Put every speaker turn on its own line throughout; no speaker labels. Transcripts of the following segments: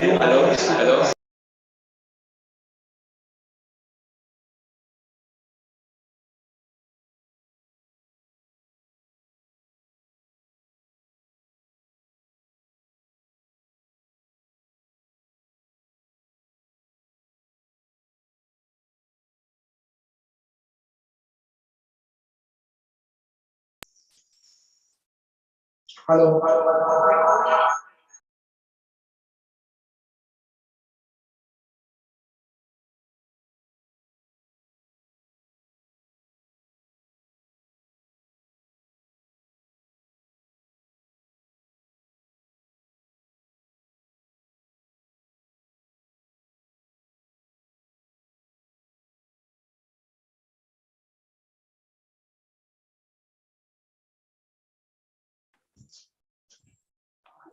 Hello, hello.
Hello. Hello.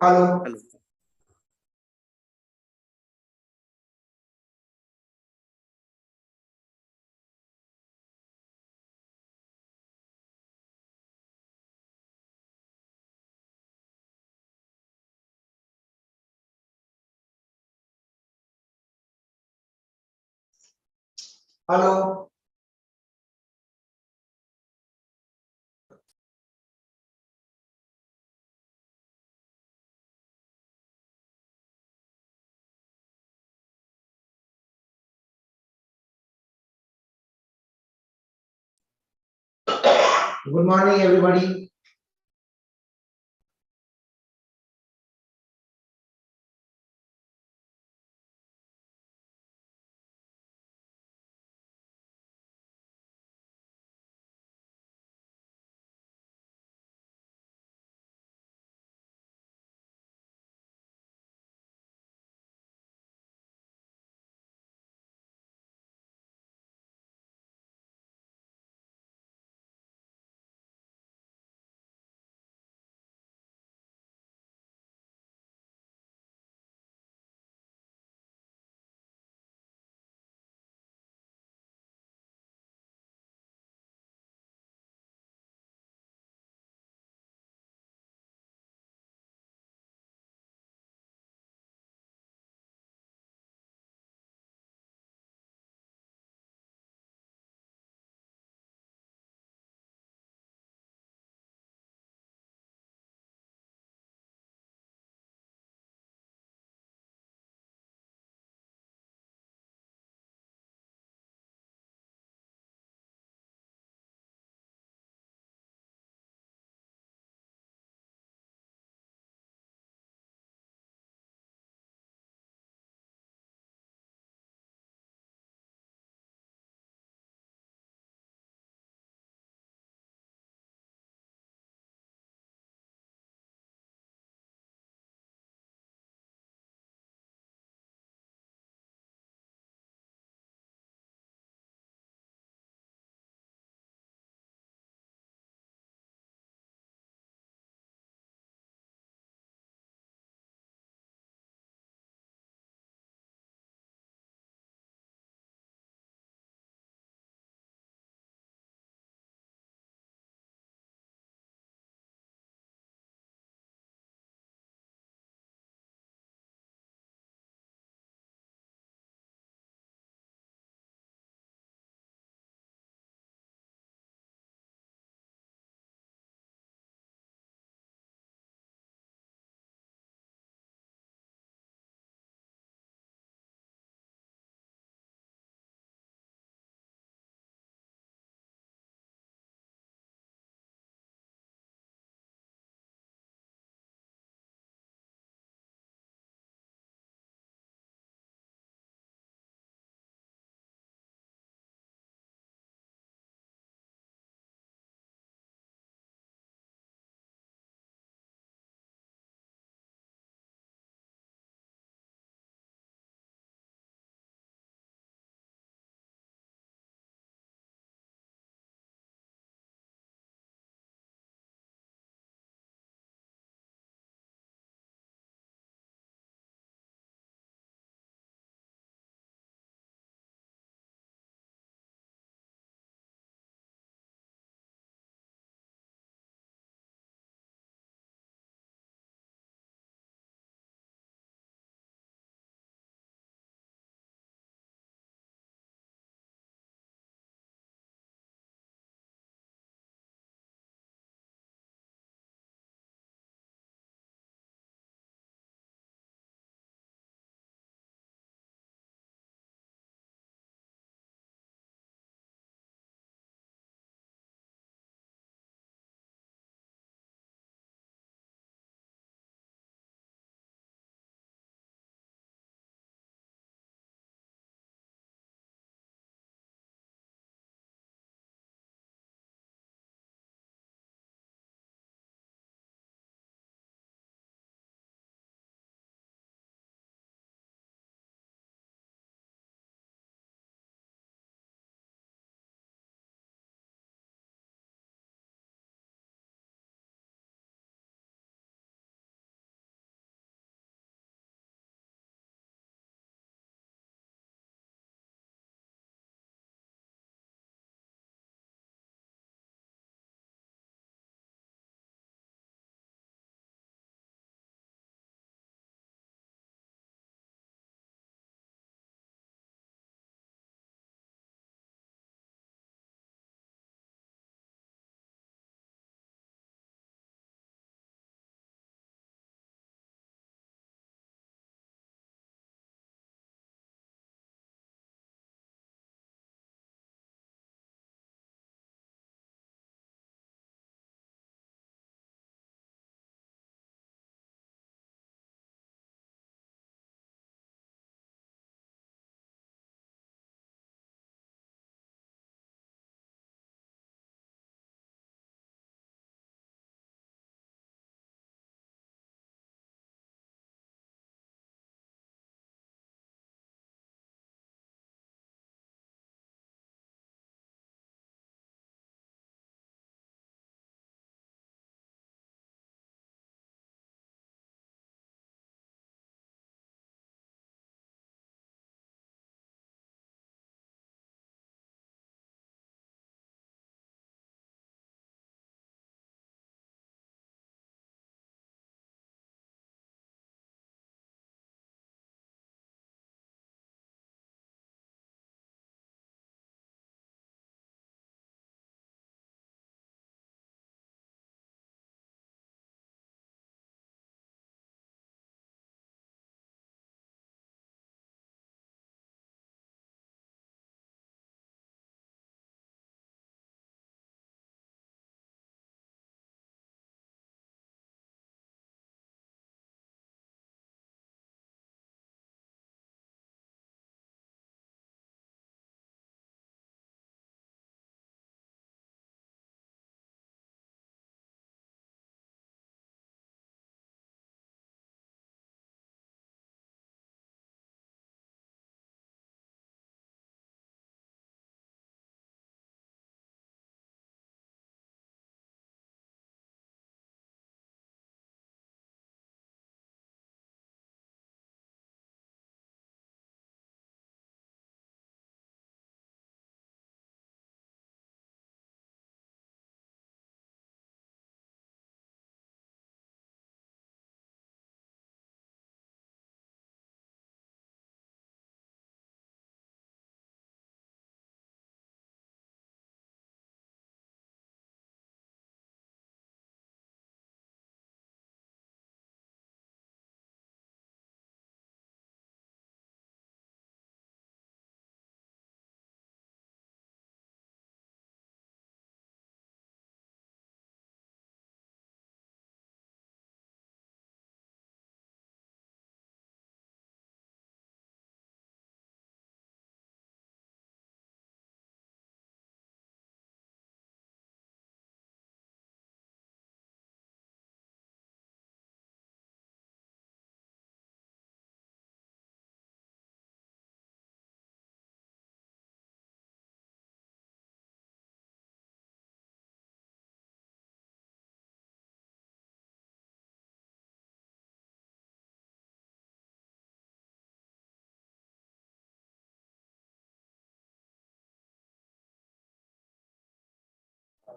Hello.
Hello. Good morning, everybody.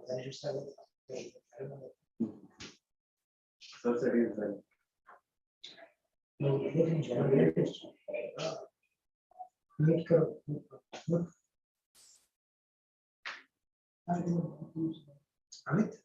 then you should start with. Okay, I don't know.
Subset is well.
No, everything is very interesting. Meet करो. Amit?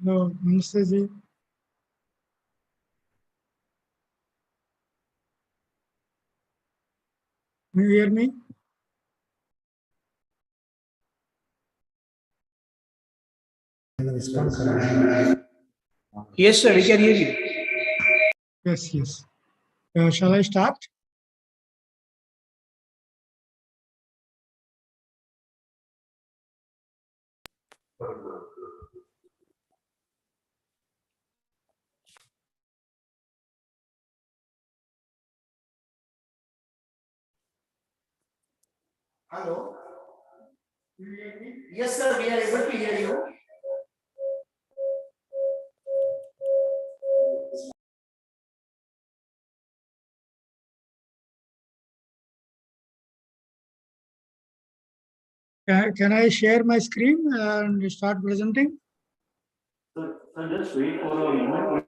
No, Mr. Ji. Can you hear me?
Yes, sir, we can hear you.
Yes, yes. Shall I start?
Hello? Yes, sir, we are able to hear you.
Can I share my screen and start presenting?
So just wait for a moment.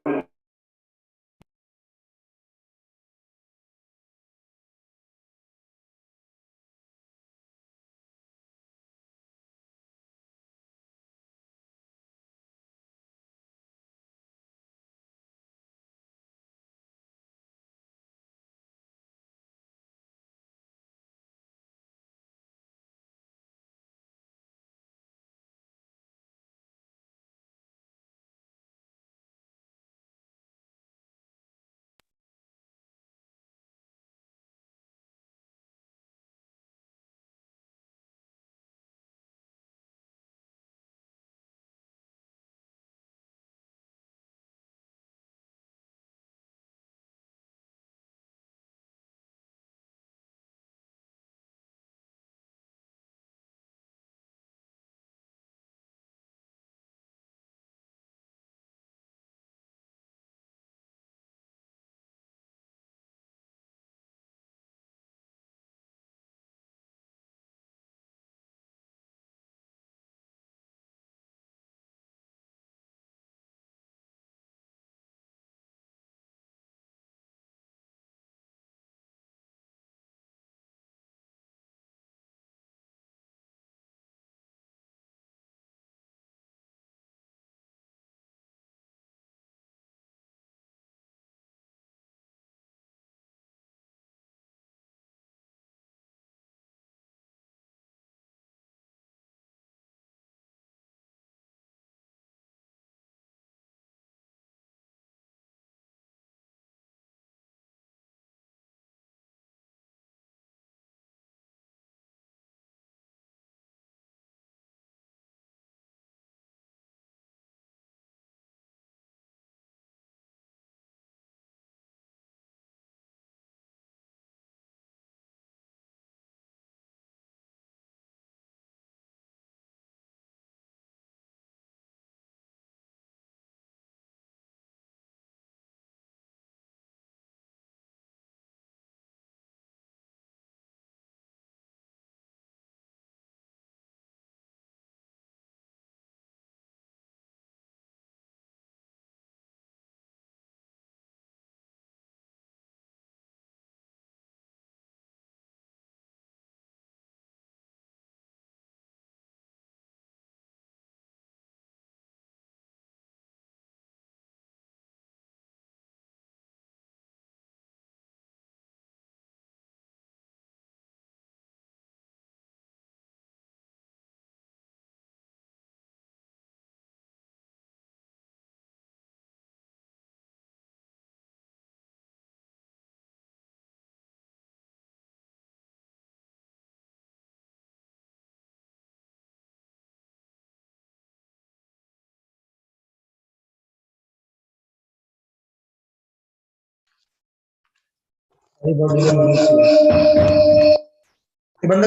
बंद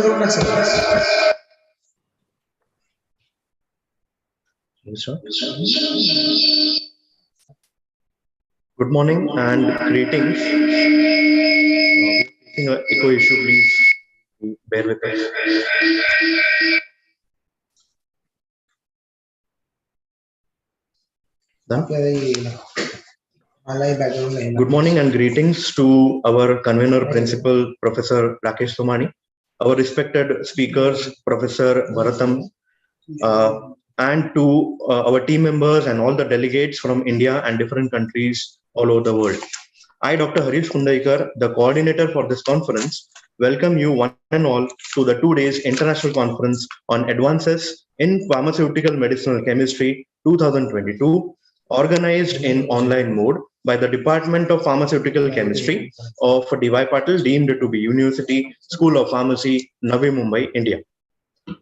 करो ना sir.
Good morning and greetings. Facing an echo issue, please bear with us. Done? Good morning and greetings to our convener principal, Professor Rakesh Somani, our respected speakers, Professor Bharatam, and to our team members and all the delegates from India and different countries all over the world. I, Dr. Harish Kundaikar, the coordinator for this conference, welcome you one and all to the 2 days international conference on advances in pharmaceutical medicinal chemistry 2022, organized in online mode by the Department of Pharmaceutical Chemistry of DY Patil, deemed to be University School of Pharmacy, Navi Mumbai, India.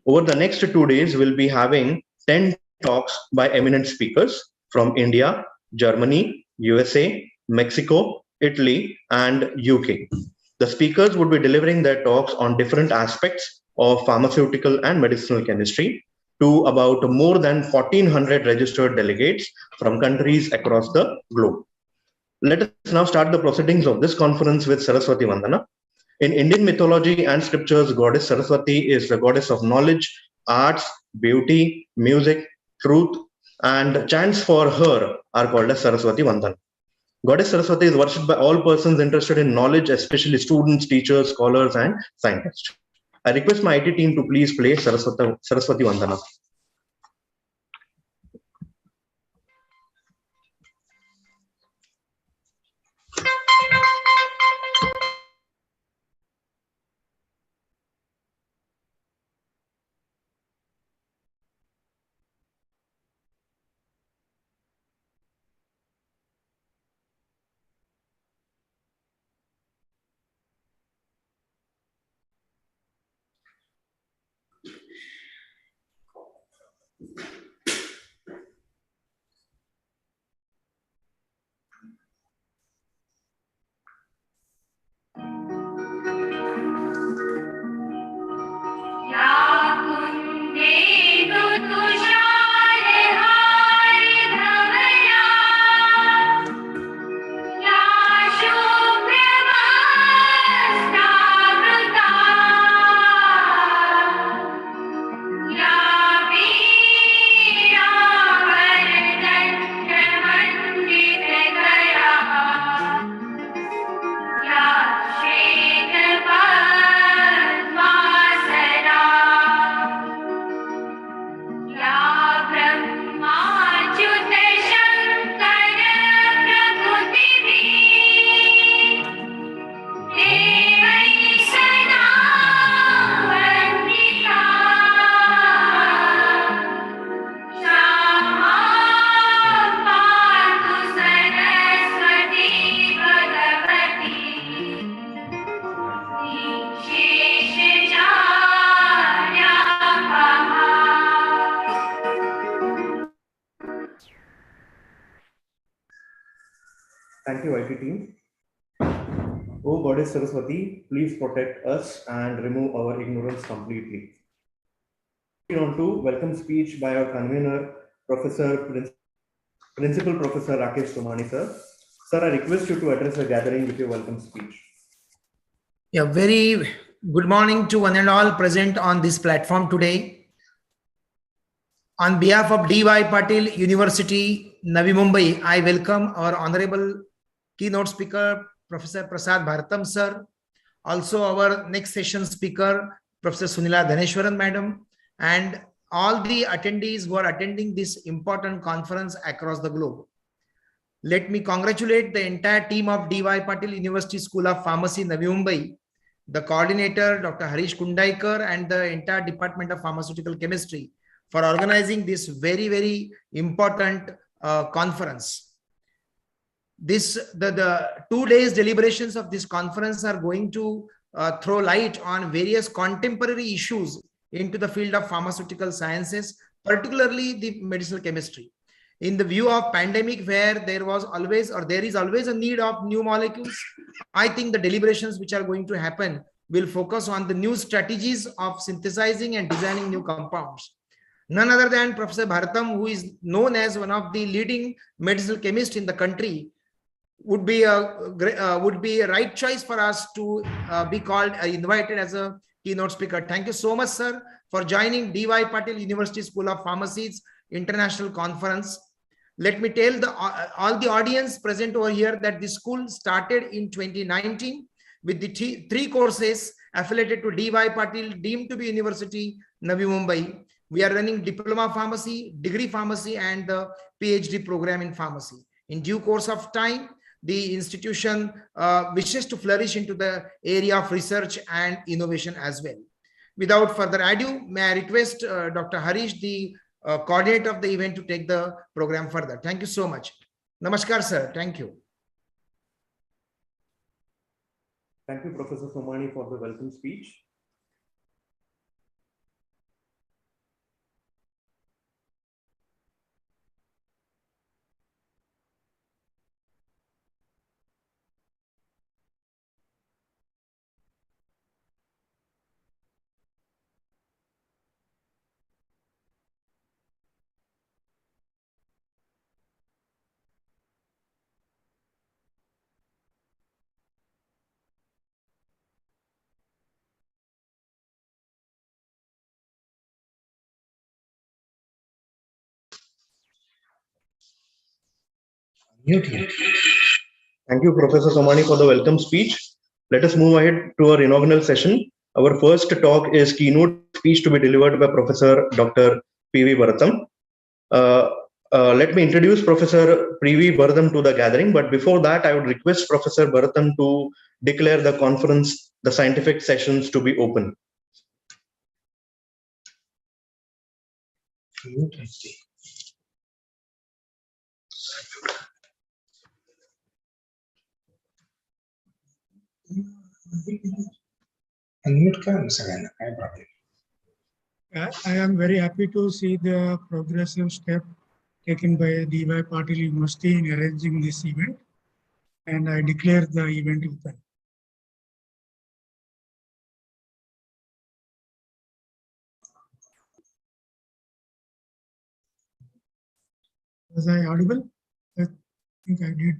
Over the next 2 days, we'll be having 10 talks by eminent speakers from India, Germany, USA, Mexico, Italy, and UK. The speakers would be delivering their talks on different aspects of pharmaceutical and medicinal chemistry to about more than 1,400 registered delegates from countries across the globe. Let us now start the proceedings of this conference with Saraswati Vandana. In Indian mythology and scriptures, Goddess Saraswati is the goddess of knowledge, arts, beauty, music, truth, and chants for her are called as Saraswati Vandana. Goddess Saraswati is worshipped by all persons interested in knowledge, especially students, teachers, scholars, and scientists. I request my IT team to please play Saraswati Vandana. Thank you, IT team. O Goddess Saraswati, please protect us and remove our ignorance completely. On to welcome speech by our convener, Principal Professor Rakesh Somani, sir. Sir, I request you to address the gathering with your welcome speech.
Yeah, very good morning to one and all present on this platform today. On behalf of DY Patil University, Navi Mumbai, I welcome our honorable keynote speaker, Professor Prasad Bharatam, sir. Also our next session speaker, Professor Sunila Dhaneshwaran, madam, and all the attendees who are attending this important conference across the globe. Let me congratulate the entire team of DY Patil University School of Pharmacy, Navi Mumbai, the coordinator, Dr. Harish Kundaikar, and the entire Department of Pharmaceutical Chemistry for organizing this very, very important conference. The 2 days deliberations of this conference are going to throw light on various contemporary issues into the field of pharmaceutical sciences, particularly the medicinal chemistry. in the view of pandemic, where there was always, or there is always a need of new molecules, I think the deliberations which are going to happen will focus on the new strategies of synthesizing and designing new compounds. None other than Professor Bharatam, who is known as one of the leading medicinal chemists in the country, would be a right choice for us to be called invited as a keynote speaker. Thank you so much, sir, for joining D.Y. Patil University School of Pharmacy's International Conference. Let me tell all the audience present over here that the school started in 2019 with the three courses affiliated to D.Y. Patil, deemed to be University, Navi Mumbai. We are running diploma pharmacy, degree pharmacy, and the PhD program in pharmacy. In due course of time, the institution wishes to flourish into the area of research and innovation as well. Without further ado, may I request Dr. Harish, the coordinator of the event, to take the program further. Thank you so much. Namaskar, sir. Thank you.
Thank you, Professor Somani, for the welcome speech.
Thank you, Professor Somani, for the welcome speech. Let us move ahead to our inaugural session. Our first talk is keynote speech to be delivered by Professor Dr. P.V. Bharatam. Let me introduce Professor P.V. Bharatam to the gathering, but before that, I would request Professor Bharatam to declare the conference, the scientific sessions to be open.
I am very happy to see the progressive step taken by D.Y. Patil University in arranging this event, and I declare the event open. Was I audible? I think I did.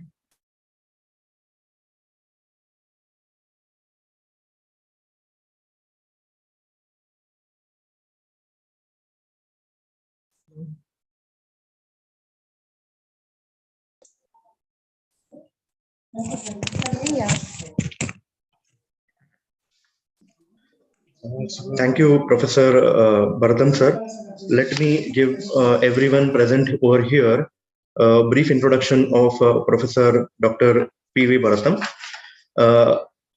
Thank you, Professor Bharatam, sir. Let me give everyone present over here a brief introduction of Professor Dr. P.V. Bharatam.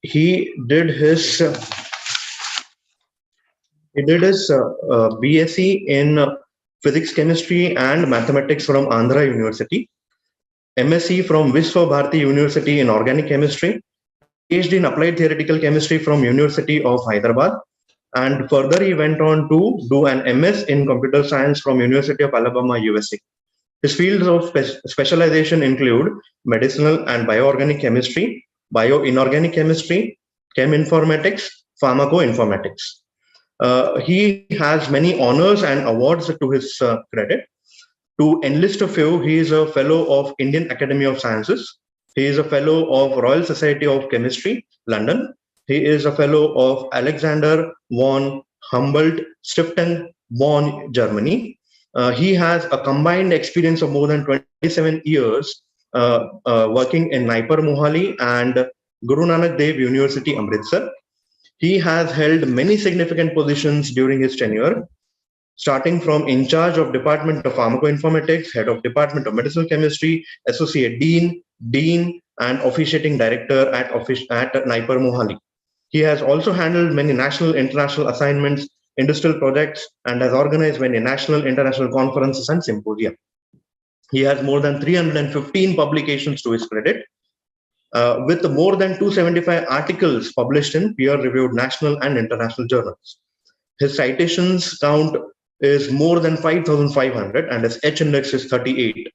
He did his BSc in Physics, Chemistry, and Mathematics from Andhra University, MSc from Visva Bharati University in Organic Chemistry, PhD in Applied Theoretical Chemistry from University of Hyderabad, and further he went on to do an MS in Computer Science from University of Alabama, USA. His fields of specialization include medicinal and bioorganic chemistry, bioinorganic chemistry, cheminformatics, pharmacoinformatics. He has many honors and awards to his credit. To enlist a few, he is a fellow of Indian Academy of Sciences. He is a fellow of Royal Society of Chemistry, London. He is a fellow of Alexander von Humboldt Stiftung, Bonn, Germany. He has a combined experience of more than 27 years working in Naipur Mohali and Guru Nanak Dev University, Amritsar. He has held many significant positions during his tenure, starting from in charge of Department of Pharmacoinformatics, head of Department of Medicinal Chemistry, associate dean, and officiating director at Naipur Mohali. He has also handled many national, international assignments, industrial projects, and has organized many national, international conferences and symposia. He has more than 315 publications to his credit, with more than 275 articles published in peer-reviewed national and international journals. His citations count is more than 5,500 and his H index is 38.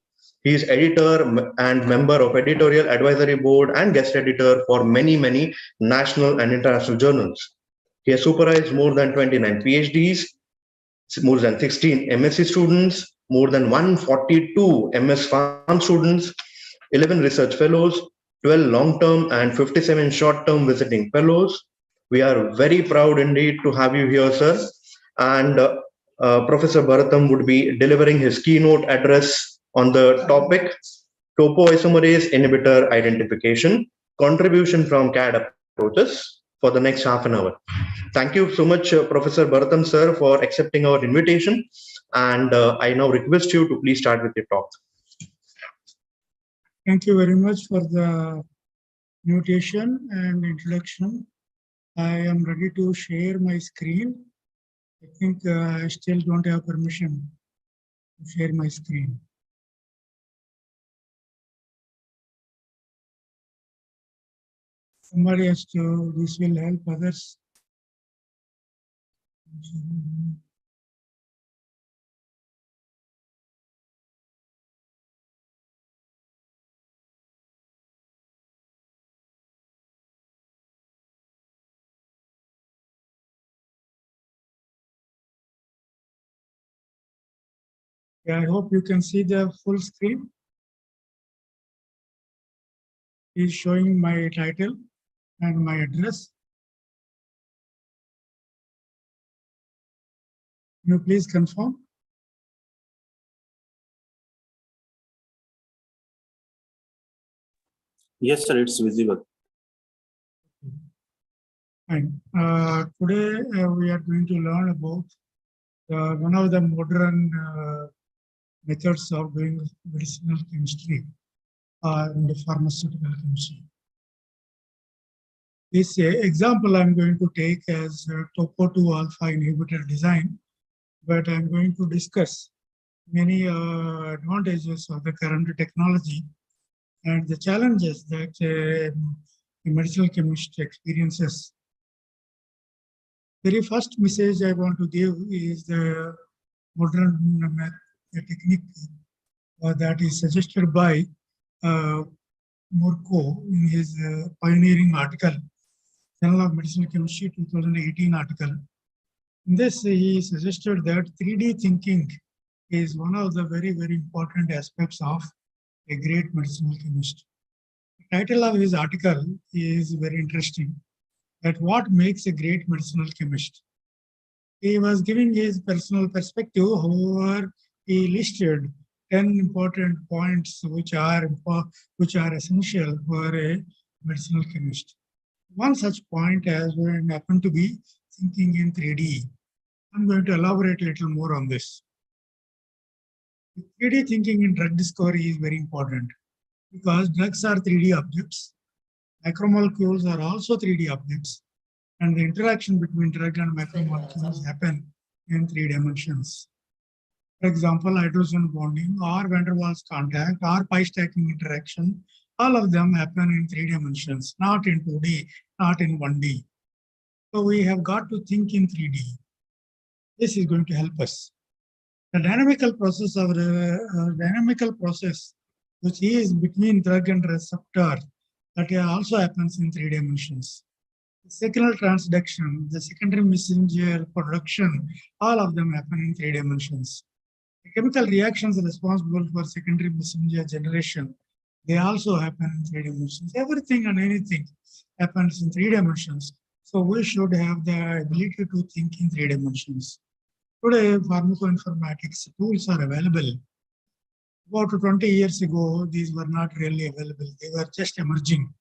He is editor and member of editorial advisory board and guest editor for many national and international journals. He has supervised more than 29 PhDs, more than 16 MSc students, more than 142 MS Pharm students, 11 research fellows, 12 long-term and 57 short-term visiting fellows. We are very proud indeed to have you here, sir. And Professor Bharatam would be delivering his keynote address on the topic topoisomerase inhibitor identification, contribution from CAD approaches for the next half an hour. Thank you so much, Professor Bharatam, sir, for accepting our invitation. And I now request you to please start with your talk.
Thank you very much for the invitation and introduction. I am ready to share my screen. I think I still don't have permission to share my screen. Somebody has to, this will help others. Yeah, I hope you can see the full screen. Is showing my title and my address. Can you please confirm?
Yes, sir, it's visible.
Fine. Today we are going to learn about one of the modern methods of doing medicinal chemistry in the pharmaceutical chemistry. This example I'm going to take as topo 2 alpha inhibitor design, but I'm going to discuss many advantages of the current technology and the challenges that the medicinal chemist experiences. Very first message I want to give is the modern technique that is suggested by Morco in his pioneering article, Journal of Medicinal Chemistry 2018 article. In this, he suggested that 3D thinking is one of the very important aspects of a great medicinal chemist. The title of his article is very interesting, that what makes a great medicinal chemist. He was giving his personal perspective, however, he listed 10 important points which are essential for a medicinal chemist. One such point has happened to be thinking in 3D. I'm going to elaborate a little more on this. 3D thinking in drug discovery is very important because drugs are 3D objects. Macromolecules are also 3D objects, and the interaction between drug and macromolecules happen in 3 dimensions. For example, hydrogen bonding or van der Waals contact or pi stacking interaction, all of them happen in 3 dimensions, not in 2D, not in 1D. So we have got to think in 3D. This is going to help us. The dynamical process which is between drug and receptor, that also happens in 3 dimensions. The signal transduction, the secondary messenger production, all of them happen in 3 dimensions. The chemical reactions responsible for secondary messenger generation, they also happen in 3 dimensions. Everything and anything happens in 3 dimensions. So we should have the ability to think in 3 dimensions. Today, pharmacoinformatics tools are available. About 20 years ago, these were not really available. They were just emerging.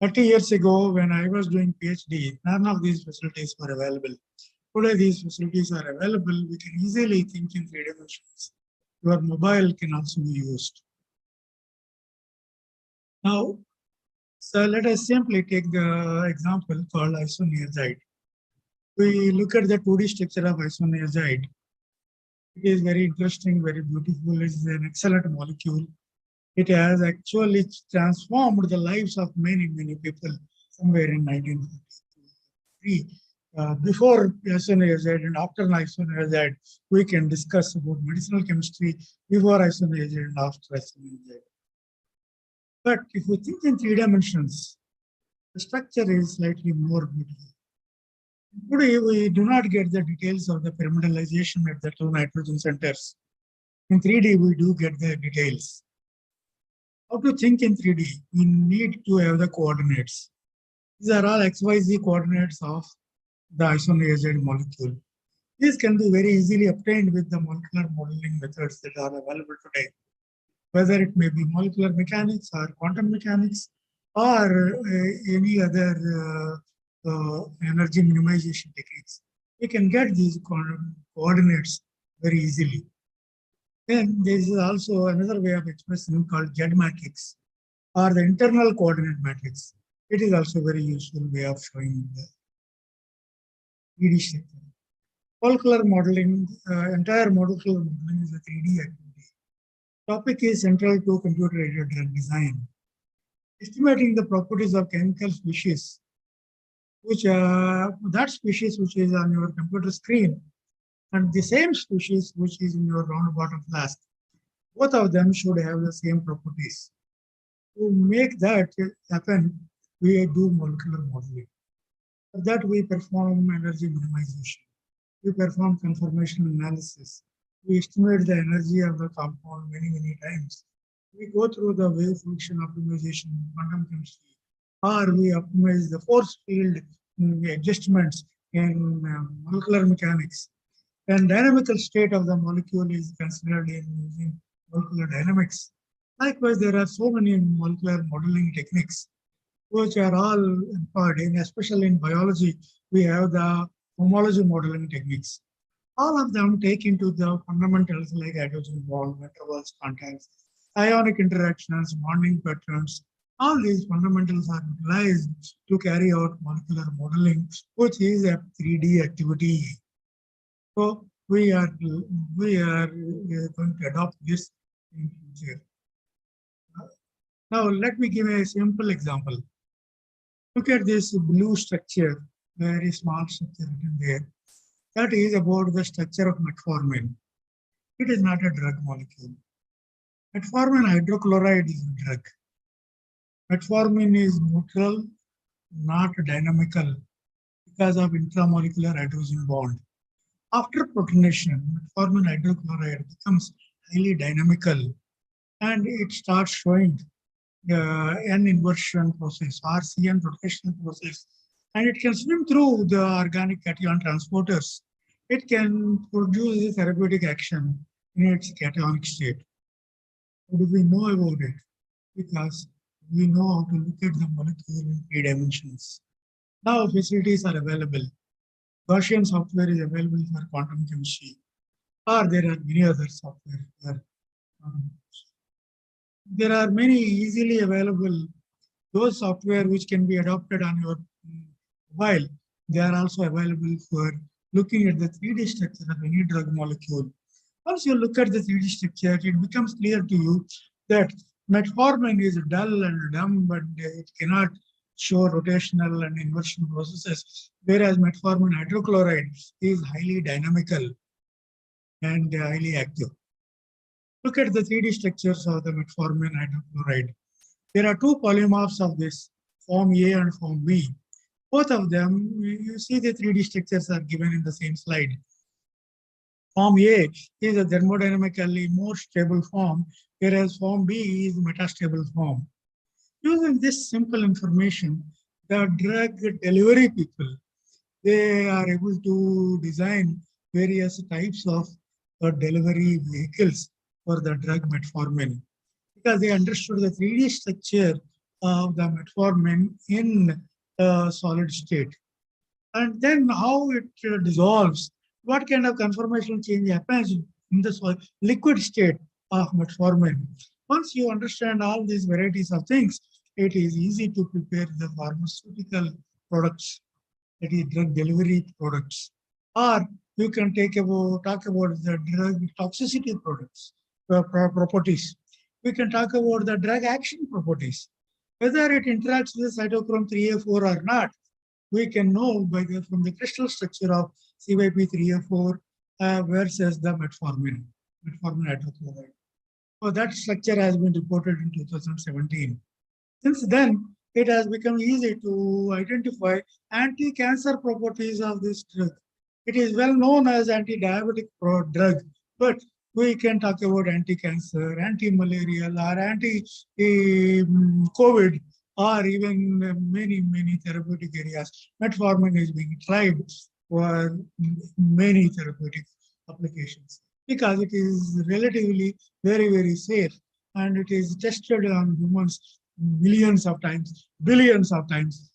30 years ago, when I was doing PhD, none of these facilities were available. Today, these facilities are available. We can easily think in 3 dimensions. Your mobile can also be used. Now, so let us simply take the example called isoniazide. We look at the 2D structure of isoniazide. It is very interesting, very beautiful. It is an excellent molecule. It has actually transformed the lives of many people somewhere in 1953. before isoniazid and after isoniazid, we can discuss about medicinal chemistry before isoniazid and after isoniazid. But if we think in 3 dimensions, the structure is slightly more beautiful. Today, we do not get the details of the pyramidalization at the 2 nitrogen centers. In 3D, we do get the details. How to think in 3D? We need to have the coordinates. These are all XYZ coordinates of the isoniazid molecule. These can be very easily obtained with the molecular modeling methods that are available today, whether it may be molecular mechanics or quantum mechanics or any other energy minimization techniques. We can get these coordinates very easily. Then there is also another way of expressing called Z matrix or the internal coordinate matrix. It is also a very useful way of showing the 3D structure. Molecular modeling, entire molecular modeling is a 3D activity. Topic is central to computer-aided drug design. Estimating the properties of chemical species, which that species which is on your computer screen, and the same species which is in your round bottom flask, both of them should have the same properties. To make that happen, we do molecular modeling. For that, we perform energy minimization. We perform conformational analysis. We estimate the energy of the compound many times. We go through the wave function optimization in quantum chemistry, or we optimize the force field adjustments in molecular mechanics. And dynamical state of the molecule is considered in using molecular dynamics. Likewise, there are so many molecular modeling techniques which are all employed in, especially in biology. We have the homology modeling techniques. All of them take into the fundamentals like hydrogen bond, van der Waals contacts, ionic interactions, bonding patterns. All these fundamentals are utilized to carry out molecular modeling, which is a 3D activity. So we are going to adopt this in future. Now let me give a simple example. Look at this blue structure, very small structure written there. That is about the structure of metformin. It is not a drug molecule. Metformin hydrochloride is a drug. Metformin is neutral, not dynamical because of intramolecular hydrogen bond. After protonation, metformin hydrochloride becomes highly dynamical and it starts showing N inversion process or CN rotational process, and it can swim through the organic cation transporters. It can produce a therapeutic action in its cationic state. How do we know about it? Because we know how to look at the molecule in 3 dimensions. Now facilities are available. Gaussian software is available for quantum chemistry, or there are many other software for quantum chemistry. There are many easily available, those software which can be adopted on your mobile. They are also available for looking at the 3D structure of any drug molecule. Once you look at the 3D structure, it becomes clear to you that metformin is dull and dumb, but it cannot show rotational and inversion processes, whereas metformin hydrochloride is highly dynamical and highly active. Look at the 3D structures of the metformin hydrochloride. There are 2 polymorphs of this, form A and form B. Both of them, you see the 3D structures are given in the same slide. Form A is a thermodynamically more stable form, whereas form B is metastable form. Using this simple information, the drug delivery people, they are able to design various types of delivery vehicles for the drug metformin, because they understood the 3D structure of the metformin in a solid state. And then how it dissolves, what kind of conformational change happens in the liquid state of metformin. Once you understand all these varieties of things, it is easy to prepare the pharmaceutical products, that is drug delivery products. Or you can talk about the drug toxicity products, properties. We can talk about the drug action properties, whether it interacts with cytochrome 3A4 or not. we can know from the crystal structure of CYP3A4 versus the metformin hydrochloride. So that structure has been reported in 2017. Since then, it has become easy to identify anti-cancer properties of this drug. It is well known as anti-diabetic drug, but we can talk about anti-cancer, anti-malarial, or anti-COVID, or even many therapeutic areas. Metformin is being tried for many therapeutic applications because it is relatively very safe, and it is tested on humans millions of times, billions of times.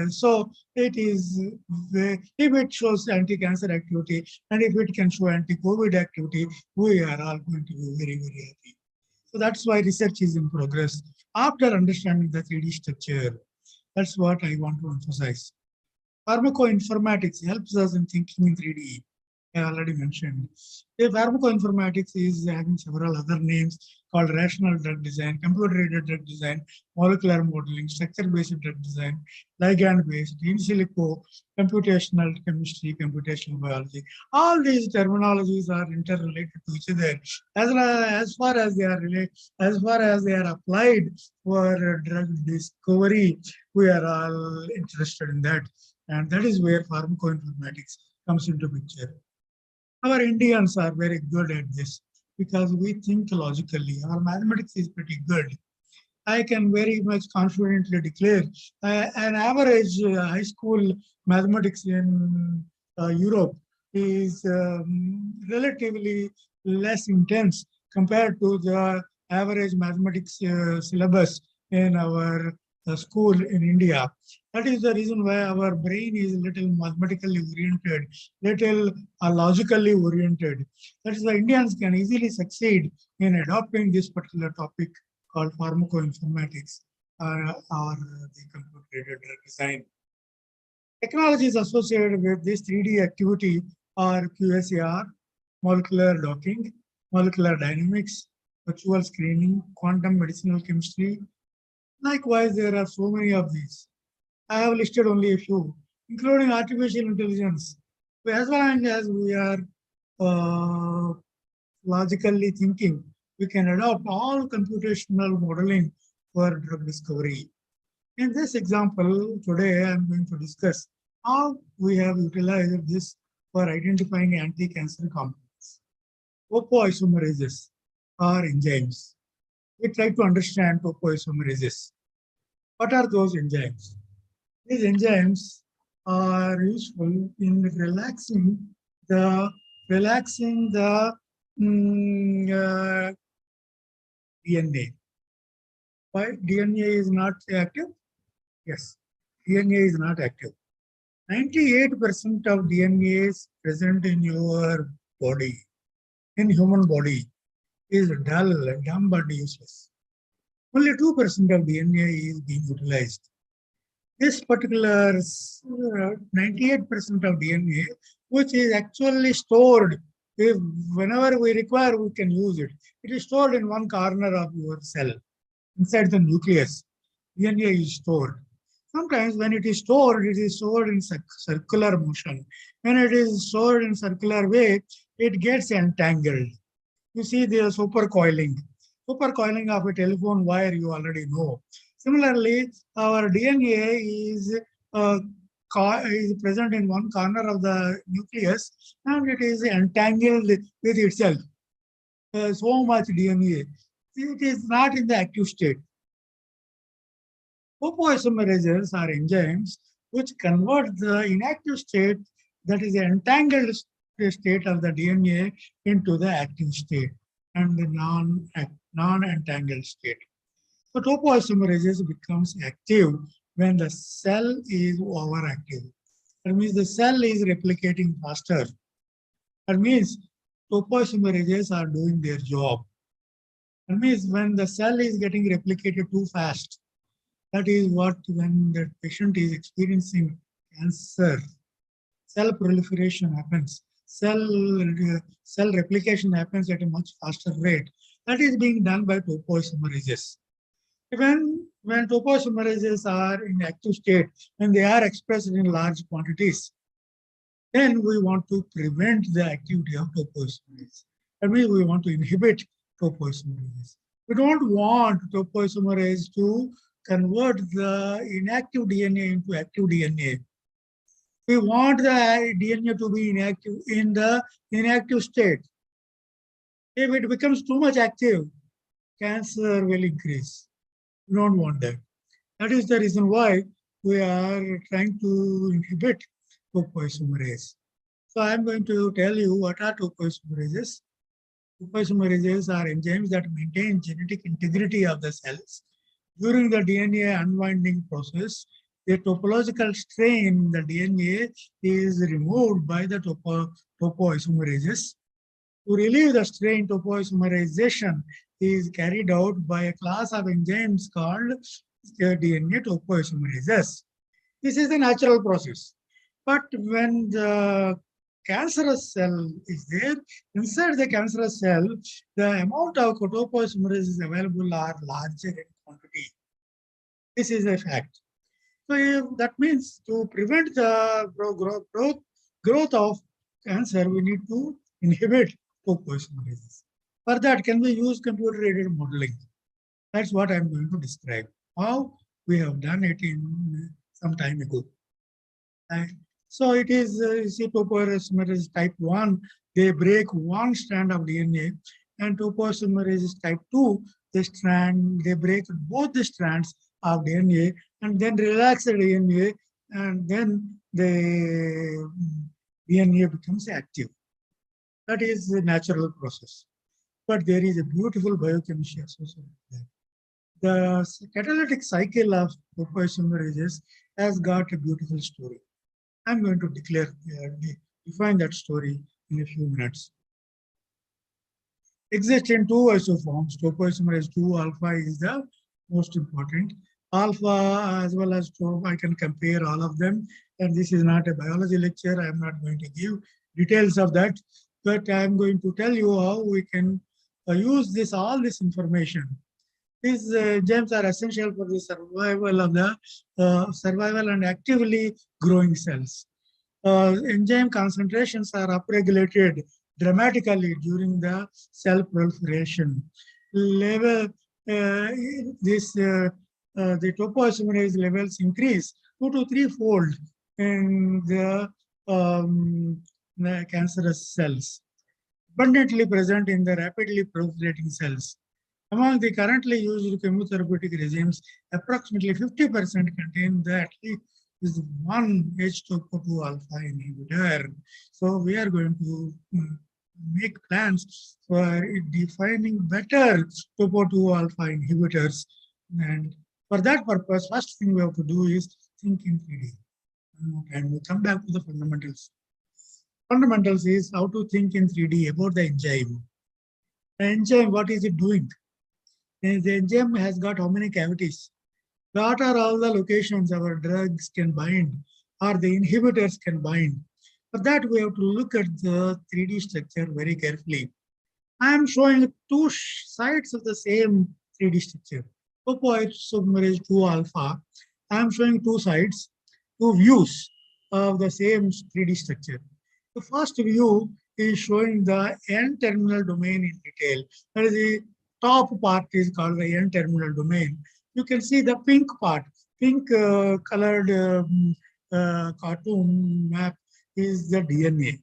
So it is, if it shows anti-cancer activity and if it can show anti-COVID activity, we are all going to be very happy. So that's why research is in progress. After understanding the 3D structure, that's what I want to emphasize. Pharmacoinformatics helps us in thinking in 3D. I already mentioned. Pharmacoinformatics is having several other names called rational drug design, computer-aided drug design, molecular modeling, structure-based drug design, ligand-based, in silico, computational chemistry, computational biology. All these terminologies are interrelated to each other. As far as they are applied for drug discovery, we are all interested in that, and that is where pharmacoinformatics comes into picture. Our Indians are very good at this because we think logically. Our mathematics is pretty good. I can very much confidently declare an average high school mathematics in Europe is relatively less intense compared to the average mathematics syllabus in our school in India. That is the reason why our brain is little mathematically oriented, little logically oriented. That is why Indians can easily succeed in adopting this particular topic called pharmacoinformatics or the computer-aided drug design. Technologies associated with this 3D activity are QSAR, molecular docking, molecular dynamics, virtual screening, quantum medicinal chemistry. Likewise, there are so many of these. I have listed only a few, including artificial intelligence. As long as we are logically thinking, we can adopt all computational modeling for drug discovery. In this example, today I am going to discuss how we have utilized this for identifying anti-cancer compounds. Topoisomerases are enzymes. We try to understand topoisomerases. What are those enzymes? These enzymes are useful in relaxing the DNA. Why DNA is not active? Yes, DNA is not active. 98% of DNA is present in your body, in human body, is dull, dumb, and useless. Only 2% of DNA is being utilized. This particular 98% of DNA, which is actually stored, if whenever we require, we can use it. It is stored in one corner of your cell, inside the nucleus. DNA is stored. Sometimes when it is stored in circular motion. When it is stored in circular way, it gets entangled. You see the supercoiling. Supercoiling of a telephone wire, you already know. Similarly, our DNA is present in one corner of the nucleus and it is entangled with itself. So much DNA. It is not in the active state. Topoisomerases are enzymes which convert the inactive state, that is the entangled state of the DNA, into the active state and the non-entangled state. So topoisomerases becomes active when the cell is overactive. That means the cell is replicating faster. That means topoisomerases are doing their job. That means when the cell is getting replicated too fast, that is what when the patient is experiencing cancer, cell proliferation happens, cell replication happens at a much faster rate. That is being done by topoisomerases. When when topoisomerases are in active state, when they are expressed in large quantities, then we want to prevent the activity of topoisomerase. That means we want to inhibit topoisomerase. We don't want topoisomerase to convert the inactive DNA into active DNA. We want the DNA to be inactive in the inactive state. If it becomes too much active, cancer will increase. We don't want that. That is the reason why we are trying to inhibit topoisomerase. So I'm going to tell you what are topoisomerases. Topoisomerases are enzymes that maintain genetic integrity of the cells. During the DNA unwinding process, the topological strain in the DNA is removed by the topoisomerases. To relieve the strain, topoisomerization is carried out by a class of enzymes called DNA topoisomerases. This is the natural process. But when the cancerous cell is there, inside the cancerous cell, the amount of topoisomerases available are larger in quantity. This is a fact. So that means to prevent the growth of cancer, we need to inhibit topoisomerases. For that, can we use computer-aided modeling? That's what I'm going to describe. How we have done it in some time ago. So it is topoisomerase type 1, they break one strand of DNA, and topoisomerase type 2, they break both the strands of DNA and then relax the DNA, and then the DNA becomes active. That is the natural process. But there is a beautiful biochemistry associated with that. The catalytic cycle of topoisomerases has got a beautiful story. I'm going to define that story in a few minutes. Exists in two isoforms. Topoisomerase 2 alpha is the most important. Alpha as well as 2, I can compare all of them. And this is not a biology lecture. I'm not going to give details of that, but I'm going to tell you how we can use all this information. These enzymes are essential for the survival of the survival and actively growing cells. Enzyme concentrations are upregulated dramatically during the cell proliferation. The topoisomerase levels increase 2 to 3-fold in the cancerous cells, abundantly present in the rapidly proliferating cells. Among the currently used chemotherapeutic regimes, approximately 50% contain at least one H-topo2 alpha inhibitor. So we are going to make plans for defining better topo2 alpha inhibitors. And for that purpose, first thing we have to do is think in 3D. And we come back to the fundamentals. Fundamentals is how to think in 3D about the enzyme. The enzyme, what is it doing? The enzyme has got how many cavities? What are all the locations our drugs can bind or the inhibitors can bind? For that, we have to look at the 3D structure very carefully. I am showing two sides of the same 3D structure. Topoisomerase 2 alpha. I am showing two sides, two views of the same 3D structure. The first view is showing the N-terminal domain in detail. That is the top part is called the N-terminal domain. You can see the pink part, pink colored cartoon map is the DNA.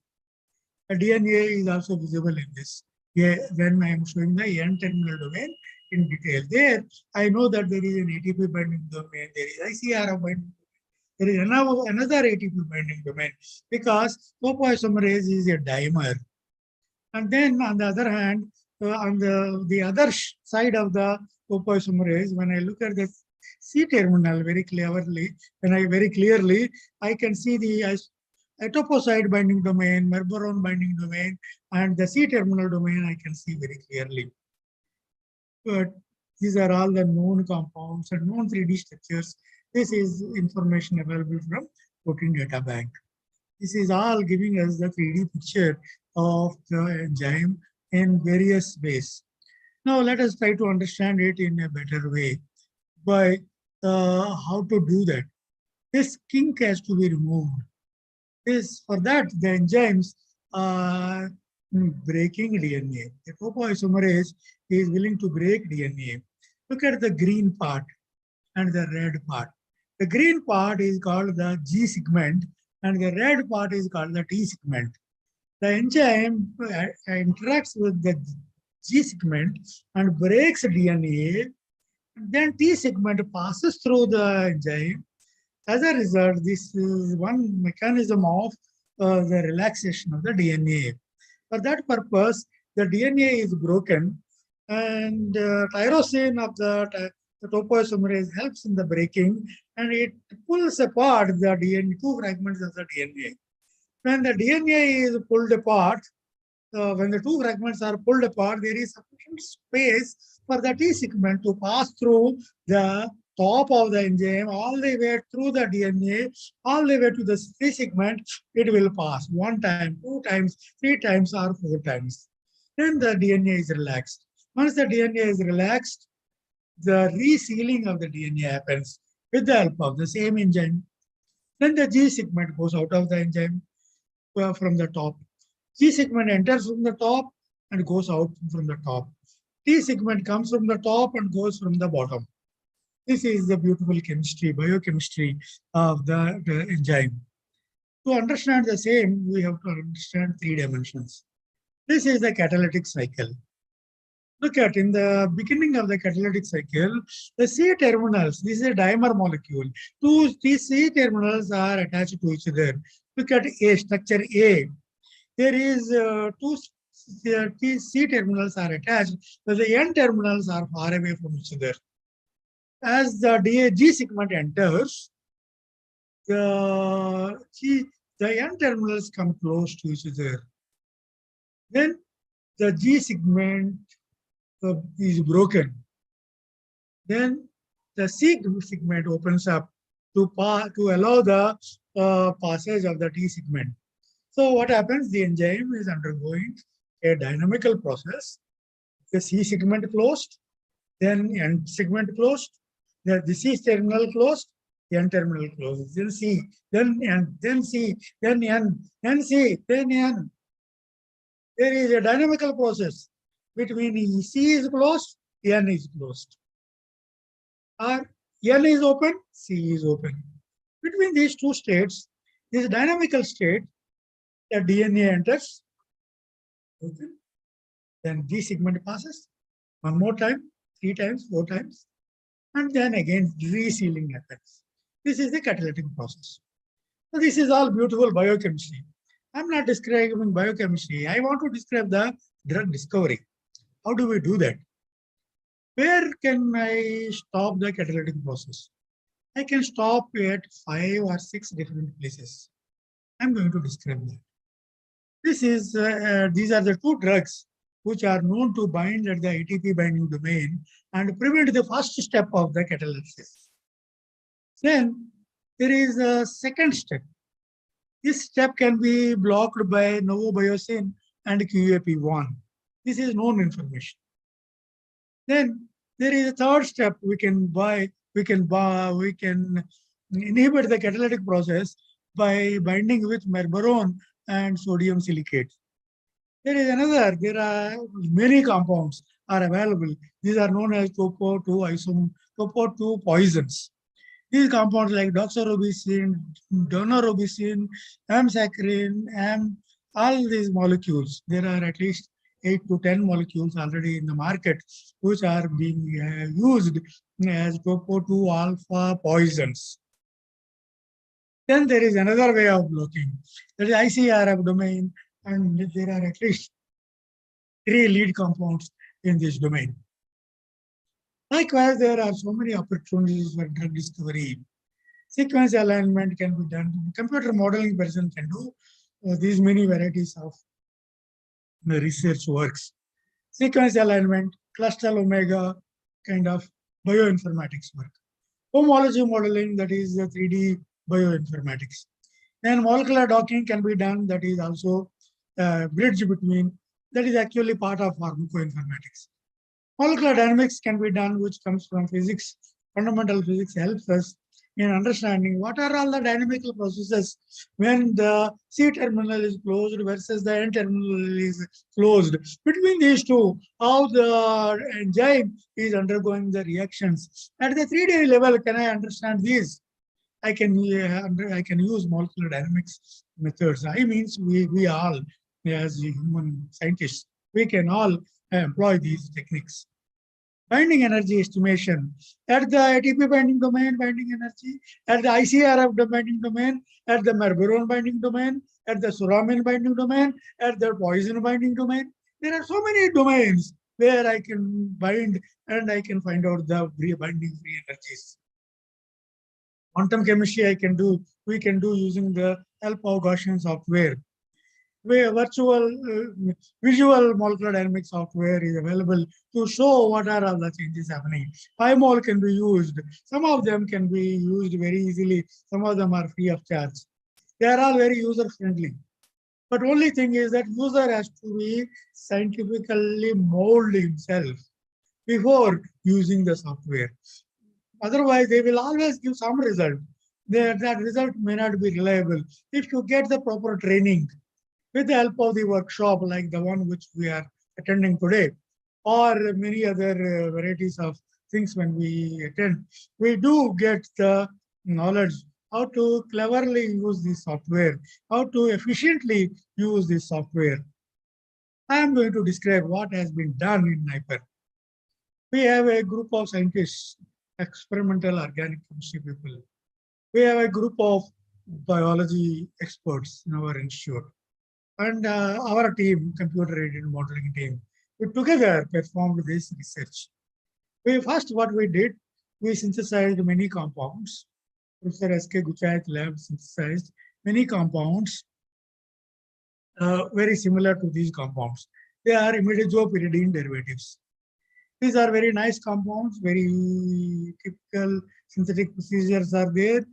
The DNA is also visible in this. When I am showing the N-terminal domain in detail. There, I know that there is an ATP binding domain, there is ICRF binding domain, there is another ATP binding domain because topoisomerase is a dimer. And then on the other hand, on the other side of the topoisomerase, when I look at the C-terminal very clearly, I can see the etoposide binding domain, merboron binding domain, and the C-terminal domain I can see very clearly. But these are all the known compounds and known 3D structures. This is information available from Protein Data Bank. This is all giving us the 3D picture of the enzyme in various ways. Now let us try to understand it in a better way. by how to do that. This kink has to be removed. For that, the enzymes are breaking DNA. The topoisomerase is willing to break DNA. Look at the green part and the red part. The green part is called the G segment and the red part is called the T segment. The enzyme interacts with the G segment and breaks DNA. Then T segment passes through the enzyme. As a result, this is one mechanism of the relaxation of the DNA. For that purpose, the DNA is broken and tyrosine of the topoisomerase helps in the breaking and it pulls apart the DNA, two fragments of the DNA. When the DNA is pulled apart, when the two fragments are pulled apart, there is sufficient space for the T segment to pass through the top of the enzyme all the way through the DNA, all the way to the T segment. It will pass one time, two times, three times, or four times. Then the DNA is relaxed. Once the DNA is relaxed, the resealing of the DNA happens with the help of the same enzyme. Then the G segment goes out of the enzyme from the top. G segment enters from the top and goes out from the top. T segment comes from the top and goes from the bottom. This is the beautiful chemistry, biochemistry of the enzyme. To understand the same, we have to understand three dimensions. This is the catalytic cycle. Look at in the beginning of the catalytic cycle, the C terminals, this is a dimer molecule. These C terminals are attached to each other. Look at A, structure A. There is two C terminals are attached, but the N terminals are far away from each other. As the G segment enters, the N terminals come close to each other. Then the G segment is broken. Then the C segment opens up to allow the passage of the T segment. So what happens? The enzyme is undergoing a dynamical process. The C segment closed, then N segment closed, the C terminal closed, the N terminal closed, then C, then N, then C, then N, then C, then N. There is a dynamical process between C is closed, N is closed. Or N is open, C is open. Between these two states, this dynamical state, the DNA enters, open, then G segment passes, one more time, three times, four times, and then again resealing happens. This is the catalytic process. So this is all beautiful biochemistry. I'm not describing biochemistry. I want to describe the drug discovery. How do we do that? Where can I stop the catalytic process? I can stop at 5 or 6 different places. I'm going to describe that. These are the two drugs which are known to bind at the ATP binding domain and prevent the first step of the catalysis. Then there is a second step. This step can be blocked by novobiosine and QAP1. This is known information. Then there is a third step. We can inhibit the catalytic process by binding with merbarone and sodium silicate. There is another. There are many compounds are available. These are known as topo 2 poisons. These compounds like doxorubicin, daunorubicin, amsaccharin, all these molecules. There are at least 8 to 10 molecules already in the market which are being used as topo 2 alpha poisons. Then there is another way of blocking. There is ICRF domain, and there are at least 3 lead compounds in this domain. Likewise, there are so many opportunities for drug discovery. Sequence alignment can be done. Computer modeling person can do these many varieties of research works. Sequence alignment, cluster omega kind of bioinformatics work. Homology modeling, that is the 3D bioinformatics. Then molecular docking can be done, that is also a bridge between, that is actually part of pharmacoinformatics. Molecular dynamics can be done, which comes from physics fundamental physics helps us in understanding what are all the dynamical processes when the C terminal is closed versus the N terminal is closed. Between these two, how the enzyme is undergoing the reactions. At the 3D level, can I understand these? I can use molecular dynamics methods. I means we all, as human scientists, we can all employ these techniques. Binding energy estimation at the ATP binding domain, binding energy, at the ICRF binding domain, at the merberon binding domain, at the suramin binding domain, at the poison binding domain. There are so many domains where I can bind and I can find out the binding free energies. Quantum chemistry we can do using the help of Gaussian software. Where visual molecular dynamics software is available to show what are all the changes happening. PyMol can be used. Some of them can be used very easily. Some of them are free of charge. They are all very user friendly. But only thing is that user has to be scientifically mold himself before using the software. Otherwise, they will always give some result. That result may not be reliable. If you get the proper training, with the help of the workshop like the one which we are attending today, or many other varieties of things when we attend, we do get the knowledge how to cleverly use this software, how to efficiently use this software. I am going to describe what has been done in NIPER. We have a group of scientists, experimental organic chemistry people. We have a group of biology experts in our institute. And our team, computer-aided modeling team, we together performed this research. What we did, we synthesized many compounds. Professor S.K. Guchayat lab synthesized many compounds very similar to these compounds. They are imidazopyridine derivatives. These are very nice compounds, very typical synthetic procedures are there.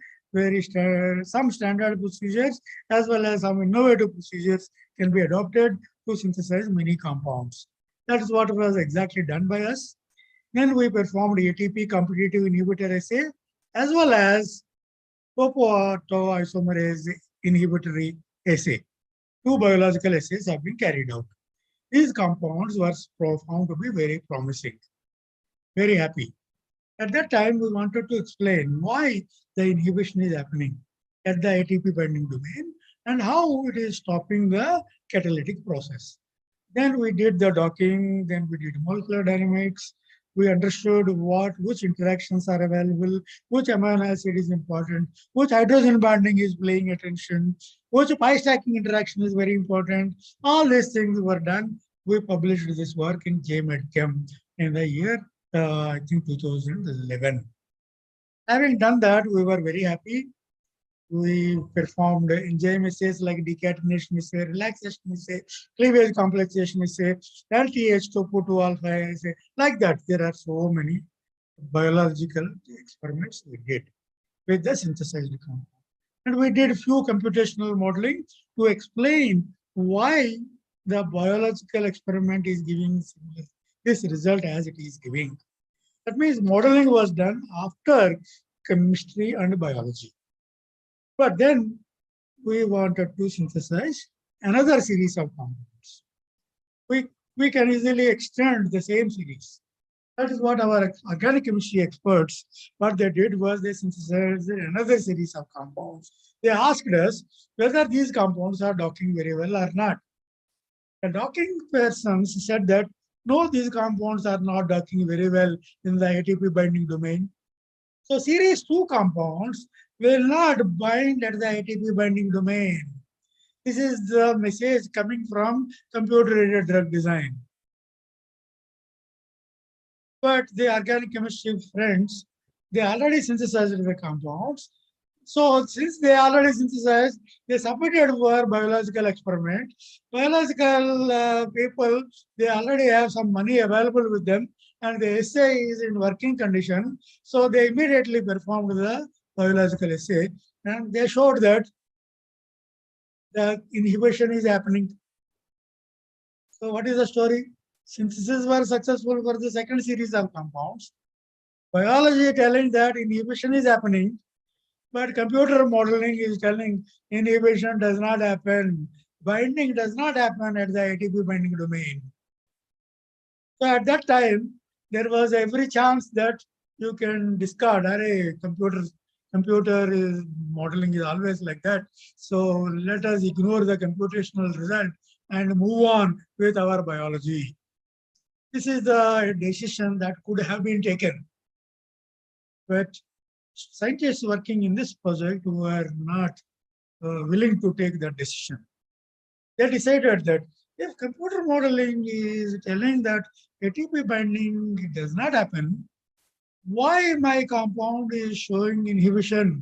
Some standard procedures as well as some innovative procedures can be adopted to synthesize many compounds. That is what was exactly done by us. Then we performed ATP competitive inhibitor assay as well as topoisomerase inhibitory assay. Two biological assays have been carried out. These compounds were found to be very promising, very happy. At that time, we wanted to explain why the inhibition is happening at the ATP binding domain and how it is stopping the catalytic process. Then we did the docking, then we did molecular dynamics. We understood which interactions are available, which amino acid is important, which hydrogen bonding is paying attention, which pi stacking interaction is very important. All these things were done. We published this work in JMedChem in the year I think 2011. Having done that, we were very happy. We performed enzyme assays like decatenation assay, relaxation assay, cleavage complexation assay, LTH topo2 alpha assay. Like that, there are so many biological experiments we did with the synthesized compound. And we did a few computational modeling to explain why the biological experiment is giving this result as it is giving. That means modeling was done after chemistry and biology. But then we wanted to synthesize another series of compounds. We can easily extend the same series. That is what our organic chemistry experts, what they did was they synthesized another series of compounds. They asked us whether these compounds are docking very well or not. The docking persons said that no, these compounds are not docking very well in the ATP binding domain. So series 2 compounds will not bind at the ATP binding domain. This is the message coming from computer-aided drug design. But the organic chemistry friends, they already synthesized the compounds. So since they already synthesized, they submitted for biological experiment. Biological people, they already have some money available with them and the assay is in working condition. So they immediately performed the biological assay and they showed that the inhibition is happening. So what is the story? Synthesis were successful for the second series of compounds. Biology is telling that inhibition is happening, but computer modeling is telling inhibition does not happen. Binding does not happen at the ATP binding domain. So at that time, there was every chance that you can discard, array, computer is modeling is always like that. So let us ignore the computational result and move on with our biology. This is the decision that could have been taken. But scientists working in this project were not willing to take that decision. They decided that if computer modeling is telling that ATP binding does not happen, why my compound is showing inhibition?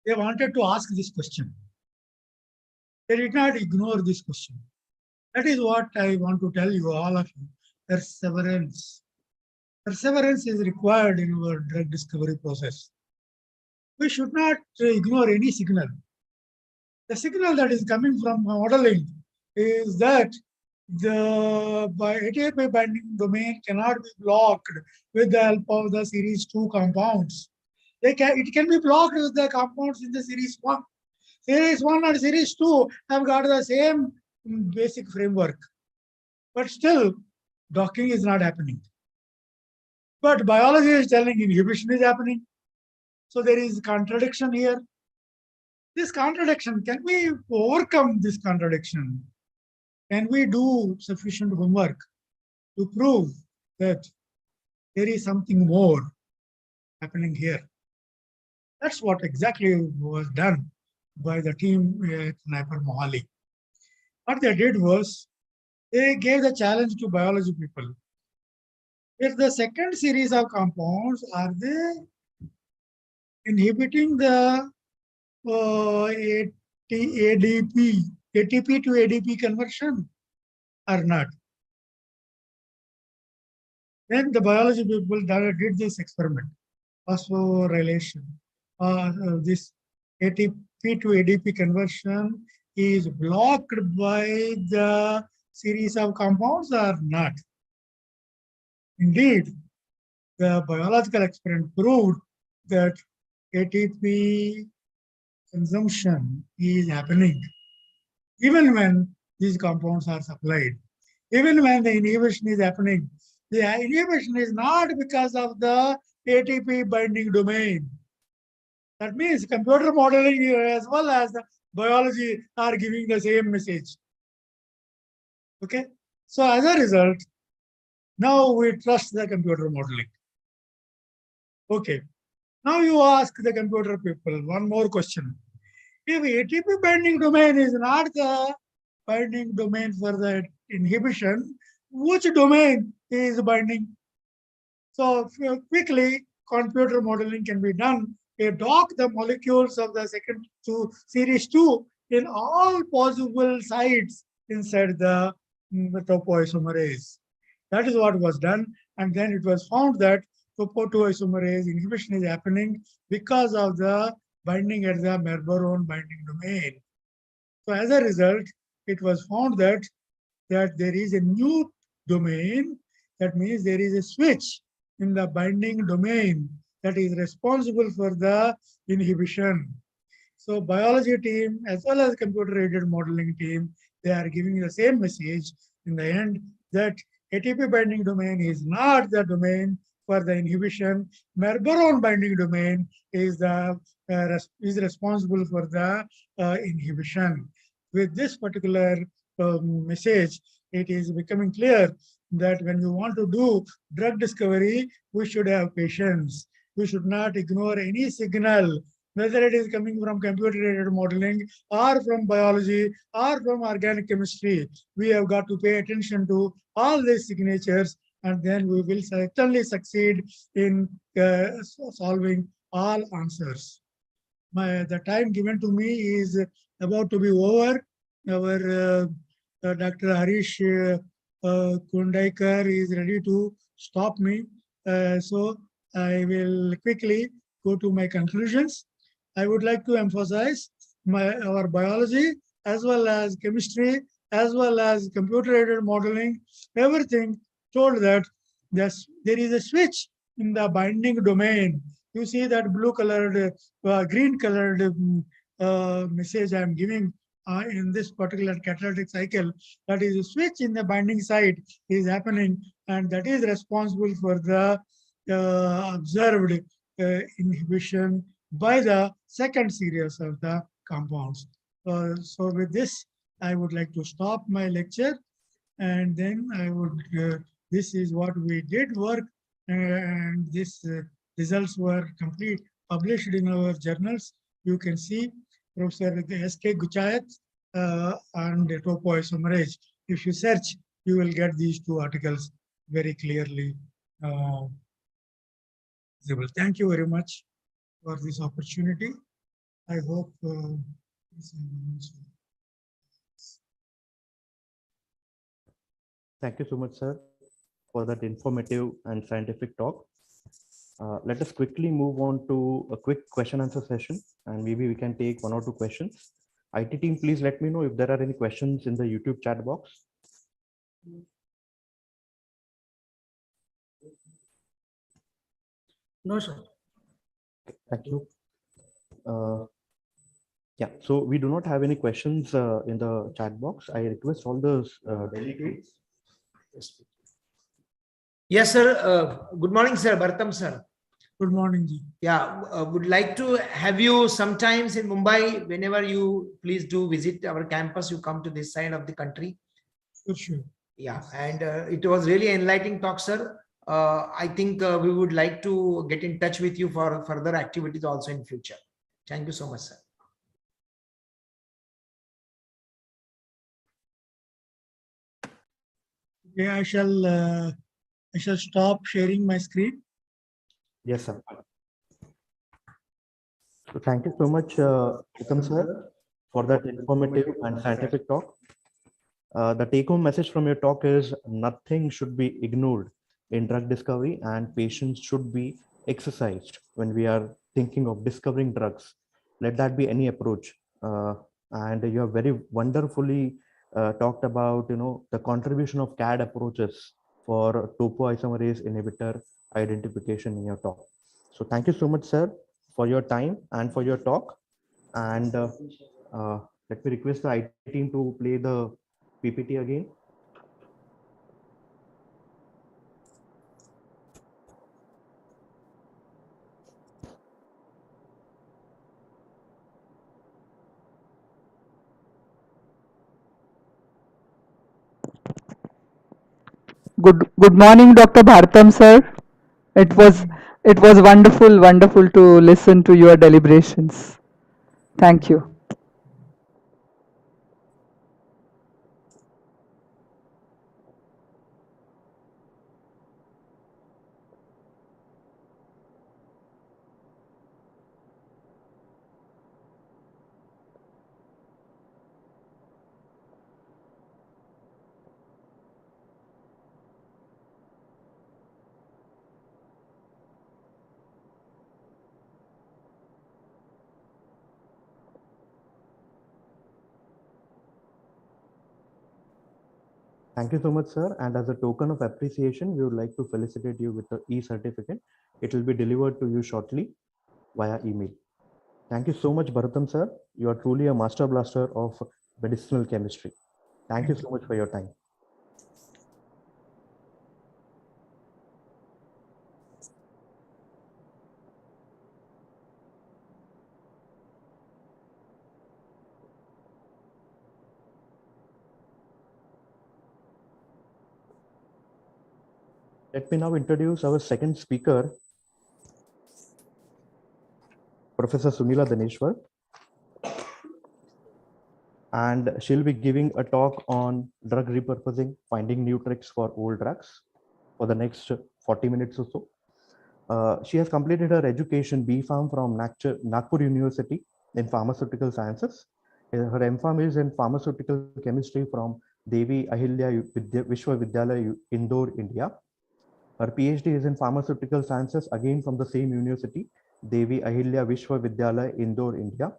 They wanted to ask this question. They did not ignore this question. That is what I want to tell you, all of you. Perseverance. Perseverance is required in our drug discovery process. We should not ignore any signal. The signal that is coming from modeling is that the ATP binding domain cannot be blocked with the help of the series 2 compounds. It can be blocked with the compounds in the series 1. Series 1 and series 2 have got the same basic framework. But still, docking is not happening. But biology is telling inhibition is happening. So there is contradiction here. This contradiction, can we overcome this contradiction? Can we do sufficient homework to prove that there is something more happening here? That's what exactly was done by the team at Sniper Mohali. What they did was, they gave the challenge to biology people. If the second series of compounds, are they inhibiting the ATP to ADP conversion or not? Then the biology people did this experiment, phosphorylation. This ATP to ADP conversion is blocked by the series of compounds or not. Indeed, the biological experiment proved that ATP consumption is happening even when these compounds are supplied. Even when the inhibition is happening, the inhibition is not because of the ATP binding domain. That means computer modeling as well as the biology are giving the same message. Okay, so as a result, now we trust the computer modeling. Okay, now you ask the computer people one more question. If ATP binding domain is not the binding domain for the inhibition, which domain is binding? So quickly, computer modeling can be done. They dock the molecules of the second series 2 in all possible sites inside the topoisomerase. That is what was done. And then it was found that topoisomerase inhibition is happening because of the binding at the merberon binding domain. So as a result, it was found that there is a new domain. That means there is a switch in the binding domain that is responsible for the inhibition. So biology team as well as computer-aided modeling team, they are giving the same message in the end that ATP binding domain is not the domain for the inhibition. Merberon binding domain is responsible for the inhibition. With this particular message, it is becoming clear that when you want to do drug discovery, we should have patience. We should not ignore any signal, whether it is coming from computer-aided modeling or from biology or from organic chemistry. We have got to pay attention to all these signatures, and then we will certainly succeed in solving all answers. The time given to me is about to be over. Our Dr. Harish Kundaikar is ready to stop me. So I will quickly go to my conclusions. I would like to emphasize our biology as well as chemistry, as well as computer-aided modeling, everything told that there is a switch in the binding domain. You see that blue colored, green colored message I am giving in this particular catalytic cycle. That is a switch in the binding site is happening, and that is responsible for the observed inhibition by the second series of the compounds. So with this, I would like to stop my lecture, and then I would, this is what we did work, and this results were complete published in our journals. You can see Professor S.K. Guchayat and topoisomerase. If you search, you will get these two articles very clearly visible. Thank you very much for this opportunity. I hope
Thank you so much, sir, for that informative and scientific talk. Let us quickly move on to a quick question answer session, and maybe we can take 1 or 2 questions. IT team, please let me know if there are any questions in the YouTube chat box.
No, sir.
Thank you. Yeah, so we do not have any questions in the chat box. I request all the delegates.
Yes, sir. Good morning, sir. Bhartam, sir.
good morning, Ji.
Yeah, would like to have you sometimes in Mumbai. Whenever you please do visit our campus, you come to this side of the country.
For sure.
Yeah, and it was really enlightening talk, sir. I think we would like to get in touch with you for further activities also in future. Thank you so much, sir.
Okay, I shall stop sharing my screen.
Yes, sir. So thank you so much, Uttam sir, for that informative and scientific talk. The take-home message from your talk is nothing should be ignored in drug discovery, and patients should be exercised when we are thinking of discovering drugs. Let that be any approach. And you have very wonderfully talked about, the contribution of CAD approaches for topoisomerase inhibitor identification in your talk. So thank you so much, sir, for your time and for your talk. And let me request the IT team to play the PPT again.
Good morning, Dr. Bhartam, sir. It was wonderful to listen to your deliberations. Thank you.
Thank you so much, sir. And as a token of appreciation, we would like to felicitate you with the e-certificate. It will be delivered to you shortly via email. Thank you so much, Bharatam, sir. You are truly a master blaster of medicinal chemistry. Thank you so much for your time. Let me now introduce our second speaker, Professor Sunila Daneshwar. And she'll be giving a talk on drug repurposing, finding new tricks for old drugs for the next 40 minutes or so. She has completed her education B.Pharm from Nagpur University in Pharmaceutical Sciences. Her M.Pharm is in Pharmaceutical Chemistry from Devi Ahilya Vishwavidyalaya, Indore, India. Her PhD is in Pharmaceutical Sciences, again from the same university, Devi Ahilya Vishwavidyalaya, Indore, India.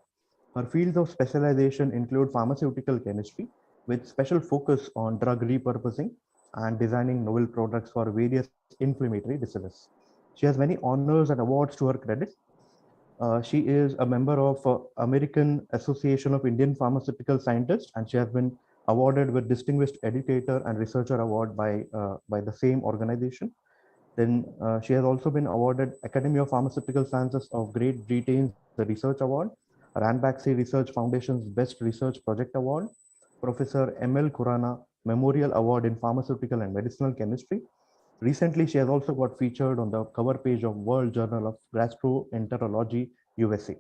Her fields of specialization include pharmaceutical chemistry, with special focus on drug repurposing and designing novel products for various inflammatory diseases. She has many honors and awards to her credit. She is a member of American Association of Indian Pharmaceutical Scientists, and she has been awarded with Distinguished Educator and Researcher Award by the same organization. Then she has also been awarded Academy of Pharmaceutical Sciences of Great Britain's Research Award, Ranbaxy Research Foundation's Best Research Project Award, Professor M.L. Khurana Memorial Award in Pharmaceutical and Medicinal Chemistry. Recently, she has also got featured on the cover page of World Journal of Gastroenterology, USA.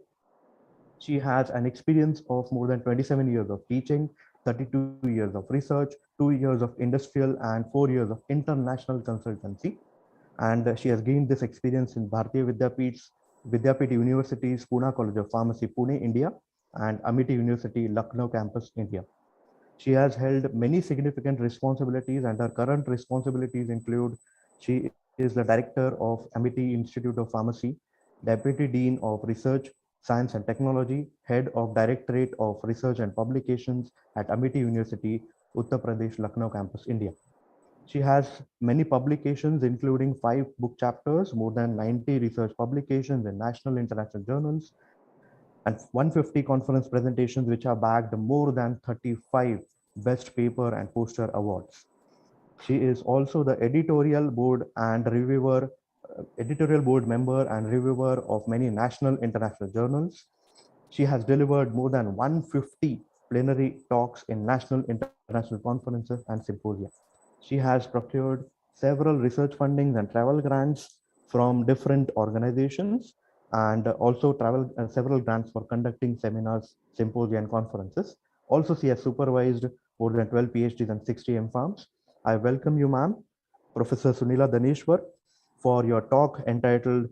She has an experience of more than 27 years of teaching, 32 years of research, 2 years of industrial, and 4 years of international consultancy. And she has gained this experience in Bharatiya Vidyapit University's Pune College of Pharmacy, Pune, India, and Amity University, Lucknow campus, India. She has held many significant responsibilities, and her current responsibilities include: she is the director of Amity Institute of Pharmacy, Deputy Dean of Research, Science and Technology, Head of Directorate of Research and Publications at Amity University, Uttar Pradesh, Lucknow campus, India. She has many publications, including 5 book chapters, more than 90 research publications in national international journals, and 150 conference presentations, which are bagged more than 35 best paper and poster awards. She is also the editorial board member and reviewer of many national international journals. She has delivered more than 150 plenary talks in national international conferences and symposia. She has procured several research fundings and travel grants from different organizations, and also several grants for conducting seminars, symposia, and conferences. Also, she has supervised more than 12 PhDs and 60 MPharms. I welcome you, ma'am, Professor Sunila Daneshwar, for your talk entitled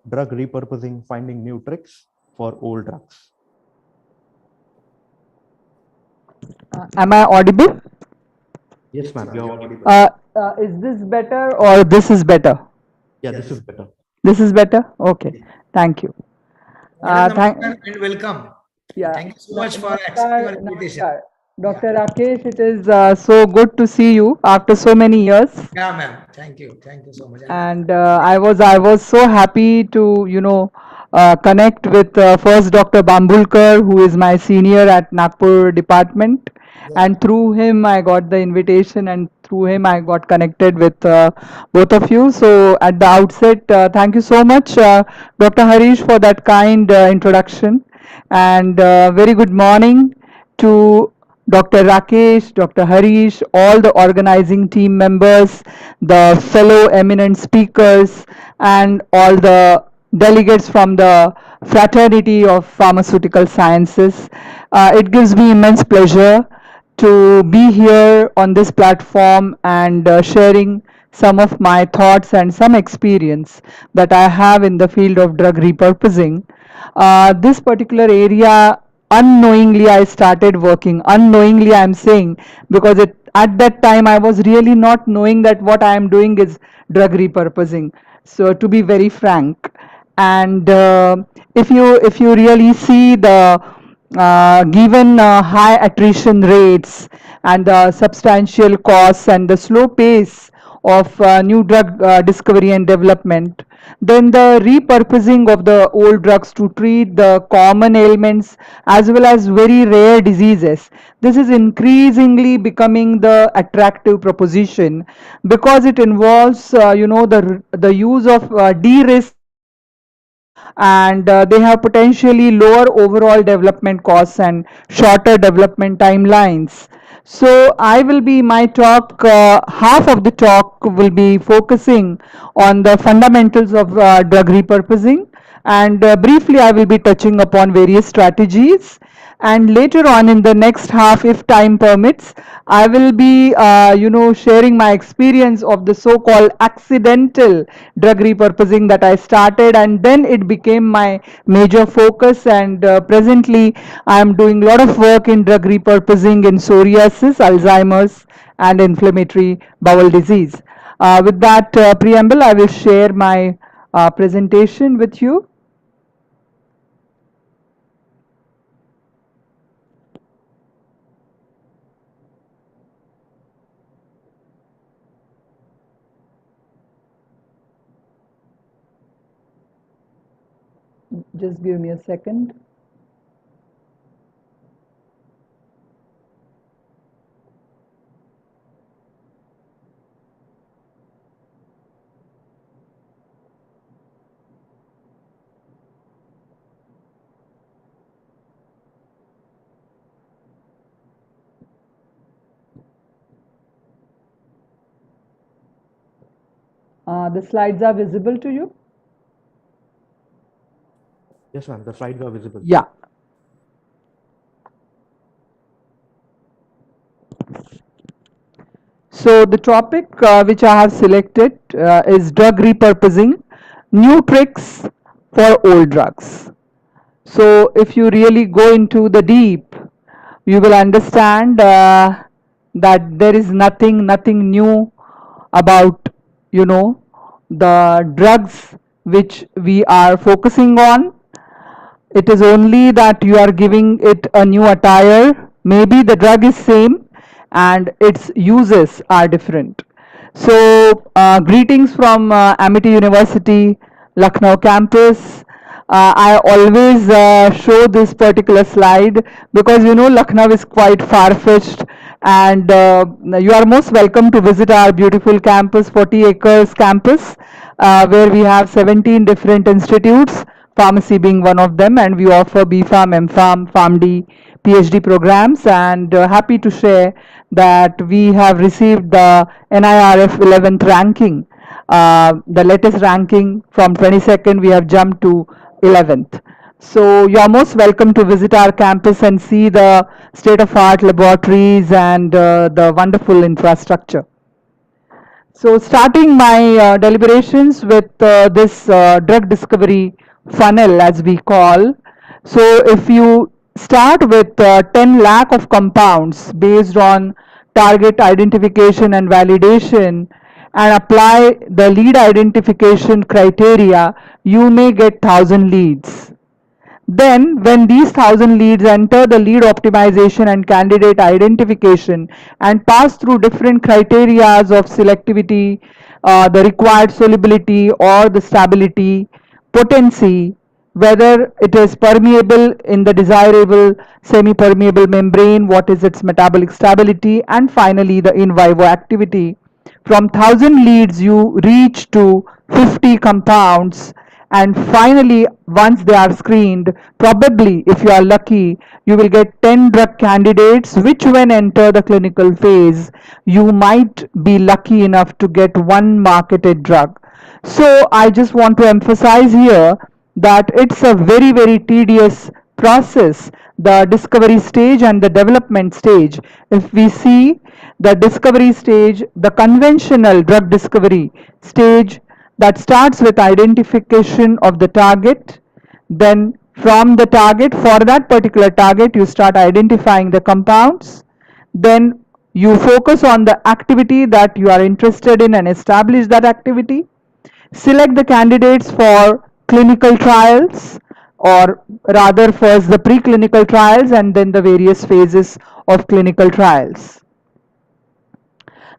Drug Repurposing, Finding New Tricks for Old Drugs.
Am I audible?
Yes, ma'am, you're audible.
Is this better or this is better?
Yeah, this is better.
This is better? Okay. Thank you.
Madam,
Thank.
namaskar and welcome.
Yeah.
Thank you so much for accepting our invitation.
Namaskar. Dr. Rakesh, it is so good to see you after so many years.
Yeah, ma'am. Thank you. Thank you so much.
And I was so happy to connect with first Dr. Bambulkar, who is my senior at Nagpur department, and through him I got the invitation, and through him I got connected with both of you. So at the outset, thank you so much, Dr. Harish, for that kind introduction, and very good morning to Dr. Rakesh, Dr. Harish, all the organizing team members, the fellow eminent speakers, and all the delegates from the fraternity of pharmaceutical sciences. It gives me immense pleasure to be here on this platform and sharing some of my thoughts and some experience that I have in the field of drug repurposing. This particular area, unknowingly I started working. Unknowingly I'm saying, because at that time I was really not knowing that what I am doing is drug repurposing. So to be very frank, and if you really see the given high attrition rates and the substantial costs and the slow pace of new drug discovery and development, then the repurposing of the old drugs to treat the common ailments as well as very rare diseases, this is increasingly becoming the attractive proposition, because it involves the use of de-risked drugs, and they have potentially lower overall development costs and shorter development timelines. So I will be my talk, half of the talk will be focusing on the fundamentals of drug repurposing, and briefly I will be touching upon various strategies, and later on in the next half, if time permits, I will be sharing my experience of the so called accidental drug repurposing that I started, and then it became my major focus, and presently I am doing a lot of work in drug repurposing in psoriasis, Alzheimer's, and inflammatory bowel disease. With that preamble, I will share my presentation with you. Just give me a second. The slides are visible to you?
Yes, ma'am. The slides are visible.
Yeah. So the topic which I have selected is drug repurposing, new tricks for old drugs. So if you really go into the deep, you will understand that there is nothing new about, the drugs which we are focusing on. It is only that you are giving it a new attire. Maybe the drug is same and its uses are different. So greetings from Amity University, Lucknow campus. I always show this particular slide because Lucknow is quite far-fetched, and you are most welcome to visit our beautiful campus, 40 acres campus, where we have 17 different institutes, pharmacy being one of them, and we offer BPharm, MPharm, PharmD, PhD programs, and happy to share that we have received the NIRF 11th ranking. The latest ranking from 22nd, we have jumped to 11th. So you are most welcome to visit our campus and see the state-of-art laboratories and the wonderful infrastructure. So starting my deliberations with this drug discovery funnel, as we call. So if you start with 10 lakh of compounds based on target identification and validation and apply the lead identification criteria, you may get 1,000 leads. Then, when these 1,000 leads enter the lead optimization and candidate identification and pass through different criteria of selectivity, the required solubility or the stability, potency, whether it is permeable in the desirable semi-permeable membrane, what is its metabolic stability, and finally the in vivo activity. From 1,000 leads, you reach to 50 compounds, and finally, once they are screened, probably, if you are lucky, you will get 10 drug candidates, which when enter the clinical phase, you might be lucky enough to get one marketed drug. So I just want to emphasize here that it's a very tedious process, the discovery stage and the development stage. If we see the discovery stage, the conventional drug discovery stage, that starts with identification of the target. Then from the target, for that particular target, you start identifying the compounds. Then you focus on the activity that you are interested in and establish that activity. Select the candidates for clinical trials, or rather first the preclinical trials and then the various phases of clinical trials.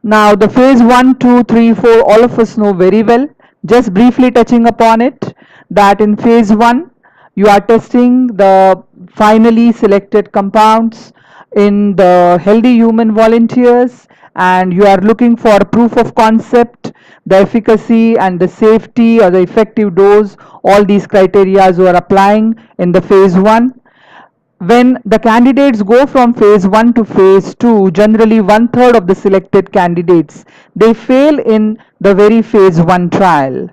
Now the phase 1, 2, 3, 4, all of us know very well. Just briefly touching upon it, that in phase 1, you are testing the finally selected compounds in the healthy human volunteers, and you are looking for proof of concept, the efficacy and the safety or the effective dose. All these criteria you are applying in the phase 1. When the candidates go from phase 1 to phase 2, generally 1/3 of the selected candidates, they fail in the very phase 1 trial.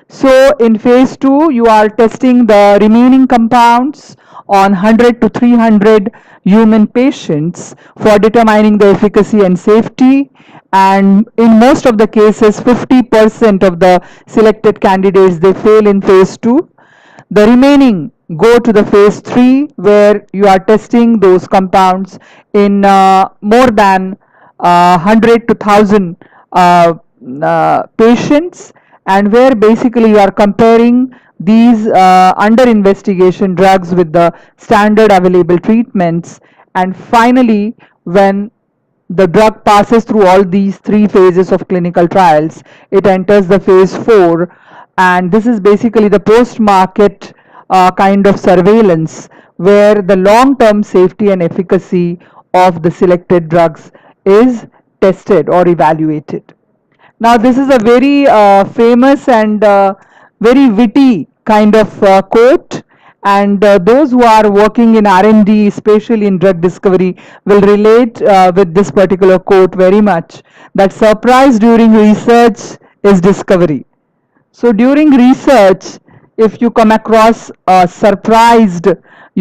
So in phase 2, you are testing the remaining compounds on 100 to 300 human patients for determining the efficacy and safety. And in most of the cases, 50% of the selected candidates, they fail in phase 2. The remaining go to the phase 3, where you are testing those compounds in more than 100 to 1,000 patients, and where basically you are comparing these under investigation drugs with the standard available treatments. And finally, when the drug passes through all these 3 phases of clinical trials, it enters the phase 4, and this is basically the post-market kind of surveillance where the long-term safety and efficacy of the selected drugs is tested or evaluated. Now, this is a very famous and very witty kind of quote, and those who are working in R&D, especially in drug discovery, will relate with this particular quote very much, that surprise during research is discovery. So during research, if you come across a surprised,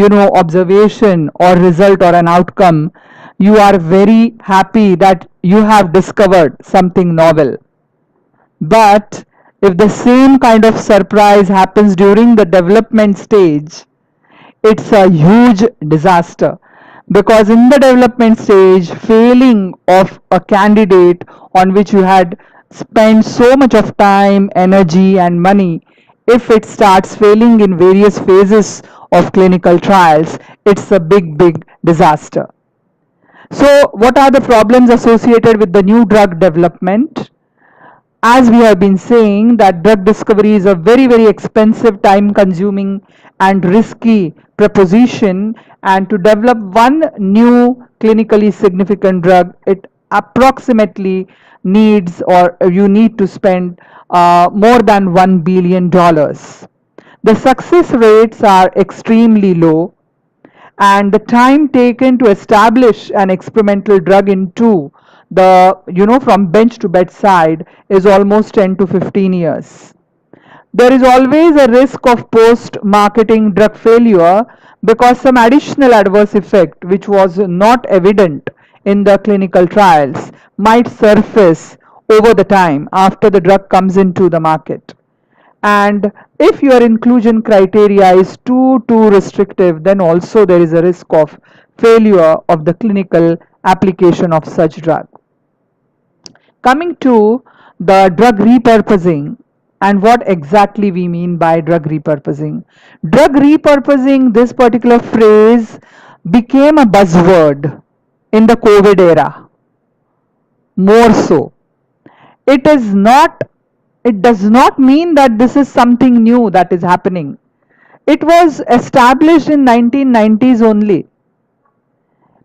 observation or result or an outcome, you are very happy that you have discovered something novel. But if the same kind of surprise happens during the development stage, it's a huge disaster, because in the development stage, failing of a candidate on which you had spent so much of time, energy and money, if it starts failing in various phases of clinical trials, it's a big disaster. So what are the problems associated with the new drug development? As we have been saying, that drug discovery is a very expensive, time consuming and risky proposition, and to develop one new clinically significant drug, it approximately needs, or you need to spend more than $1 billion. The success rates are extremely low, and the time taken to establish an experimental drug into the, from bench to bedside is almost 10 to 15 years. There is always a risk of post-marketing drug failure, because some additional adverse effect which was not evident in the clinical trials might surface over the time after the drug comes into the market. And if your inclusion criteria is too restrictive, then also there is a risk of failure of the clinical application of such drug. Coming to the drug repurposing, and what exactly we mean by drug repurposing. Drug repurposing, this particular phrase became a buzzword in the COVID era. More so. It does not mean that this is something new that is happening. It was established in 1990s only.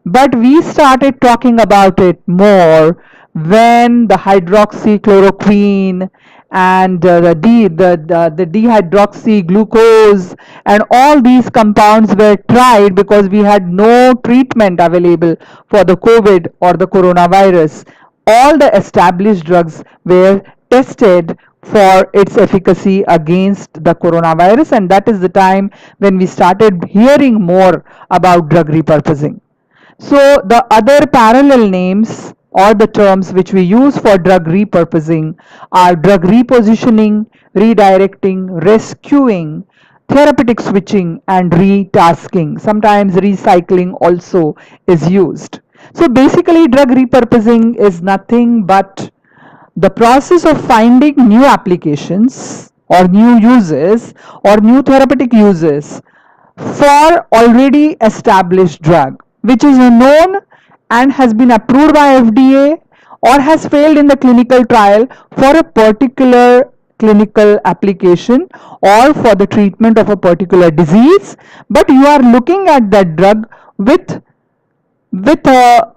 But we started talking about it more when the hydroxychloroquine and the dehydroxyglucose and all these compounds were tried, because we had no treatment available for the COVID or the coronavirus. All the established drugs were tested for its efficacy against the coronavirus, and that is the time when we started hearing more about drug repurposing. So the other parallel names or the terms which we use for drug repurposing are drug repositioning, redirecting, rescuing, therapeutic switching and retasking. Sometimes recycling also is used. So basically drug repurposing is nothing but the process of finding new applications or new uses or new therapeutic uses for already established drug, which is known and has been approved by FDA or has failed in the clinical trial for a particular clinical application or for the treatment of a particular disease, but you are looking at that drug with a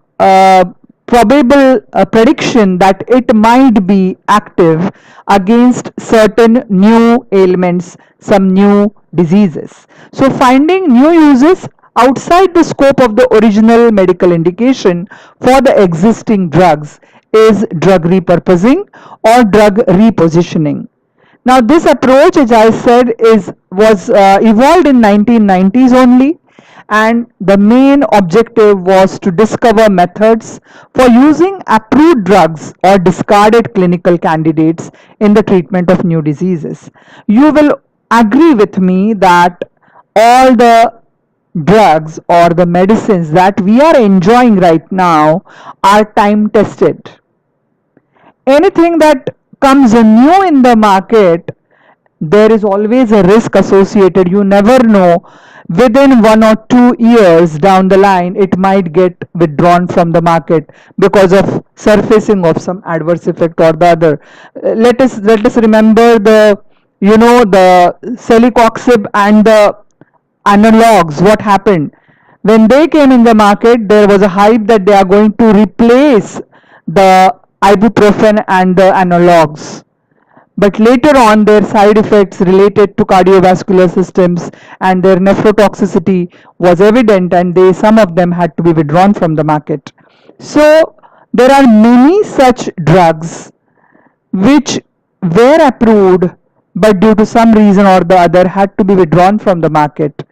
probable prediction that it might be active against certain new ailments, some new diseases. So finding new uses outside the scope of the original medical indication for the existing drugs is drug repurposing or drug repositioning. Now this approach, as I said, was evolved in 1990s only, and the main objective was to discover methods for using approved drugs or discarded clinical candidates in the treatment of new diseases. You will agree with me that all the drugs or the medicines that we are enjoying right now are time tested. Anything that comes new in the market, there is always a risk associated. You never know, within 1 or 2 years down the line it might get withdrawn from the market because of surfacing of some adverse effect or the other. Let us remember the the celecoxib and the analogs, what happened? When they came in the market, there was a hype that they are going to replace the ibuprofen and the analogs. But later on, their side effects related to cardiovascular systems and their nephrotoxicity was evident, and some of them had to be withdrawn from the market. So there are many such drugs which were approved but due to some reason or the other had to be withdrawn from the market.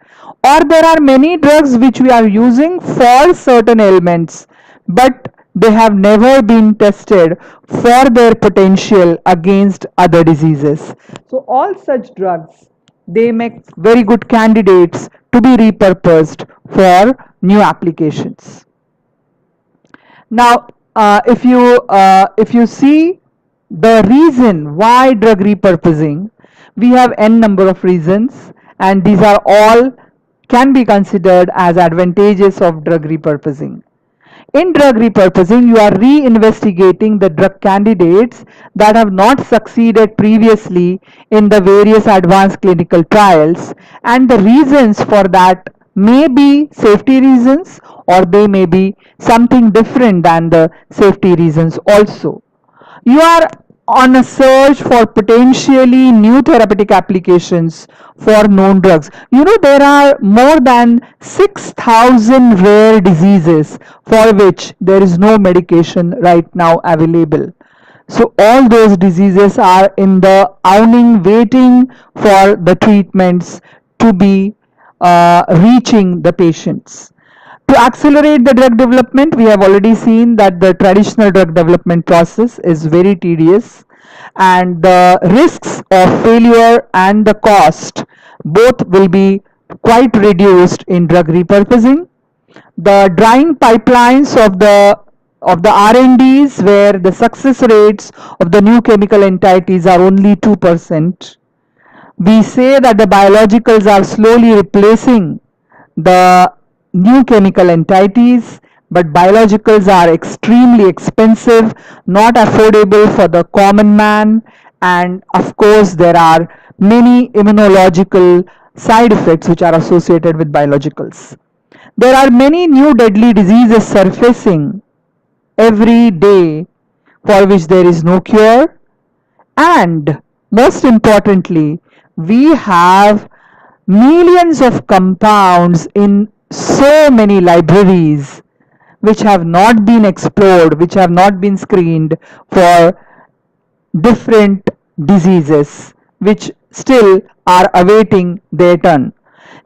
Or there are many drugs which we are using for certain ailments, but they have never been tested for their potential against other diseases. So all such drugs, they make very good candidates to be repurposed for new applications. Now, if you see the reason why drug repurposing, we have n number of reasons, and these are all can be considered as advantages of drug repurposing. In drug repurposing, you are reinvestigating the drug candidates that have not succeeded previously in the various advanced clinical trials, and the reasons for that may be safety reasons, or they may be something different than the safety reasons also. You are on a search for potentially new therapeutic applications for known drugs. There are more than 6,000 rare diseases for which there is no medication right now available. So all those diseases are in the awning, waiting for the treatments to be reaching the patients. To accelerate the drug development, we have already seen that the traditional drug development process is very tedious, and the risks of failure and the cost both will be quite reduced in drug repurposing. The drying pipelines of the R&Ds, where the success rates of the new chemical entities are only 2%. We say that the biologicals are slowly replacing the new chemical entities, but biologicals are extremely expensive, not affordable for the common man, and of course there are many immunological side effects which are associated with biologicals. There are many new deadly diseases surfacing every day for which there is no cure, and most importantly, we have millions of compounds in so many libraries which have not been explored, which have not been screened for different diseases, which still are awaiting their turn.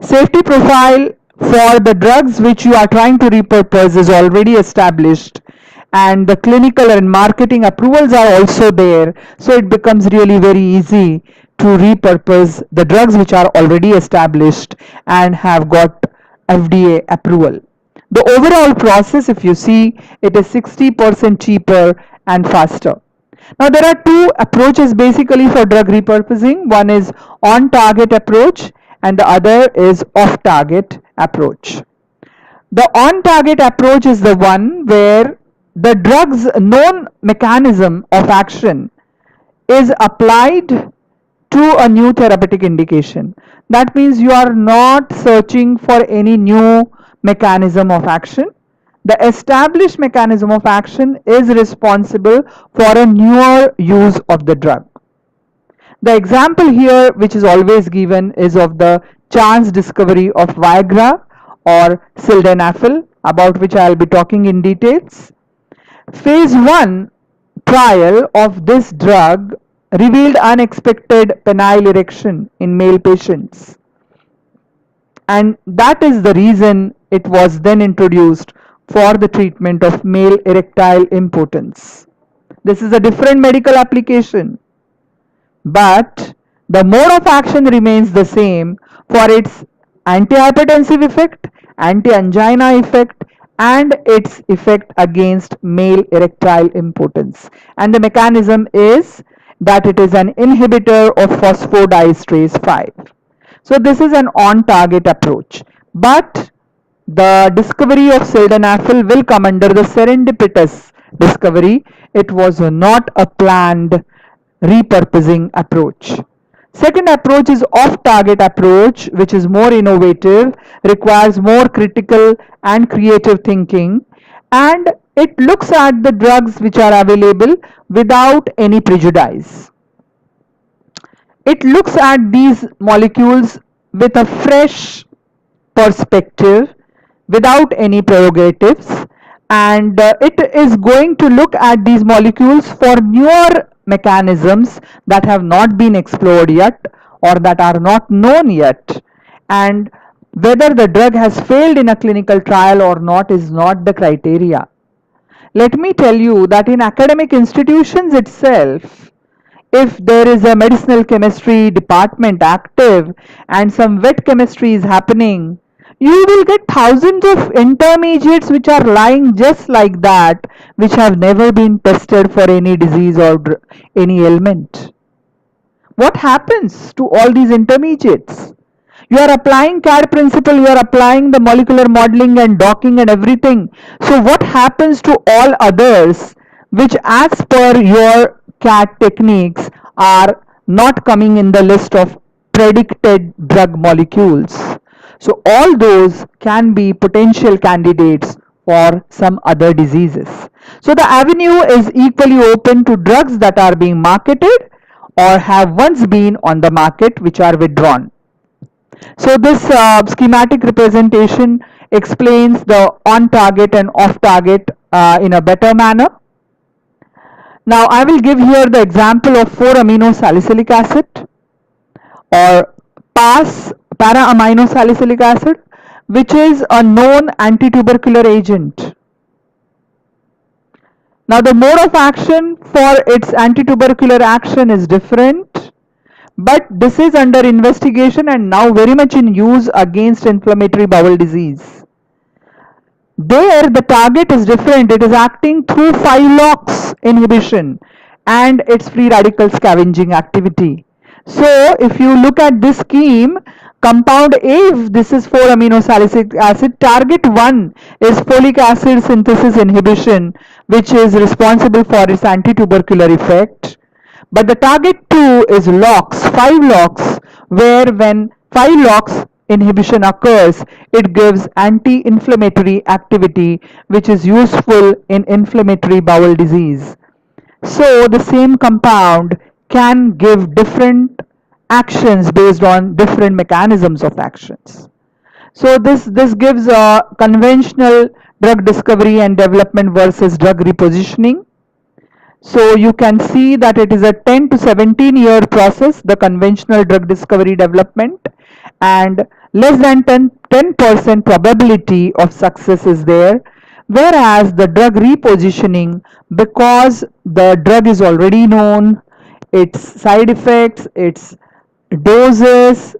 Safety profile for the drugs which you are trying to repurpose is already established, and the clinical and marketing approvals are also there, so it becomes really very easy to repurpose the drugs which are already established and have got FDA approval. The overall process, if you see, it is 60% cheaper and faster. Now there are two approaches basically for drug repurposing. One is on-target approach and the other is off-target approach. The on-target approach is the one where the drug's known mechanism of action is applied to a new therapeutic indication. That means you are not searching for any new mechanism of action. The established mechanism of action is responsible for a newer use of the drug. The example here, which is always given, is of the chance discovery of Viagra or sildenafil, about which I will be talking in details. Phase 1 trial of this drug revealed unexpected penile erection in male patients, and that is the reason it was then introduced for the treatment of male erectile impotence. This is a different medical application, but the mode of action remains the same for its antihypertensive effect, anti-angina effect, and its effect against male erectile impotence. And the mechanism is that it is an inhibitor of phosphodiesterase 5. So this is an on-target approach, but the discovery of sildenafil will come under the serendipitous discovery. It was not a planned repurposing approach. Second approach is off-target approach, which is more innovative, requires more critical and creative thinking, and it looks at the drugs which are available without any prejudice. It looks at these molecules with a fresh perspective without any prerogatives, and it is going to look at these molecules for newer mechanisms that have not been explored yet or that are not known yet, and whether the drug has failed in a clinical trial or not is not the criteria. Let me tell you that in academic institutions itself, if there is a medicinal chemistry department active and some wet chemistry is happening, you will get thousands of intermediates which are lying just like that, which have never been tested for any disease or any ailment. What happens to all these intermediates? You are applying CAD principle, you are applying the molecular modeling and docking and everything. So what happens to all others which as per your CAD techniques are not coming in the list of predicted drug molecules? So all those can be potential candidates for some other diseases. So the avenue is equally open to drugs that are being marketed or have once been on the market which are withdrawn. So this schematic representation explains the on-target and off-target in a better manner. Now I will give here the example of 4-amino salicylic acid or para-amino salicylic acid, which is a known antitubercular agent. Now the mode of action for its antitubercular action is different, but this is under investigation and now very much in use against inflammatory bowel disease. There the target is different. It is acting through 5-LOX inhibition and its free radical scavenging activity. So if you look at this scheme, compound A, if this is 4-amino salicylic acid, target 1 is folic acid synthesis inhibition, which is responsible for its antitubercular effect. But the target 2 is LOX, 5-LOX, where when 5-LOX inhibition occurs, it gives anti-inflammatory activity, which is useful in inflammatory bowel disease. So the same compound can give different actions based on different mechanisms of actions. So this gives a conventional drug discovery and development versus drug repositioning. So you can see that it is a 10 to 17 year process, the conventional drug discovery development, and less than 10% probability of success is there. Whereas the drug repositioning, because the drug is already known, its side effects, its doses,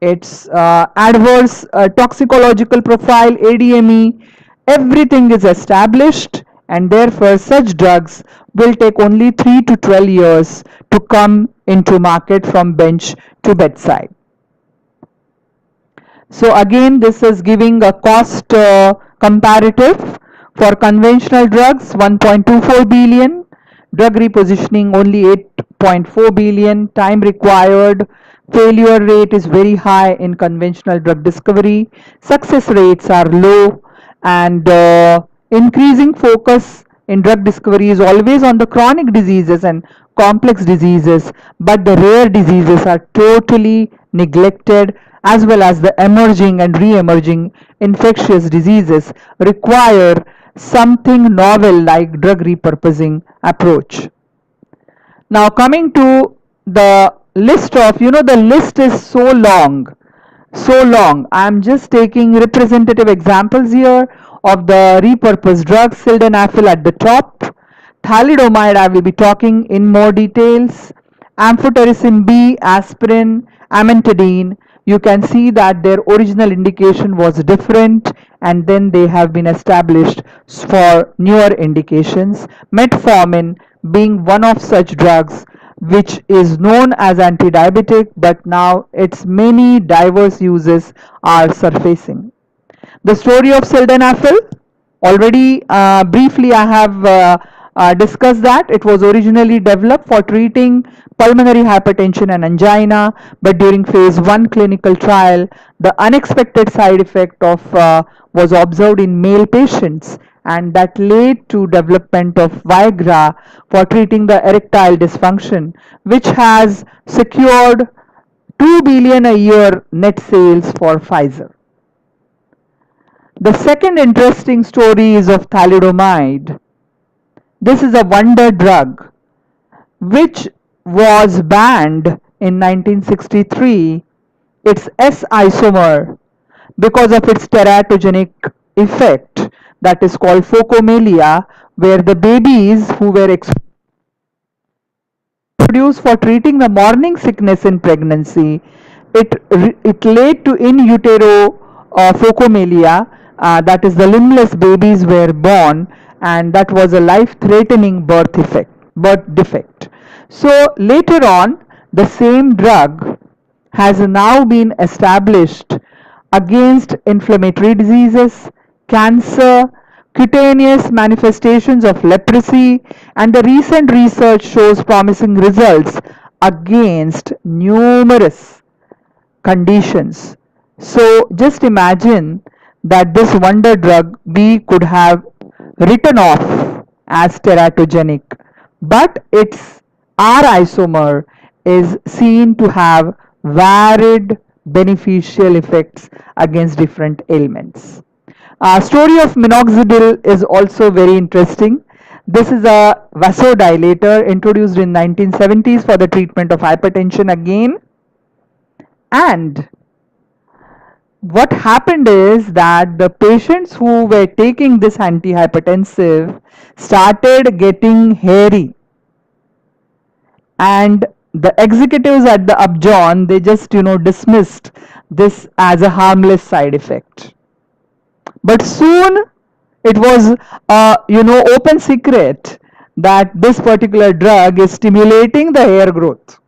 its adverse toxicological profile, ADME, everything is established, and therefore such drugs will take only 3 to 12 years to come into market from bench to bedside. So again, this is giving a cost comparative. For conventional drugs, 1.24 billion, drug repositioning only 8.4 billion, time required, failure rate is very high in conventional drug discovery, success rates are low, and increasing focus in drug discovery is always on the chronic diseases and complex diseases, but the rare diseases are totally neglected, as well as the emerging and re-emerging infectious diseases require something novel like drug repurposing approach. Now coming to the list of, the list is so long. I'm just taking representative examples here of the repurposed drugs. Sildenafil at the top, thalidomide I will be talking in more details, amphotericin B, aspirin, amantadine. You can see that their original indication was different, and then they have been established for newer indications. Metformin being one of such drugs which is known as anti-diabetic, but now its many diverse uses are surfacing. The story of sildenafil, already briefly I have discuss that. It was originally developed for treating pulmonary hypertension and angina, but during phase 1 clinical trial, the unexpected side effect of was observed in male patients, and that led to development of Viagra for treating the erectile dysfunction, which has secured 2 billion a year net sales for Pfizer. The second interesting story is of thalidomide. This is a wonder drug which was banned in 1963. Its S isomer, because of its teratogenic effect, that is called phocomelia, where the babies who were introduced for treating the morning sickness in pregnancy, it led to in utero phocomelia, that is the limbless babies were born, and that was a life-threatening birth defect. So later on, the same drug has now been established against inflammatory diseases, cancer, cutaneous manifestations of leprosy, and the recent research shows promising results against numerous conditions. So just imagine that this wonder drug we could have written off as teratogenic, but its R isomer is seen to have varied beneficial effects against different ailments. Story of minoxidil is also very interesting. This is a vasodilator introduced in 1970s for the treatment of hypertension again. And what happened is that the patients who were taking this antihypertensive started getting hairy, and the executives at the Upjohn, they just dismissed this as a harmless side effect. But soon it was open secret that this particular drug is stimulating the hair growth.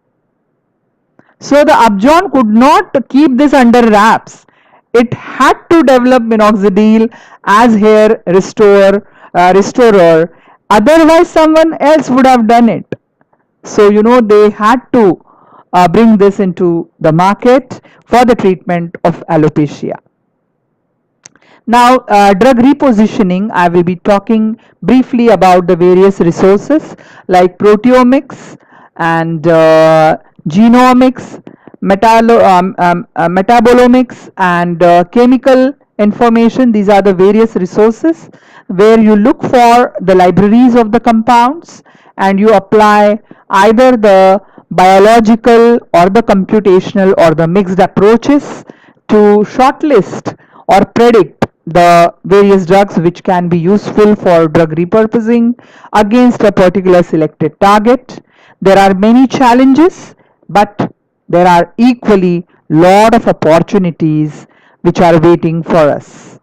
So the Upjohn could not keep this under wraps. It had to develop minoxidil as hair restorer. Otherwise, someone else would have done it. So they had to bring this into the market for the treatment of alopecia. Now, drug repositioning, I will be talking briefly about the various resources like proteomics and genomics, metabolomics, and chemical information. These are the various resources where you look for the libraries of the compounds and you apply either the biological or the computational or the mixed approaches to shortlist or predict the various drugs which can be useful for drug repurposing against a particular selected target. There are many challenges, but there are equally lot of opportunities which are waiting for us.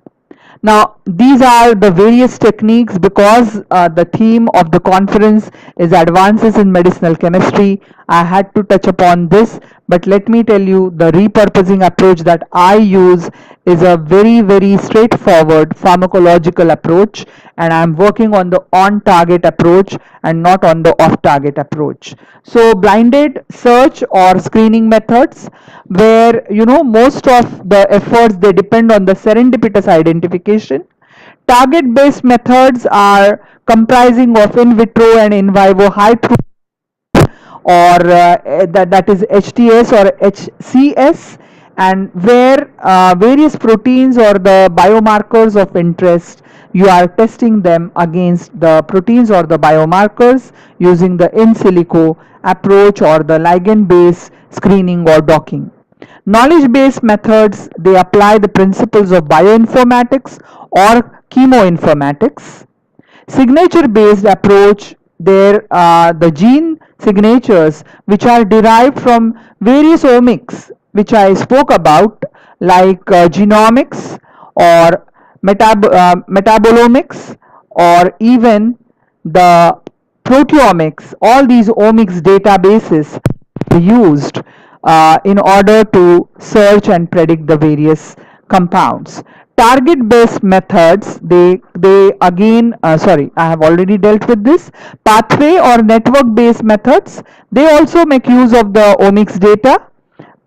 Now, these are the various techniques because the theme of the conference is advances in medicinal chemistry. I had to touch upon this, but let me tell you the repurposing approach that I use is a very, very straightforward pharmacological approach, and I'm working on the on-target approach and not on the off-target approach. So blinded search or screening methods where most of the efforts they depend on the serendipitous identification. Target based methods are comprising of in vitro and in vivo high throughput or that is HTS or HCS, and where various proteins or the biomarkers of interest, you are testing them against the proteins or the biomarkers using the in silico approach or the ligand based screening or docking. Knowledge based methods, they apply the principles of bioinformatics or chemoinformatics. Signature based approach, there the gene signatures which are derived from various omics which I spoke about, like genomics or metabolomics or even the proteomics. All these omics databases are used in order to search and predict the various compounds. target-based methods, they again, sorry, I have already dealt with this. Pathway or network-based methods, they also make use of the omics data,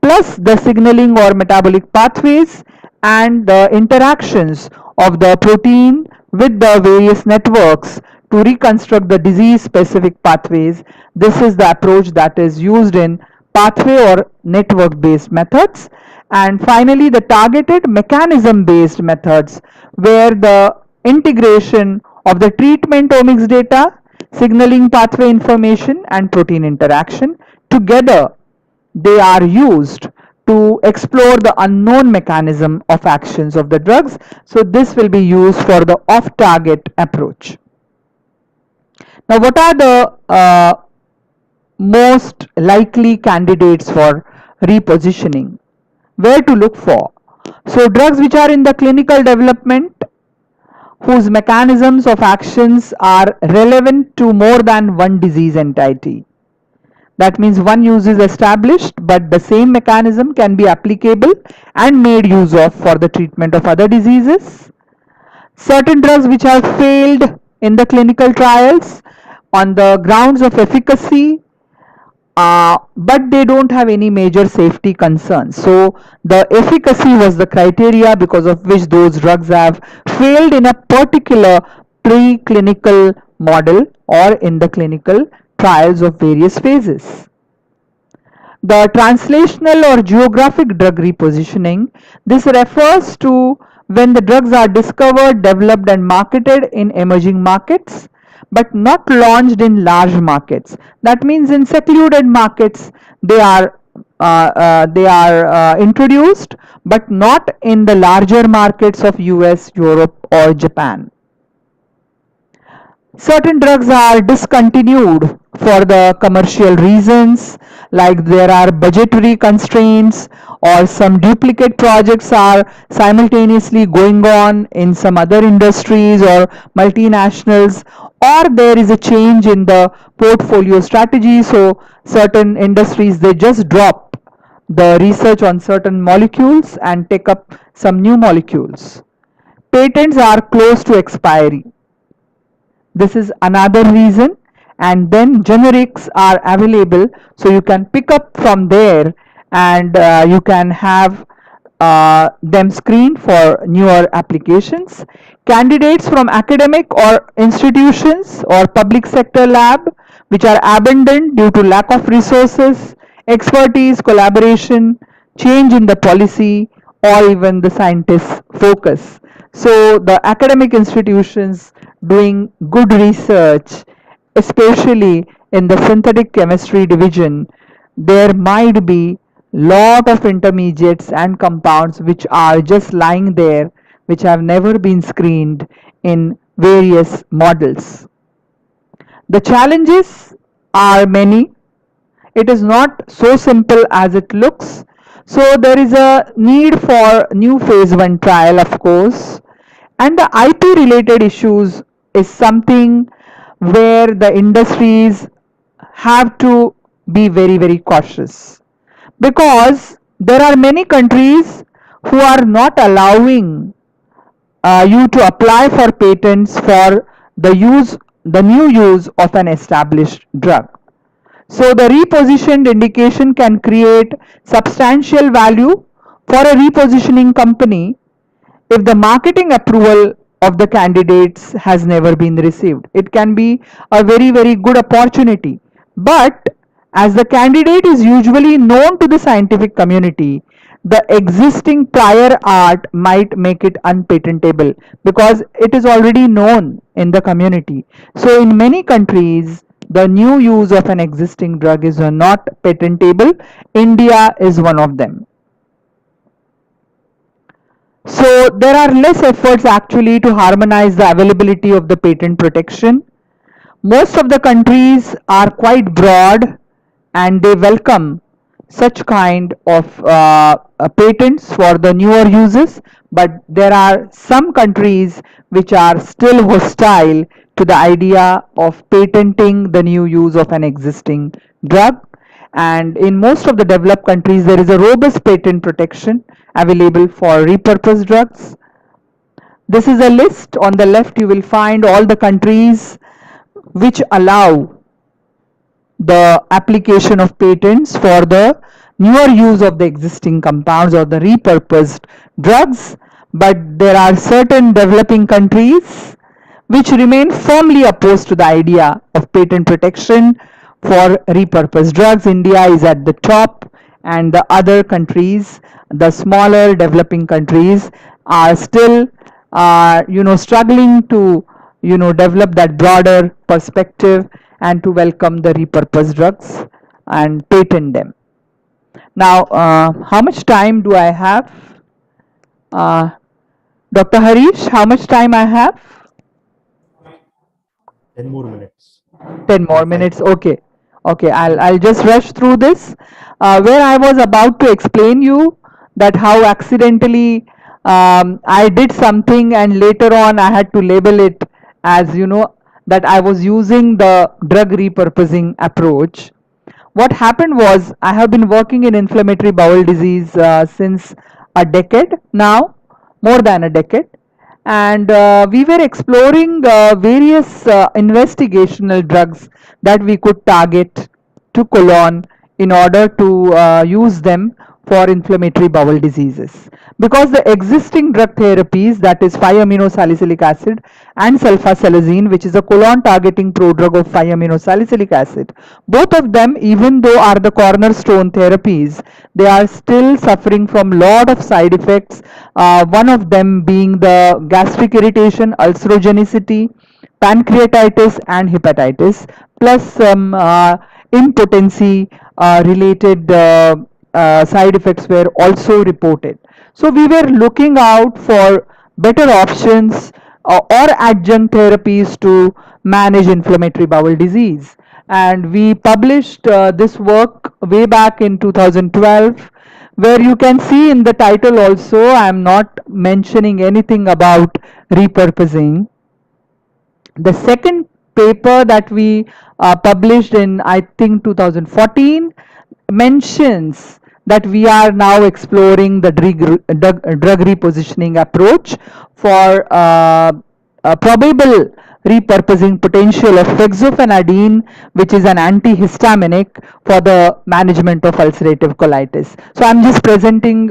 plus the signaling or metabolic pathways and the interactions of the protein with the various networks to reconstruct the disease-specific pathways. This is the approach that is used in pathway or network-based methods. And finally, the targeted mechanism-based methods, where the integration of the treatment omics data, signaling pathway information, and protein interaction together, they are used to explore the unknown mechanism of actions of the drugs. So this will be used for the off-target approach. Now, what are the most likely candidates for repositioning? Where to look for? So drugs which are in the clinical development, whose mechanisms of actions are relevant to more than one disease entity. That means one use is established, but the same mechanism can be applicable and made use of for the treatment of other diseases. Certain drugs which have failed in the clinical trials on the grounds of efficacy, but they don't have any major safety concerns. So the efficacy was the criteria because of which those drugs have failed in a particular preclinical model or in the clinical trials of various phases. The translational or geographic drug repositioning, this refers to when the drugs are discovered, developed and marketed in emerging markets, but not launched in large markets. That means in secluded markets they are introduced, but not in the larger markets of US, Europe or Japan. Certain drugs are discontinued for the commercial reasons, like there are budgetary constraints or some duplicate projects are simultaneously going on in some other industries or multinationals, or there is a change in the portfolio strategy. So certain industries, they just drop the research on certain molecules and take up some new molecules. Patents are close to expiry. This is another reason, and then generics are available, so you can pick up from there and you can have them screened for newer applications. Candidates from academic or institutions or public sector lab which are abandoned due to lack of resources, expertise, collaboration, change in the policy, or even the scientists' focus. So the academic institutions doing good research, especially in the synthetic chemistry division, there might be lot of intermediates and compounds which are just lying there, which have never been screened in various models. The challenges are many. It is not so simple as it looks. So there is a need for new phase 1 trial, of course, and the IP related issues is something where the industries have to be very cautious, because there are many countries who are not allowing you to apply for patents for the new use of an established drug. So the repositioned indication can create substantial value for a repositioning company if the marketing approval of the candidates has never been received. It can be a very good opportunity, but as the candidate is usually known to the scientific community, the existing prior art might make it unpatentable because it is already known in the community. So in many countries, the new use of an existing drug is not patentable. India is one of them. So there are less efforts actually to harmonize the availability of the patent protection. Most of the countries are quite broad and they welcome such kind of patents for the newer uses, but there are some countries which are still hostile to the idea of patenting the new use of an existing drug. And in most of the developed countries, there is a robust patent protection available for repurposed drugs. This is a list. On the left, you will find all the countries which allow the application of patents for the newer use of the existing compounds or the repurposed drugs, but there are certain developing countries which remain firmly opposed to the idea of patent protection for repurposed drugs. India is at the top, and the other countries, the smaller developing countries, are still struggling to develop that broader perspective and to welcome the repurposed drugs and patent them. Now, how much time do I have? Dr. Harish, how much time I have?
10 more minutes.
10 more minutes. Okay. Okay, I'll just rush through this. Where I was about to explain you that how accidentally I did something and later on I had to label it as that I was using the drug repurposing approach. What happened was I have been working in inflammatory bowel disease since a decade now, more than a decade, and we were exploring various investigational drugs that we could target to colon in order to use them for inflammatory bowel diseases, because the existing drug therapies, that is 5-aminosalicylic acid and sulfasalazine, which is a colon targeting prodrug of 5-aminosalicylic acid, both of them, even though are the cornerstone therapies, they are still suffering from lot of side effects, one of them being the gastric irritation, ulcerogenicity, pancreatitis and hepatitis, plus some impotency related side effects were also reported. So we were looking out for better options or adjunct therapies to manage inflammatory bowel disease. And we published this work way back in 2012, where you can see in the title also I am not mentioning anything about repurposing. The second paper that we published in, I think, 2014 mentions that we are now exploring the drug repositioning approach for probable repurposing potential of fexofenadine, which is an antihistaminic for the management of ulcerative colitis. So I'm just presenting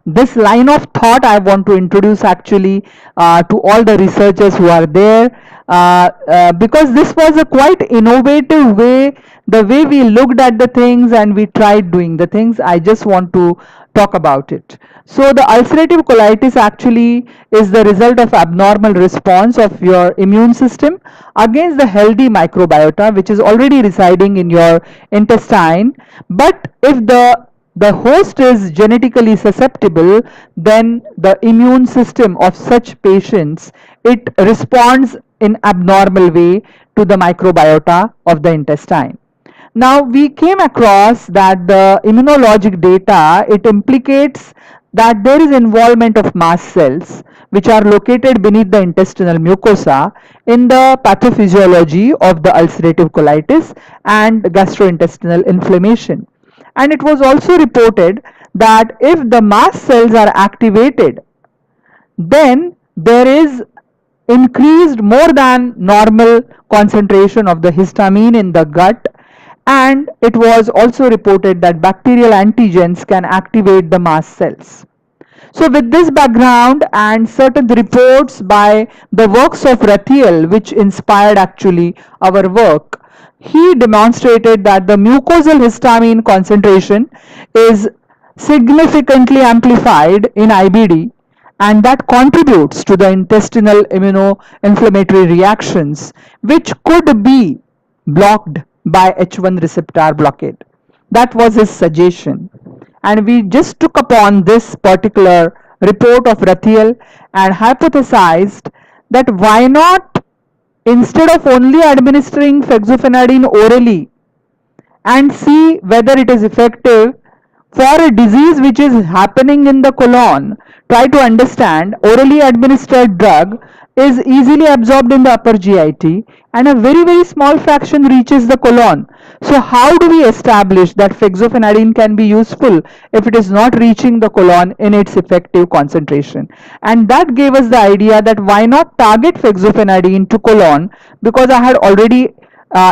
this line of thought I want to introduce actually to all the researchers who are there, because this was a quite innovative way, the way we looked at the things and we tried doing the things. I just want to talk about it. So the ulcerative colitis actually is the result of abnormal response of your immune system against the healthy microbiota which is already residing in your intestine. But if the host is genetically susceptible, then the immune system of such patients, it responds in abnormal way to the microbiota of the intestine. Now we came across that the immunologic data, it implicates that there is involvement of mast cells which are located beneath the intestinal mucosa in the pathophysiology of the ulcerative colitis and gastrointestinal inflammation. And it was also reported that if the mast cells are activated, then there is increased more than normal concentration of the histamine in the gut, and it was also reported that bacterial antigens can activate the mast cells. So with this background and certain reports by the works of Rathiel, which inspired actually our work, he demonstrated that the mucosal histamine concentration is significantly amplified in IBD, and that contributes to the intestinal immunoinflammatory reactions which could be blocked by H1 receptor blockade. That was his suggestion, and we just took upon this particular report of Rathiel and hypothesized that why not, instead of only administering fexofenadine orally and see whether it is effective for a disease which is happening in the colon, try to understand orally administered drug is easily absorbed in the upper GIT and a very, very small fraction reaches the colon. So how do we establish that fexofenadine can be useful if it is not reaching the colon in its effective concentration? And that gave us the idea that why not target fexofenadine to colon, because I had already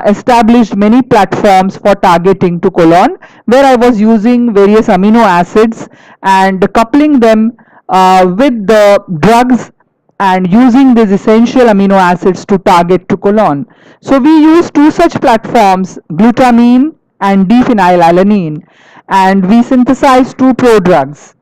established many platforms for targeting to colon, where I was using various amino acids and coupling them with the drugs and using these essential amino acids to target to colon. So we use two such platforms, glutamine and D-phenylalanine, and we synthesized two prodrugs.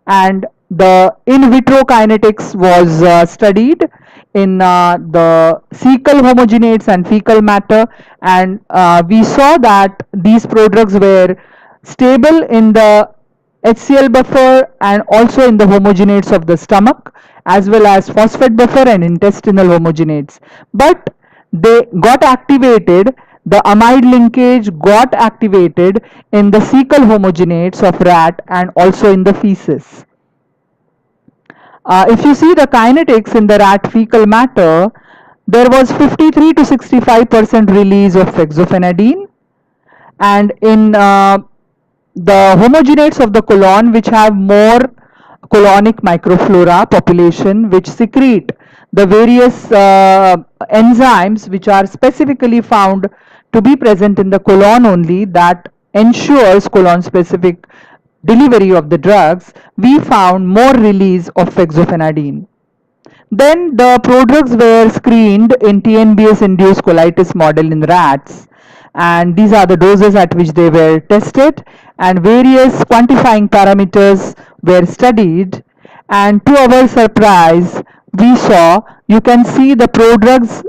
And the in vitro kinetics was studied in the cecal homogenates and fecal matter, and we saw that these prodrugs were stable in the HCl buffer and also in the homogenates of the stomach, as well as phosphate buffer and intestinal homogenates. But they got activated, the amide linkage got activated in the cecal homogenates of rat and also in the feces. If you see the kinetics in the rat fecal matter, there was 53 to 65% release of fexofenadine, and in the homogenates of the colon, which have more colonic microflora population, which secrete the various enzymes which are specifically found to be present in the colon only, that ensures colon specific delivery of the drugs, we found more release of fexofenadine. Then the prodrugs were screened in TNBS induced colitis model in rats, and these are the doses at which they were tested, and various quantifying parameters were studied, and to our surprise we saw, you can see the prodrugs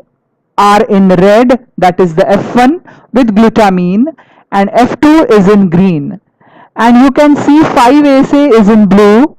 are in red, that is the F1 with glutamine, and F2 is in green, and you can see 5-ASA is in blue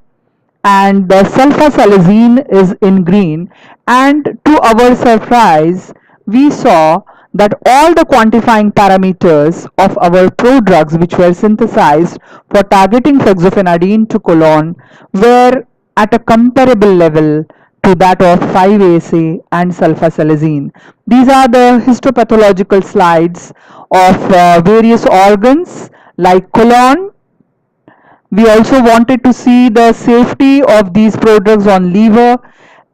and the sulfasalazine is in green, and to our surprise we saw that all the quantifying parameters of our prodrugs which were synthesized for targeting fexofenadine to colon were at a comparable level to that of 5-ASA and sulfasalazine. These are the histopathological slides of various organs like colon. We also wanted to see the safety of these prodrugs on liver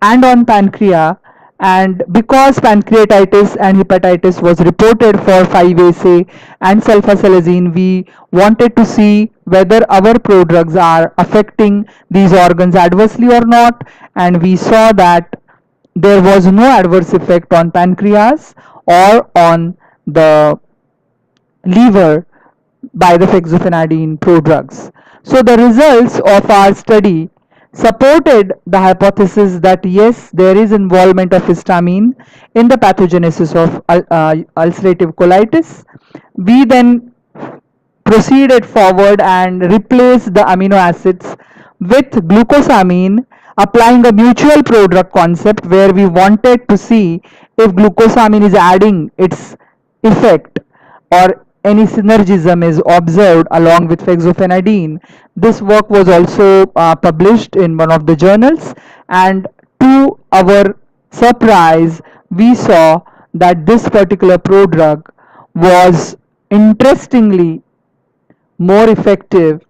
and on pancreas, and because pancreatitis and hepatitis was reported for 5-ASA and sulfasalazine, we wanted to see whether our prodrugs are affecting these organs adversely or not, and we saw that there was no adverse effect on pancreas or on the liver by the fexofenadine prodrugs. So the results of our study supported the hypothesis that yes, there is involvement of histamine in the pathogenesis of ulcerative colitis. We then proceeded forward and replaced the amino acids with glucosamine, applying a mutual prodrug concept where we wanted to see if glucosamine is adding its effect or any synergism is observed along with fexofenadine. This work was also published in one of the journals, and to our surprise we saw that this particular prodrug was interestingly more effective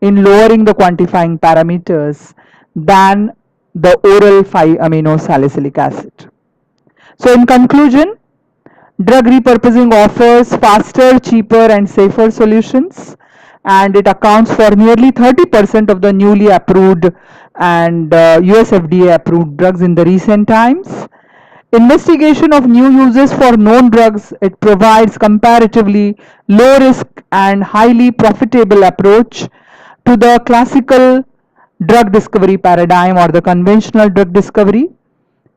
in lowering the quantifying parameters than the oral 5-amino salicylic acid. So in conclusion, drug repurposing offers faster, cheaper and safer solutions, and it accounts for nearly 30% of the newly approved and US FDA approved drugs in the recent times. Investigation of new uses for known drugs, it provides comparatively low risk and highly profitable approach to the classical drug discovery paradigm or the conventional drug discovery.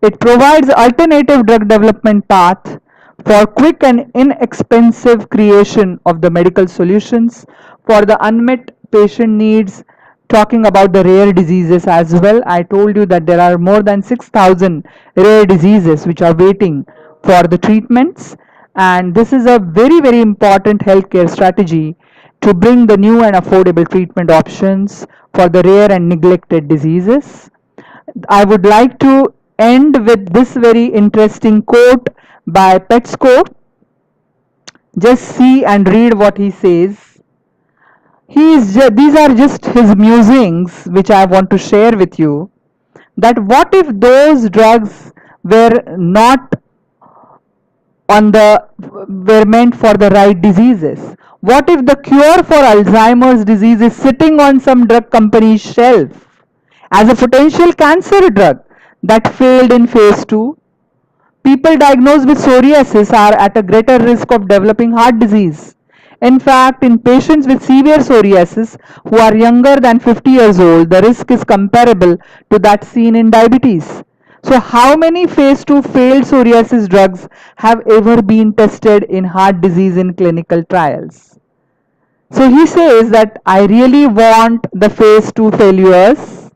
It provides alternative drug development path for quick and inexpensive creation of the medical solutions for the unmet patient needs. Talking about the rare diseases as well, I told you that there are more than 6,000 rare diseases which are waiting for the treatments, and this is a very, very important healthcare strategy to bring the new and affordable treatment options for the rare and neglected diseases. I would like to end with this very interesting quote by Petsko. Just see and read what he says. These are just his musings, which I want to share with you. That what if those drugs were not on the were meant for the right diseases? What if the cure for Alzheimer's disease is sitting on some drug company's shelf as a potential cancer drug that failed in phase 2? People diagnosed with psoriasis are at a greater risk of developing heart disease. In fact, in patients with severe psoriasis who are younger than 50 years old, the risk is comparable to that seen in diabetes. So, how many phase 2 failed psoriasis drugs have ever been tested in heart disease in clinical trials? So, he says that I really want the phase 2 failures.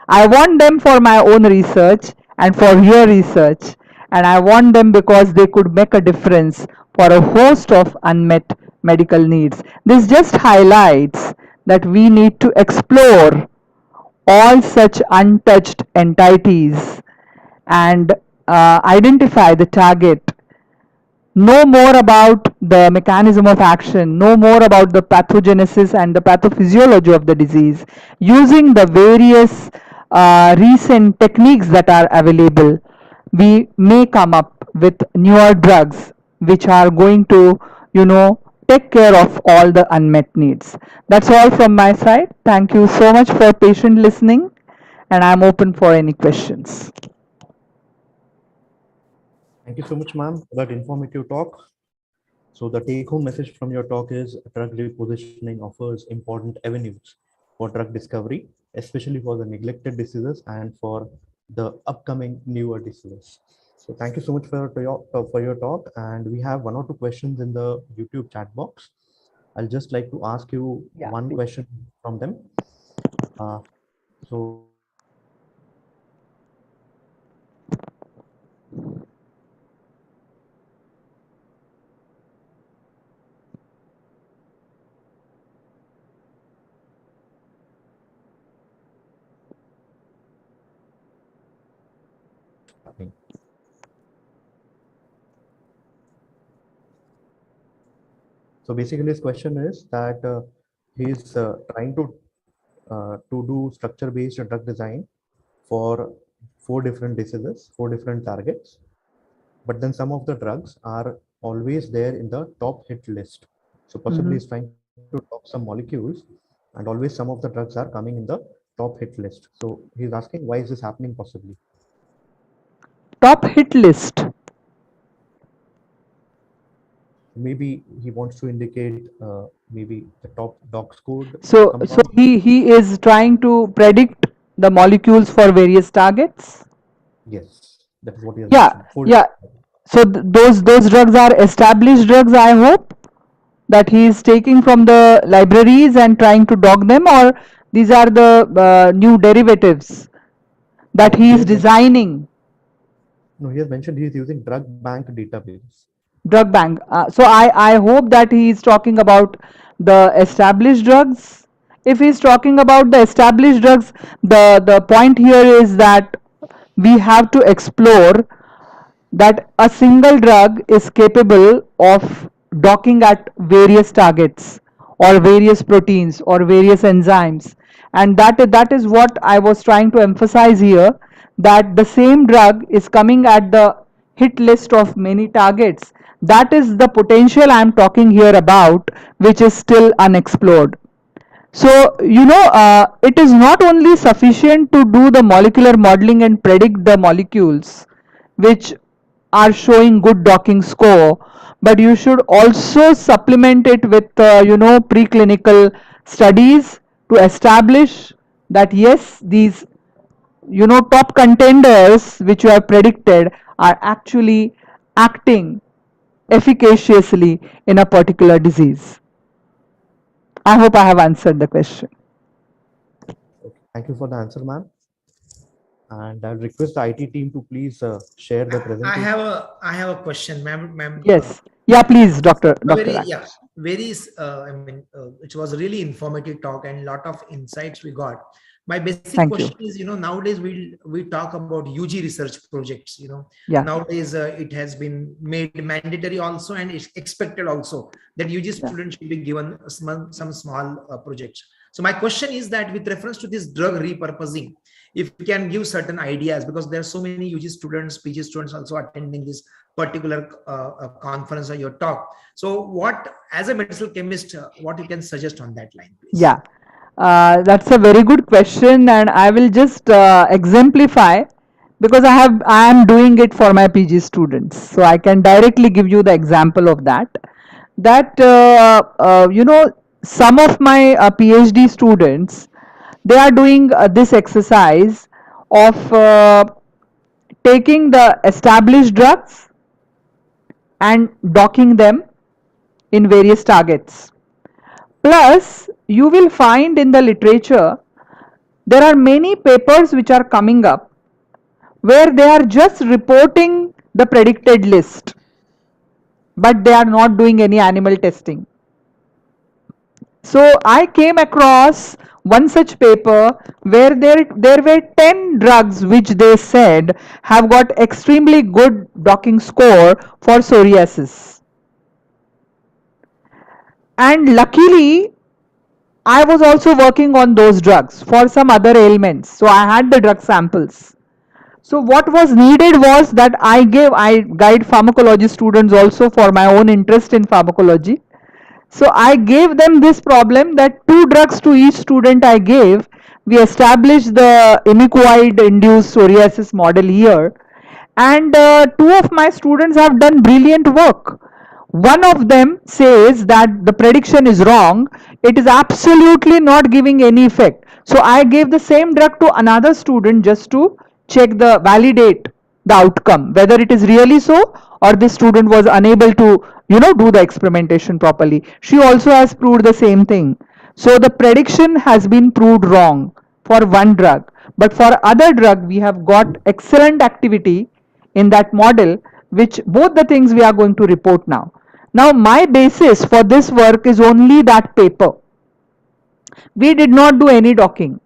I want them for my own research and for your research, and I want them because they could make a difference for a host of unmet medical needs. This just highlights that we need to explore all such untouched entities and identify the target, know more about the mechanism of action, know more about the pathogenesis and the pathophysiology of the disease, using the various recent techniques that are available. We may come up with newer drugs which are going to, take care of all the unmet needs. That's all from my side. Thank you so much for patient listening, and I'm open for any questions.
Thank you so much, ma'am, for that informative talk. So the take-home message from your talk is drug repositioning offers important avenues for drug discovery, especially for the neglected diseases and for the upcoming newer diseases. So thank you so much for your talk. And we have 1 or 2 questions in the YouTube chat box. I'll just like to ask you one question from them. So basically, his question is that he's trying to do structure-based drug design for 4 different diseases, 4 different targets, but then some of the drugs are always there in the top hit list. So possibly he's trying to top some molecules, and always some of the drugs are coming in the top hit list. So he's asking, why is this happening possibly?
Top hit list.
Maybe he wants to indicate maybe the top doc scored.
So he is trying to predict the molecules for various targets.
Yes, that is what he has
mentioned. Yeah. So those drugs are established drugs, I hope, that he is taking from the libraries and trying to dock them, or these are the new derivatives that he is designing.
No, he has mentioned he is using drug bank database.
Drug bank. So I hope that he is talking about the established drugs. If he is talking about the established drugs, the point here is that we have to explore that a single drug is capable of docking at various targets or various proteins or various enzymes, and that is what I was trying to emphasize here, that the same drug is coming at the hit list of many targets. That is the potential I am talking here about, which is still unexplored. So, it is not only sufficient to do the molecular modeling and predict the molecules which are showing good docking score, but you should also supplement it with, preclinical studies to establish that yes, these, top contenders which you have predicted are actually acting efficaciously in a particular disease. I hope I have answered the question.
Okay. Thank you for the answer, ma'am. And I'll request the IT team to please share the presentation.
I have a question, ma'am.
Yes. Yeah, please, Dr.
It was a really informative talk and lot of insights we got. My basic
Thank you.
question is, nowadays we talk about UG research projects.
Yeah.
Nowadays it has been made mandatory also, and it's expected also that UG students should be given some small projects. So my question is that with reference to this drug repurposing, if you can give certain ideas, because there are so many UG students, PG students also attending this particular conference or your talk. So what, as a medicinal chemist, what you can suggest on that line, please?
Yeah. That's a very good question, and I will just exemplify, because I am doing it for my PG students, so I can directly give you the example of that. Some of my PhD students, they are doing this exercise of taking the established drugs and docking them in various targets. Plus, you will find in the literature, there are many papers which are coming up where they are just reporting the predicted list, but they are not doing any animal testing. So I came across one such paper where there were 10 drugs which they said have got extremely good docking score for psoriasis. And luckily, I was also working on those drugs for some other ailments. So I had the drug samples. So what was needed was that I guide pharmacology students also for my own interest in pharmacology. So I gave them this problem that 2 drugs to each student I gave. We established the imiquoid induced psoriasis model here. And 2 of my students have done brilliant work. One of them says that the prediction is wrong. It is absolutely not giving any effect. So I gave the same drug to another student just to validate the outcome, whether it is really so or this student was unable to, do the experimentation properly. She also has proved the same thing. So the prediction has been proved wrong for one drug, but for other drug we have got excellent activity in that model, which both the things we are going to report now. Now my basis for this work is only that paper. We did not do any docking.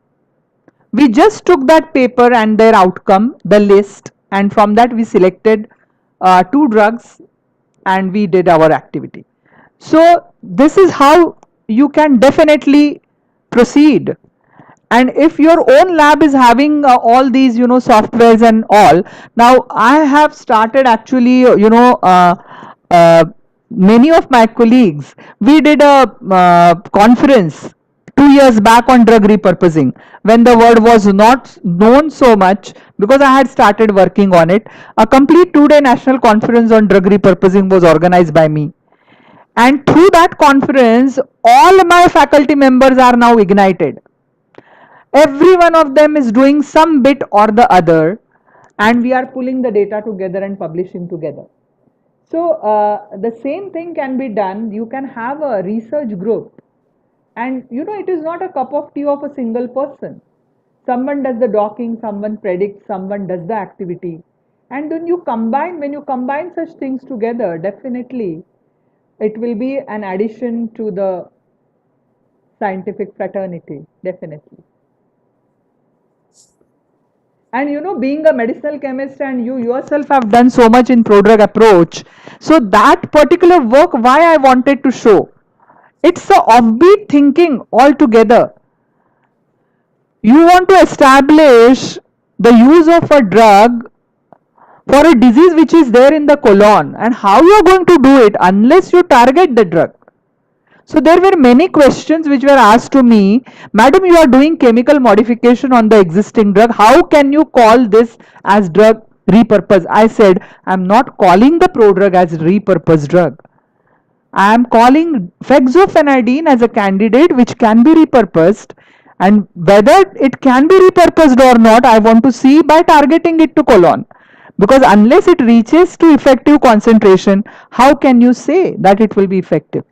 We just took that paper and their outcome, the list, and from that we selected 2 drugs and we did our activity. So this is how you can definitely proceed. And if your own lab is having all these, softwares and all, now I have started actually, many of my colleagues, we did a conference 2 years back on drug repurposing, when the word was not known so much, because I had started working on it. A complete 2-day national conference on drug repurposing was organized by me. And through that conference, all my faculty members are now ignited. Every one of them is doing some bit or the other, and we are pulling the data together and publishing together. So the same thing can be done. You can have a research group, and it is not a cup of tea of a single person. Someone does the docking, someone predicts, someone does the activity. And when you combine such things together, definitely it will be an addition to the scientific fraternity, definitely. And being a medicinal chemist, and you yourself have done so much in prodrug approach, so that particular work, why I wanted to show, it's the offbeat thinking altogether. You want to establish the use of a drug for a disease which is there in the colon, and how you are going to do it unless you target the drug. So there were many questions which were asked to me, Madam, you are doing chemical modification on the existing drug. How can you call this as drug repurpose? I said, I am not calling the prodrug as repurposed drug. I am calling fexofenadine as a candidate which can be repurposed, and whether it can be repurposed or not, I want to see by targeting it to colon. Because unless it reaches to effective concentration, how can you say that it will be effective?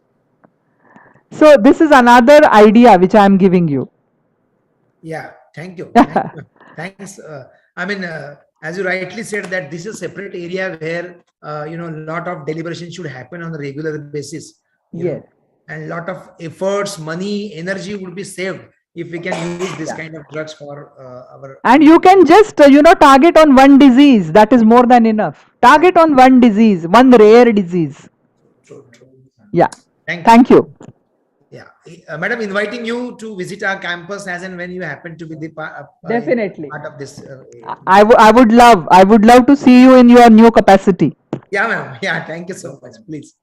So this is another idea which I am giving you.
Yeah, thank you. Thanks. As you rightly said, that this is a separate area where a lot of deliberation should happen on a regular basis.
Yes.
And a lot of efforts, money, energy would be saved if we can use this kind of drugs for our.
And you can just, target on one disease. That is more than enough. Target on one disease, one rare disease.
True, true.
Yeah.
Thank you.
Thank you.
Yeah, Madam, inviting you to visit our campus as and when you happen to be the
Definitely.
part of this.
I would love to see you in your new capacity.
Yeah, ma'am. Yeah, thank you so much. Please.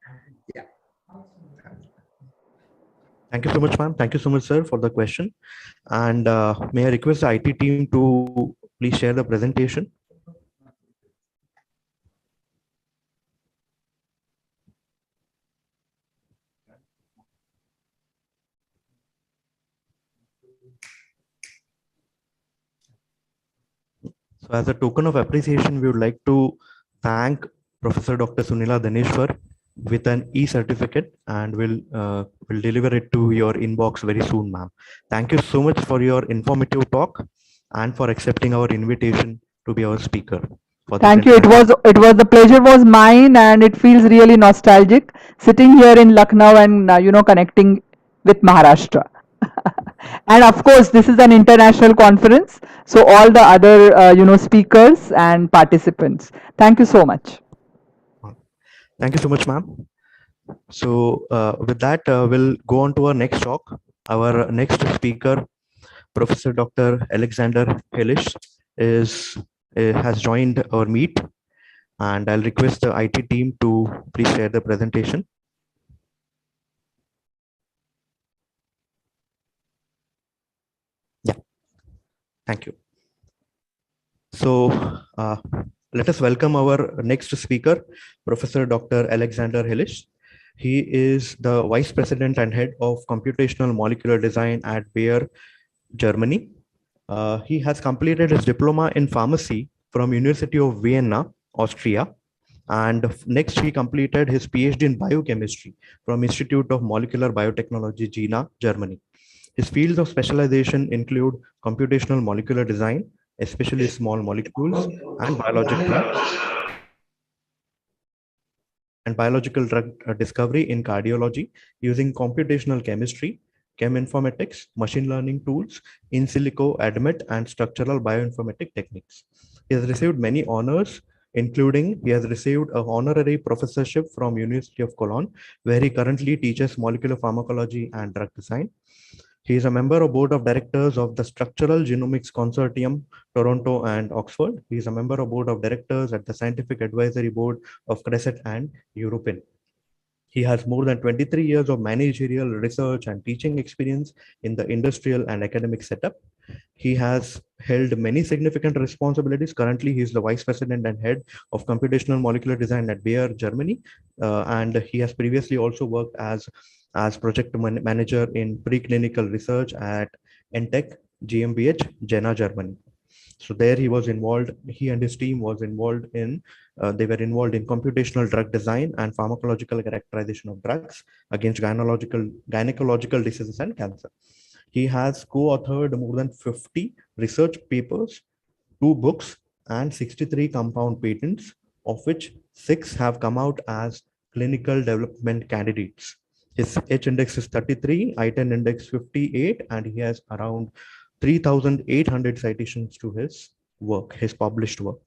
Yeah.
Thank you so much, ma'am. Thank you so much, sir, for the question. And may I request the IT team to please share the presentation? So as a token of appreciation, we would like to thank Professor Dr. Sunila Daneshwar with an e-certificate, and will deliver it to your inbox very soon, ma'am. Thank you so much for your informative talk and for accepting our invitation to be our speaker.
Thank you. It was the pleasure was mine, and it feels really nostalgic sitting here in Lucknow and connecting with Maharashtra. And of course, this is an international conference, so all the other speakers and participants. Thank you so much.
Thank you so much, ma'am. So with that, we'll go on to our next talk. Our next speaker, Professor Dr. Alexander Hellish, has joined our meet, and I'll request the IT team to please share the presentation. Yeah, thank you. So let us welcome our next speaker, Professor Dr. Alexander Hellish. He is the Vice President and Head of Computational Molecular Design at Bayer, Germany. He has completed his diploma in pharmacy from University of Vienna, Austria. And next, he completed his PhD in biochemistry from Institute of Molecular Biotechnology, Jena, Germany. His fields of specialization include computational molecular design, especially small molecules, and biological drug discovery in cardiology using computational chemistry, cheminformatics, machine learning tools, in silico, ADMET, and structural bioinformatic techniques. He has received many honors, including he has received an honorary professorship from University of Cologne, where he currently teaches molecular pharmacology and drug design. He is a member of board of directors of the Structural Genomics Consortium, Toronto and Oxford. He is a member of board of directors at the Scientific Advisory Board of CRESET and Europin. He has more than 23 years of managerial research and teaching experience in the industrial and academic setup. He has held many significant responsibilities. Currently, he is the Vice President and Head of Computational Molecular Design at Bayer, Germany. And he has previously also worked as project manager in preclinical research at ENTEC GmbH, Jena, Germany. So there he was involved, he and his team was involved in, they were involved in computational drug design and pharmacological characterization of drugs against gynecological diseases and cancer. He has co-authored more than 50 research papers, 2 books, and 63 compound patents, of which 6 have come out as clinical development candidates. His H-index is 33, I-10 index 58, and he has around 3,800 citations to his work, his published work.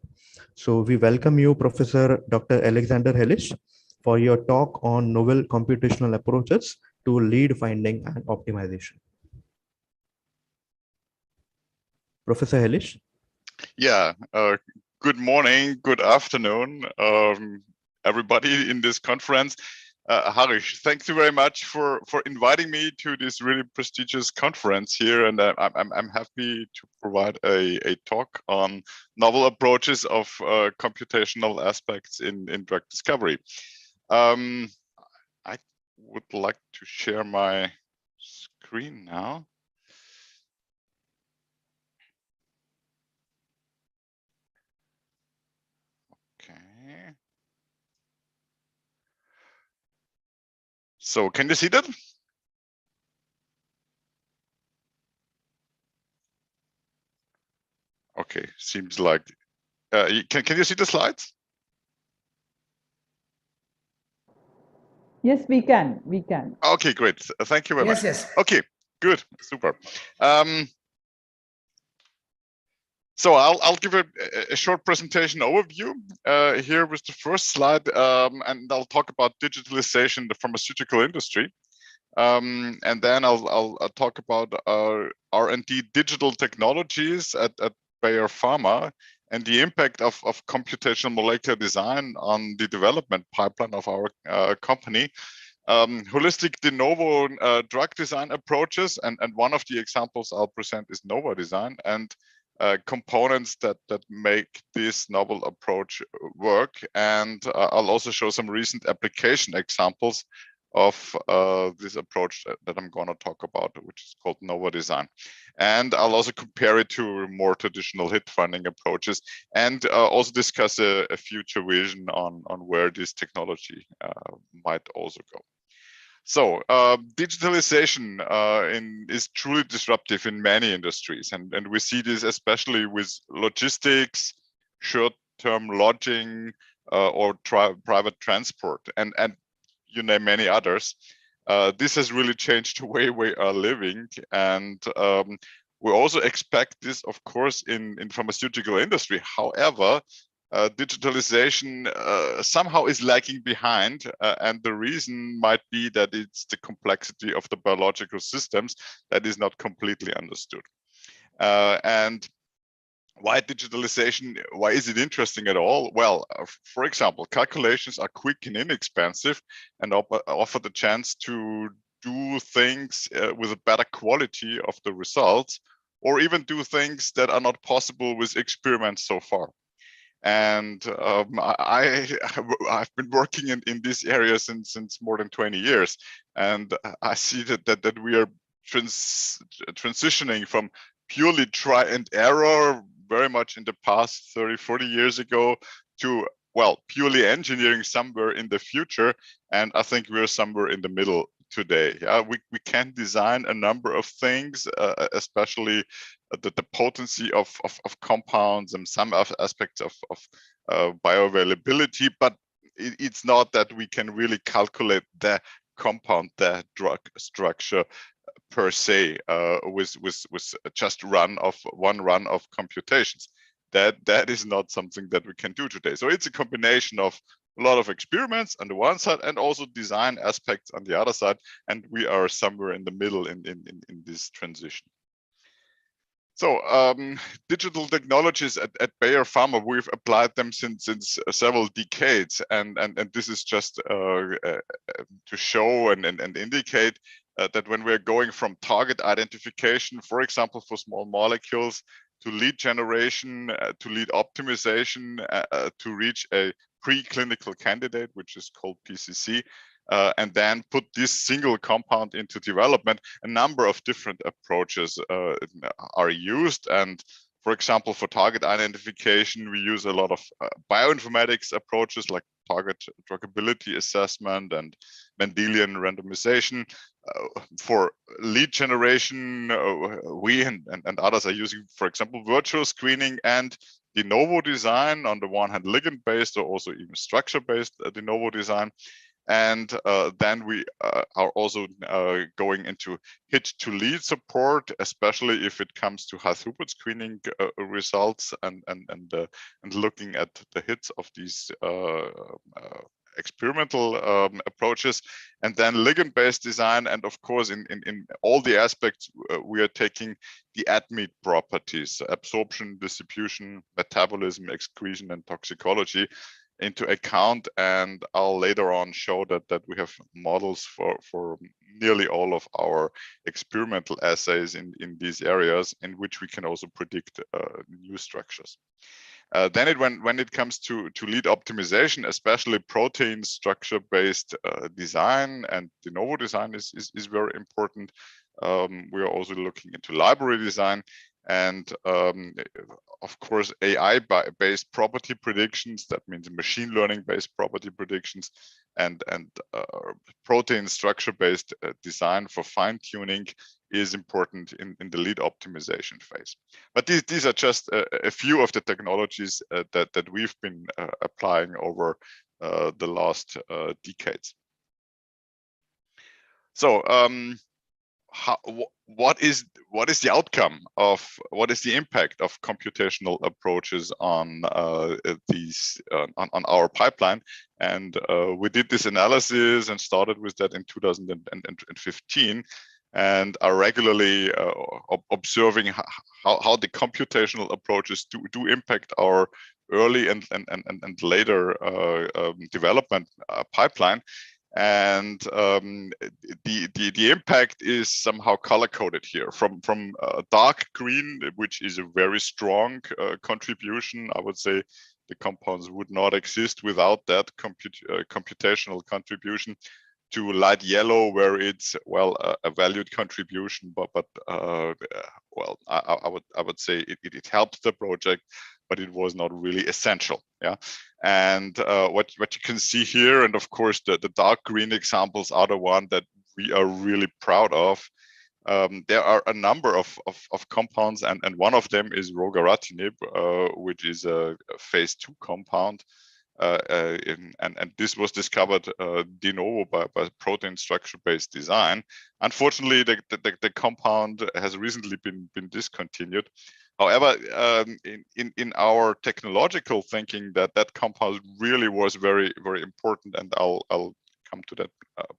So we welcome you, Professor Dr. Alexander Hellish, for your talk on novel computational approaches to lead finding and optimization. Professor Hellish.
Yeah, good morning, good afternoon, everybody in this conference. Harish, thank you very much for inviting me to this really prestigious conference here, and I'm happy to provide a talk on novel approaches of computational aspects in drug discovery. I would like to share my screen now. Okay. So can you see that? Okay, seems like, can you see the slides?
Yes, we can.
Okay, great. Thank you very much.
Yes.
Okay, Good, super. So I'll give a short presentation overview here with the first slide, and I'll talk about digitalization in the pharmaceutical industry. And then I'll talk about R&D digital technologies at Bayer Pharma and the impact of computational molecular design on the development pipeline of our company. Holistic de novo drug design approaches, and one of the examples I'll present is Nova design, and components that make this novel approach work. And I'll also show some recent application examples of this approach that I'm going to talk about, which is called Nova design. And I'll also compare it to more traditional hit finding approaches, and also discuss a future vision on where this technology might also go. So digitalization is truly disruptive in many industries, and we see this especially with logistics, short-term lodging, or private transport, and you name many others. This has really changed the way we are living, and we also expect this, of course, in pharmaceutical industry. However, digitalization somehow is lagging behind, and the reason might be that it's the complexity of the biological systems that is not completely understood. And why digitalization? Why is it interesting at all? Well, for example, calculations are quick and inexpensive and offer the chance to do things with a better quality of the results, or even do things that are not possible with experiments so far. And I've been working in this area since more than 20 years, and I see that we are transitioning from purely try and error very much in the past 30-40 years ago to, well, purely engineering somewhere in the future. And I think we're somewhere in the middle today. Yeah, we can design a number of things, especially the potency of compounds and some aspects of bioavailability, but it's not that we can really calculate the compound, the drug structure per se with just one run of computations. That is not something that we can do today. So it's a combination of a lot of experiments on the one side and also design aspects on the other side, and we are somewhere in the middle in this transition. So digital technologies at Bayer Pharma, we've applied them since several decades, and this is just to show and indicate that when we're going from target identification, for example, for small molecules, to lead generation, to lead optimization, to reach a preclinical candidate, which is called PCC, and then put this single compound into development, a number of different approaches are used. And for example, for target identification, we use a lot of bioinformatics approaches like target druggability assessment and Mendelian randomization. For lead generation, we and others are using, for example, virtual screening and de novo design, on the one hand ligand-based or also even structure-based de novo design. And then we are also going into hit-to-lead support, especially if it comes to high throughput screening results and looking at the hits of these experimental approaches, and then ligand-based design. And of course, in all the aspects, we are taking the ADMET properties, absorption, distribution, metabolism, excretion, and toxicology into account. And I'll later on show that we have models for nearly all of our experimental assays in these areas, in which we can also predict new structures. Then when it comes to lead optimization, especially protein structure-based design and de novo design is very important. We are also looking into library design, and of course AI-based property predictions. That means machine learning-based property predictions, and protein structure-based design for fine-tuning is important in the lead optimization phase. But these are just a few of the technologies that we've been applying over the last decades. So what is the outcome of, what is the impact of computational approaches on these on our pipeline? And we did this analysis and started with that in 2015, and are regularly observing how the computational approaches do impact our early and later development pipeline. And the impact is somehow color coded here from dark green, which is a very strong contribution. I would say the compounds would not exist without that computational contribution, to light yellow, where it's, well, a valued contribution, but well, I would say it helped the project, but it was not really essential. Yeah, and what you can see here, and of course the dark green examples are the one that we are really proud of. There are a number of compounds, and one of them is regorafenib, which is a phase 2 compound. And this was discovered de novo by protein structure-based design. Unfortunately, the compound has recently been discontinued. However, in our technological thinking, that compound really was very important, and I'll come to that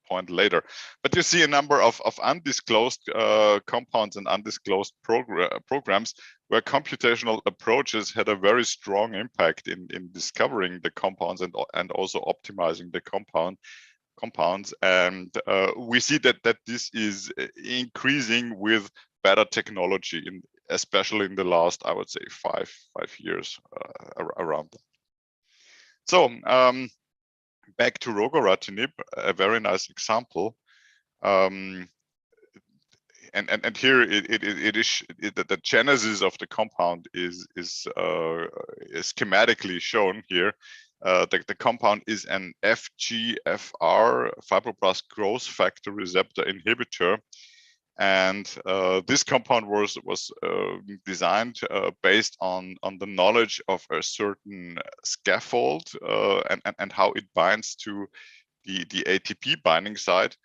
point later. But you see a number of undisclosed compounds and undisclosed programs where computational approaches had a very strong impact in discovering the compounds and also optimizing the compounds. And we see that this is increasing with better technology, especially in the last, I would say, five years around that. So back to regorafenib, a very nice example. And here it is the genesis of the compound is schematically shown here. The compound is an FGFR, fibroblast growth factor receptor inhibitor, and this compound was designed based on the knowledge of a certain scaffold and how it binds to the ATP binding site.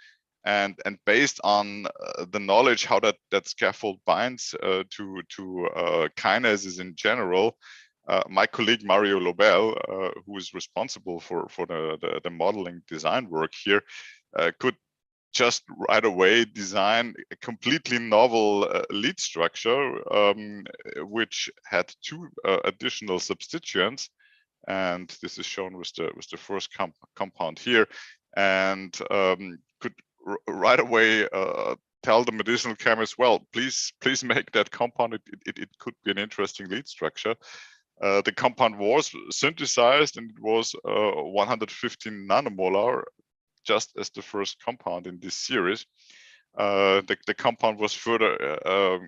And based on the knowledge how that scaffold binds to kinases in general, my colleague Mario Lobel, who is responsible for the modeling design work here, could just right away design a completely novel lead structure, which had two additional substituents, and this is shown with the first compound here, and could right away tell the medicinal chemist, well, please make that compound. It could be an interesting lead structure. The compound was synthesized, and it was 115 nanomolar, just as the first compound in this series. The compound was further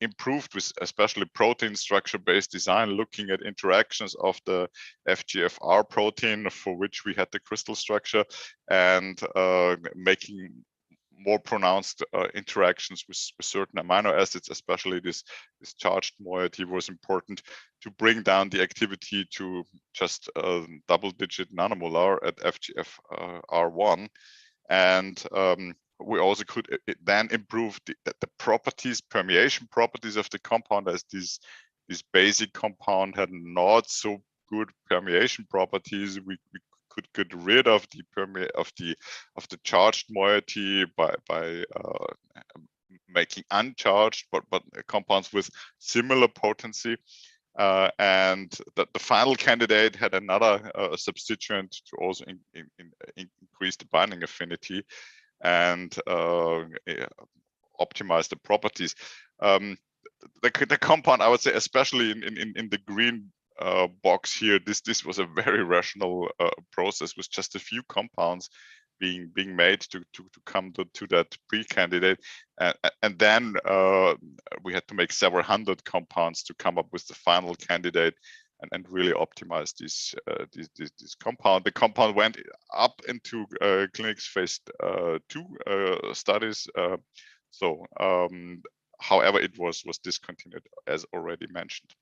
improved with especially protein structure-based design, looking at interactions of the FGFR protein, for which we had the crystal structure, and making more pronounced interactions with certain amino acids, especially this charged moiety was important to bring down the activity to just double-digit nanomolar at FGFR1. And we also could then improve the properties, permeation properties of the compound, as this basic compound had not so good permeation properties. We could get rid of the charged moiety by making uncharged but compounds with similar potency. And the final candidate had another substituent to also increase the binding affinity and optimize the properties. The compound, I would say, especially in the green box here, this was a very rational process with just a few compounds being made to come to that pre-candidate, and then we had to make several hundred compounds to come up with the final candidate and really optimize this compound. The compound went up into clinics phase 2 studies. However, it was discontinued, as already mentioned.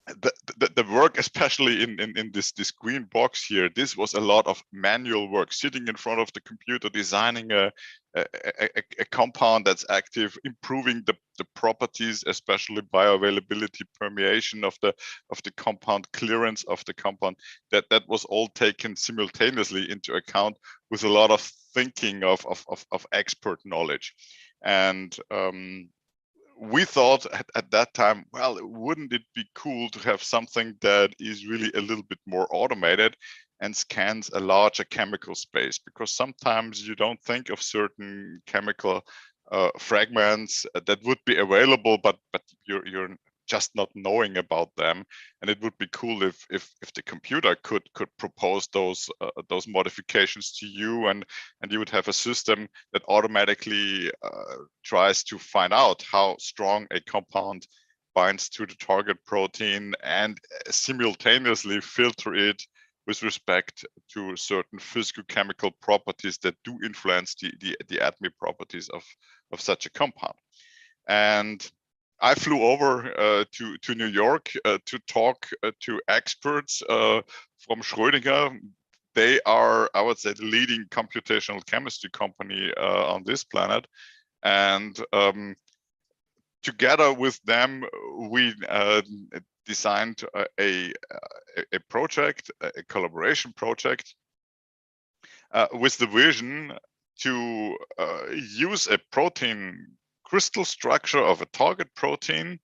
the work, especially in this green box here, this was a lot of manual work, sitting in front of the computer, designing a compound that's active, improving the properties, especially bioavailability, permeation of the compound, clearance of the compound. That was all taken simultaneously into account with a lot of thinking of expert knowledge. And we thought at that time, well, wouldn't it be cool to have something that is really a little bit more automated and scans a larger chemical space? Because sometimes you don't think of certain chemical fragments that would be available, but you're just not knowing about them. And it would be cool if the computer could propose those modifications to you, and you would have a system that automatically tries to find out how strong a compound binds to the target protein and simultaneously filter it with respect to certain physicochemical properties that do influence the ADME properties of such a compound. And I flew over to New York to talk to experts from Schrödinger. They are, I would say, the leading computational chemistry company on this planet. And together with them, we designed a project, a collaboration project, with the vision to use a protein crystal structure of a target protein,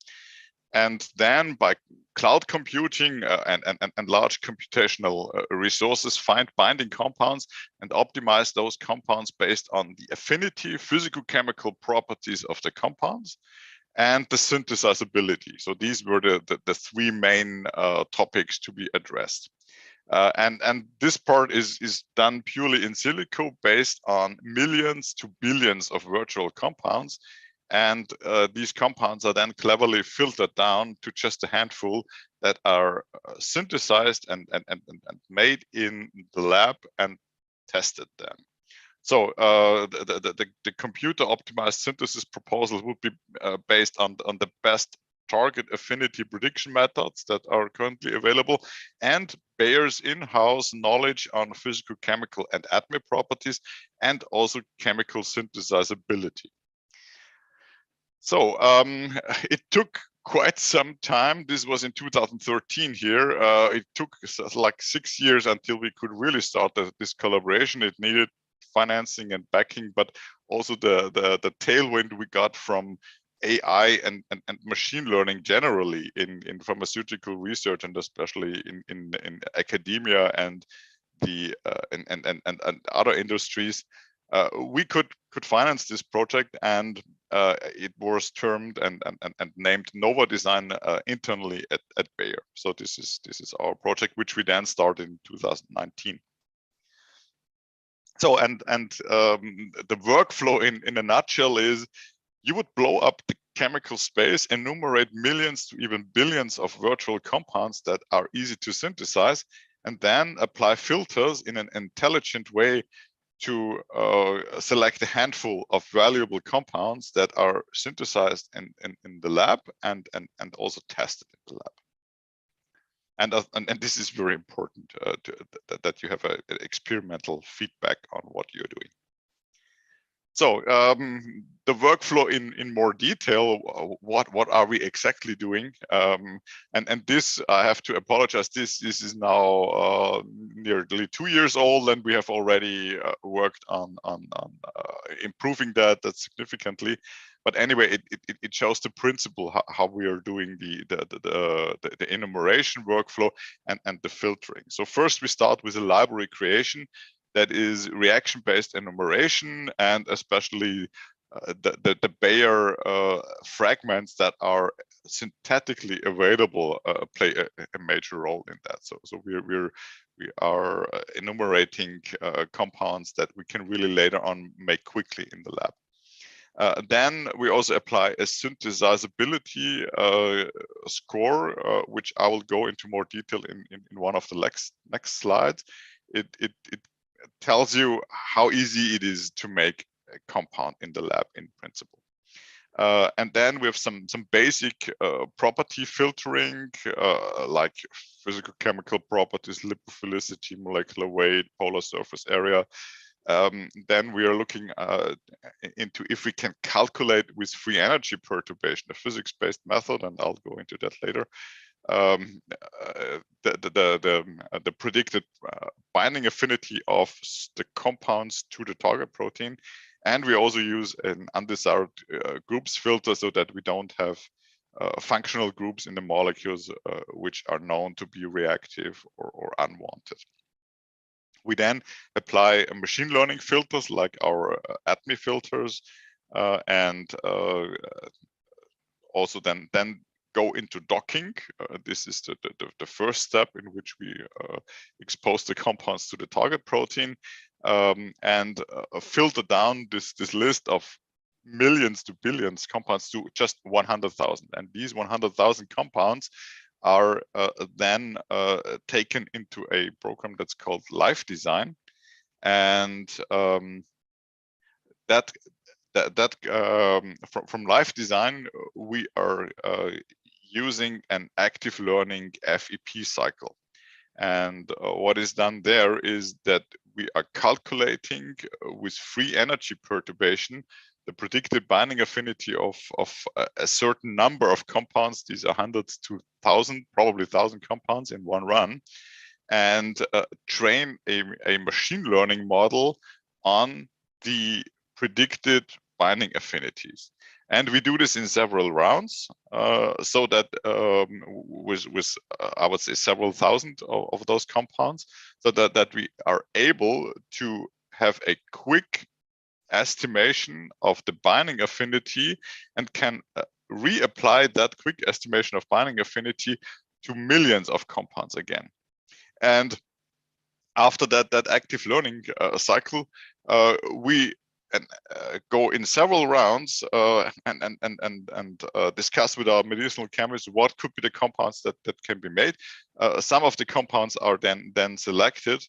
and then by cloud computing and large computational resources, find binding compounds and optimize those compounds based on the affinity, physicochemical properties of the compounds, and the synthesizability. So these were the three main topics to be addressed. And this part is done purely in silico based on millions to billions of virtual compounds. And these compounds are then cleverly filtered down to just a handful that are synthesized and made in the lab and tested then. So the computer optimized synthesis proposal would be based on the best target affinity prediction methods that are currently available, and Bayer's in-house knowledge on physicochemical and ADME properties, and also chemical synthesizability. So it took quite some time. This was in 2013 here. It took like 6 years until we could really start this collaboration. It needed financing and backing, but also the tailwind we got from AI and machine learning generally in pharmaceutical research, and especially in academia and the and other industries. We could finance this project, and it was termed and named Nova Design internally at Bayer. So this is our project, which we then started in 2019. So the workflow in a nutshell is, you would blow up the chemical space, enumerate millions to even billions of virtual compounds that are easy to synthesize, and then apply filters in an intelligent way to select a handful of valuable compounds that are synthesized in the lab and also tested in the lab. And this is very important that you have an experimental feedback on what you're doing. So the workflow in more detail, what are we exactly doing? And this, I have to apologize, this is now nearly 2 years old, and we have already worked on improving that significantly. But anyway, it shows the principle how we are doing the enumeration workflow and the filtering. So first we start with a library creation that is reaction-based enumeration, and especially the Bayer fragments that are synthetically available play a major role in that. So we are enumerating compounds that we can really later on make quickly in the lab. Then we also apply a synthesizability score, which I will go into more detail in one of the next slides. It tells you how easy it is to make a compound in the lab in principle. And then we have some basic property filtering, like physical chemical properties, lipophilicity, molecular weight, polar surface area. Then we are looking into if we can calculate with free energy perturbation, a physics-based method, and I'll go into that later. The predicted binding affinity of the compounds to the target protein. And we also use an undesired groups filter so that we don't have functional groups in the molecules which are known to be reactive or unwanted. We then apply machine learning filters like our APME filters and also then go into docking. This is the first step in which we expose the compounds to the target protein and filter down this list of millions to billions compounds to just 100,000. And these 100,000 compounds are then taken into a program that's called Life Design, and from Life Design we are using an active learning FEP cycle. And what is done there is that we are calculating with free energy perturbation the predicted binding affinity of a certain number of compounds. These are hundreds to thousand, probably 1,000 compounds in one run, and train a machine learning model on the predicted binding affinities. And we do this in several rounds, so that with I would say several thousand of those compounds, so that we are able to have a quick estimation of the binding affinity and can reapply that quick estimation of binding affinity to millions of compounds again. And after that active learning cycle, we go in several rounds and discuss with our medicinal chemists what could be the compounds that can be made. Some of the compounds are then selected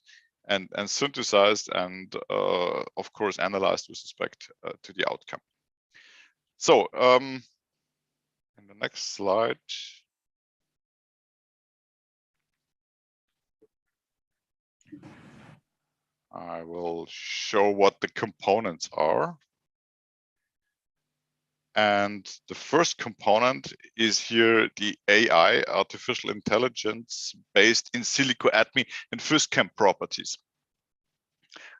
and synthesized and of course analyzed with respect to the outcome. So in the next slide. I will show what the components are. And the first component is here the AI, artificial intelligence based in silico ATME and FISChem properties.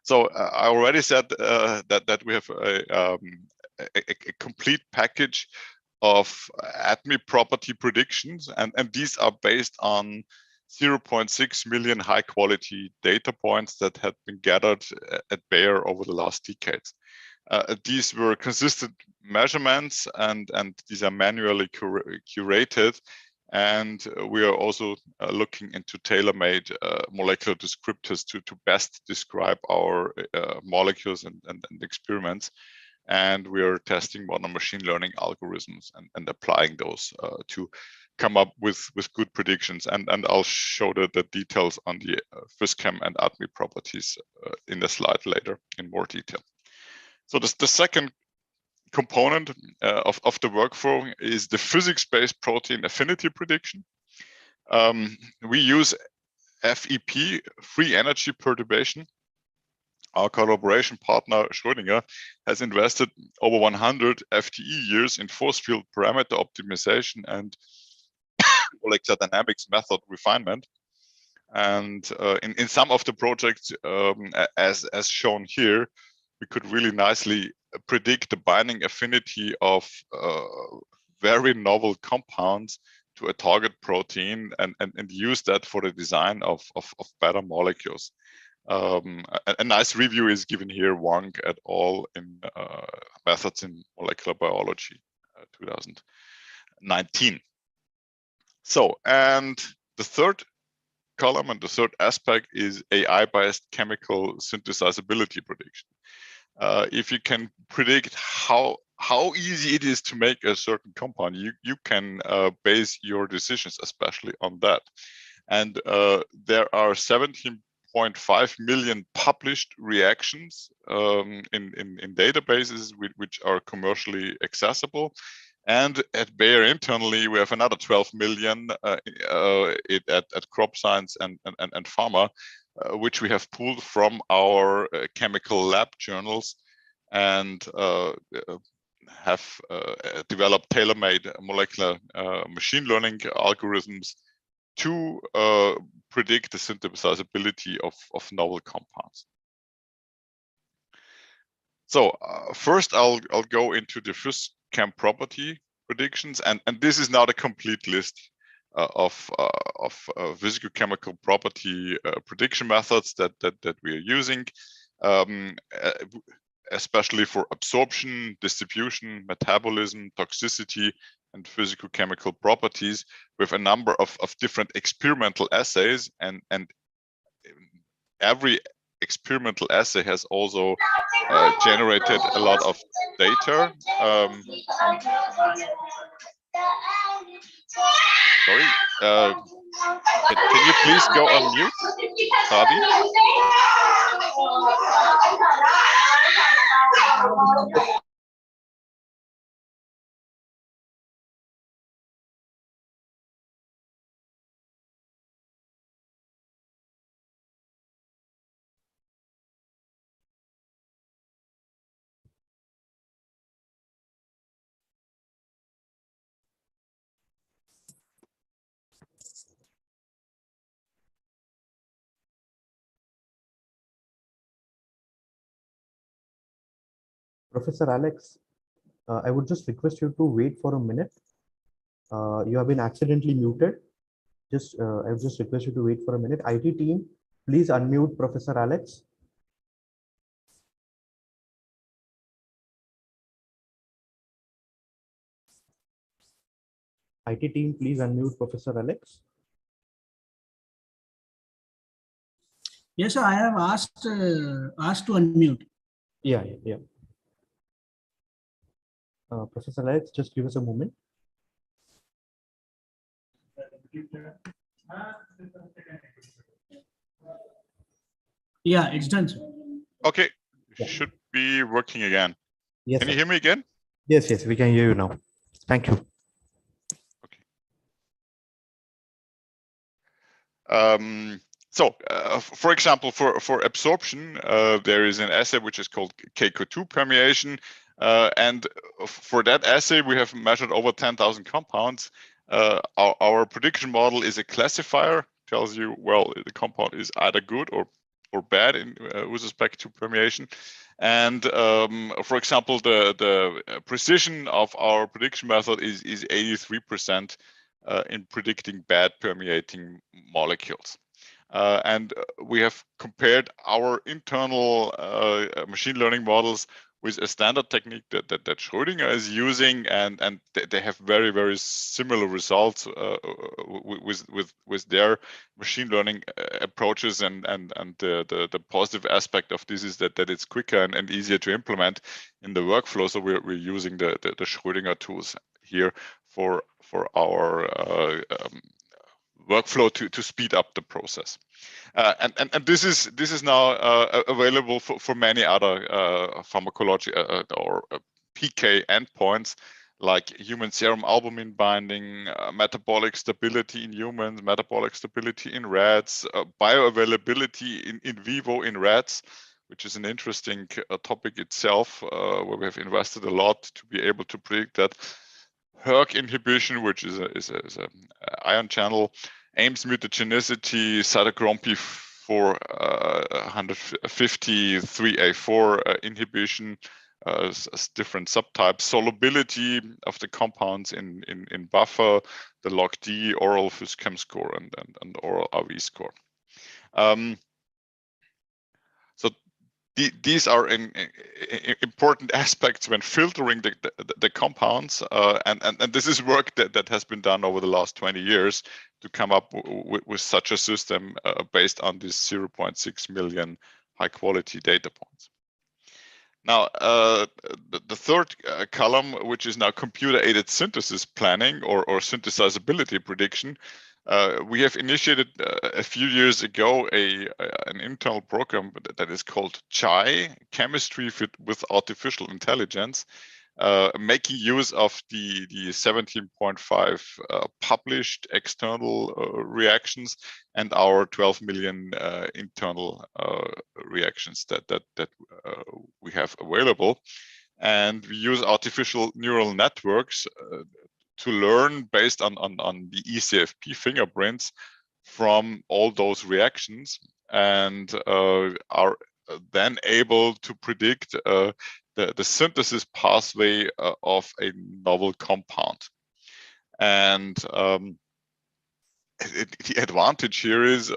So I already said that we have a complete package of ATME property predictions, and these are based on 0.6 million high quality data points that had been gathered at Bayer over the last decades. These were consistent measurements and these are manually curated, and we are also looking into tailor-made molecular descriptors to best describe our molecules and experiments. And we are testing modern machine learning algorithms and applying those to come up with good predictions. And I'll show the details on the FISChem and ATME properties in the slide later in more detail. So the second component of the workflow is the physics-based protein affinity prediction. We use FEP, free energy perturbation. Our collaboration partner Schrödinger has invested over 100 FTE years in force field parameter optimization and molecular dynamics method refinement. And in some of the projects, as shown here, we could really nicely predict the binding affinity of very novel compounds to a target protein and use that for the design of better molecules. A nice review is given here, Wang et al. In Methods in Molecular Biology, 2019. So, and the third column and the third aspect is AI-based chemical synthesizability prediction. If you can predict how easy it is to make a certain compound, you can base your decisions especially on that. And there are 17 1.5 million published reactions in databases which are commercially accessible. And at Bayer internally, we have another 12 million at crop science and pharma, which we have pulled from our chemical lab journals and have developed tailor-made molecular machine learning algorithms to predict the synthesizability of novel compounds. So first I'll go into the first chem property predictions, and this is not a complete list of physical chemical property prediction methods that we are using, especially for absorption, distribution, metabolism, toxicity, and physical chemical properties, with a number of different experimental assays, and every experimental assay has also generated a lot of data. Sorry, can you please go on mute, Sabi?
Professor Alex, I would just request you to wait for a minute. You have been accidentally muted. I would just request you to wait for a minute. IT team, please unmute Professor Alex. IT team, please unmute Professor Alex.
Yes, sir, I have asked to unmute.
Yeah. Professor Alex, just give us a moment.
Yeah, it's done, sir.
Okay, should be working again.
Yes.
Can you hear me again?
Yes, we can hear you now. Thank you.
Okay. So, for example, for absorption, there is an assay which is called KCO2 permeation, and for that assay, we have measured over 10,000 compounds. Our prediction model is a classifier, tells you, well, the compound is either good or bad with respect to permeation. And for example, the precision of our prediction method is 83% in predicting bad permeating molecules. And we have compared our internal machine learning models with a standard technique that Schrödinger is using, and they have very similar results with their machine learning approaches, and the positive aspect of this is that it's quicker and easier to implement in the workflow. So we're using the Schrödinger tools here for our workflow to speed up the process. And this is now available for many other pharmacology or PK endpoints, like human serum albumin binding, metabolic stability in humans, metabolic stability in rats, bioavailability in vivo in rats, which is an interesting topic itself, where we have invested a lot to be able to predict that. hERG inhibition, which is a ion channel, Ames mutagenicity, cytochrome P4 153A4 inhibition, different subtypes, solubility of the compounds in buffer, the log-D, oral PhysChem score, and oral RV score. So these are important aspects when filtering the compounds, and this is work that has been done over the last 20 years to come up with such a system based on these 0.6 million high quality data points. Now, the third column, which is now computer-aided synthesis planning or synthesizability prediction, We have initiated a few years ago an internal program that is called CHI, Chemistry with Artificial Intelligence, making use of the 17.5 published external reactions and our 12 million internal reactions that we have available. And we use artificial neural networks to learn based on the ECFP fingerprints from all those reactions, and are then able to predict the synthesis pathway of a novel compound. And the advantage here is,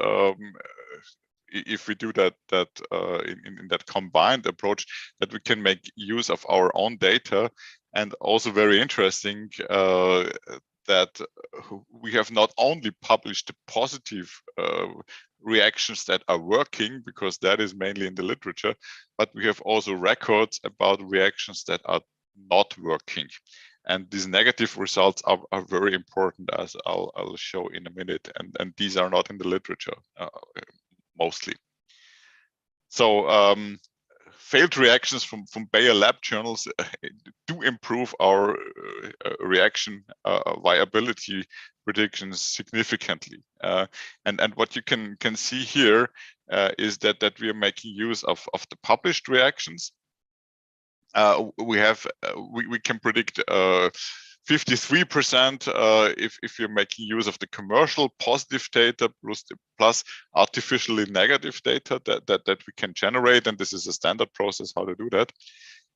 if we do that in that combined approach, that we can make use of our own data, and also very interesting that we have not only published the positive reactions that are working, because that is mainly in the literature, but we have also records about reactions that are not working. And these negative results are very important, as I'll show in a minute, and these are not in the literature mostly. So failed reactions from Bayer lab journals do improve our reaction viability predictions significantly. And what you can see here is that we are making use of the published reactions. We can predict 53% if you're making use of the commercial positive data plus artificially negative data that we can generate, and this is a standard process how to do that.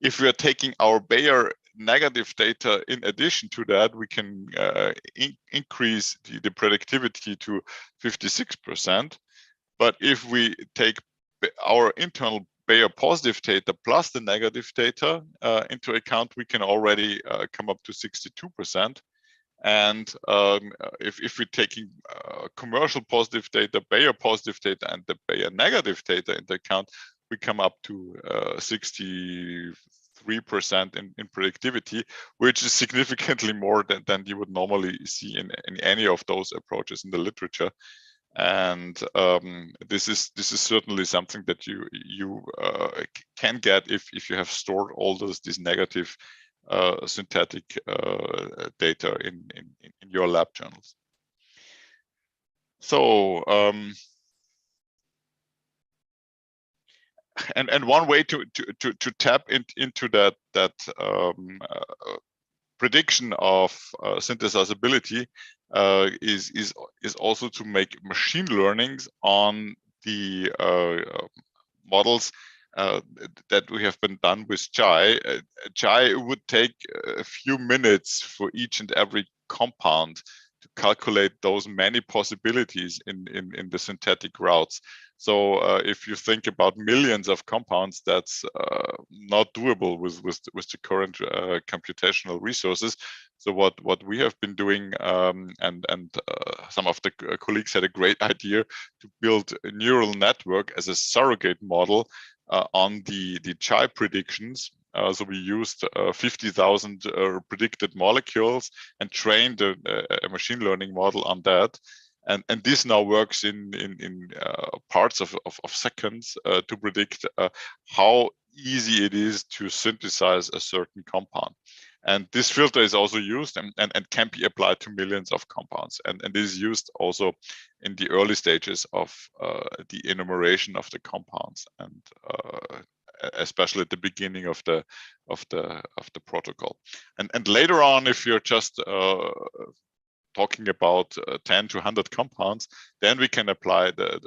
If we are taking our Bayer negative data in addition to that, we can increase the predictivity to 56%. But if we take our internal Bayer positive data plus the negative data into account, we can already come up to 62%. And if we're taking commercial positive data, Bayer positive data, and the Bayer negative data into account, we come up to 63% in predictivity, which is significantly more than you would normally see in any of those approaches in the literature. And this is certainly something that you can get if you have stored all these negative synthetic data in your lab journals. So and one way to tap into that prediction of synthesizability is also to make machine learnings on the models that we have been done with CHI. CHI would take a few minutes for each and every compound to calculate those many possibilities in the synthetic routes. So if you think about millions of compounds, that's not doable with the current computational resources. So what we have been doing, and some of the colleagues had a great idea to build a neural network as a surrogate model on the CHI predictions. So we used 50,000 predicted molecules and trained a machine learning model on that. And this now works in parts of seconds to predict how easy it is to synthesize a certain compound. And this filter is also used and can be applied to millions of compounds. And is used also in the early stages of the enumeration of the compounds, and especially at the beginning of the protocol. And later on, if you're just talking about 10 to 100 compounds, then we can apply the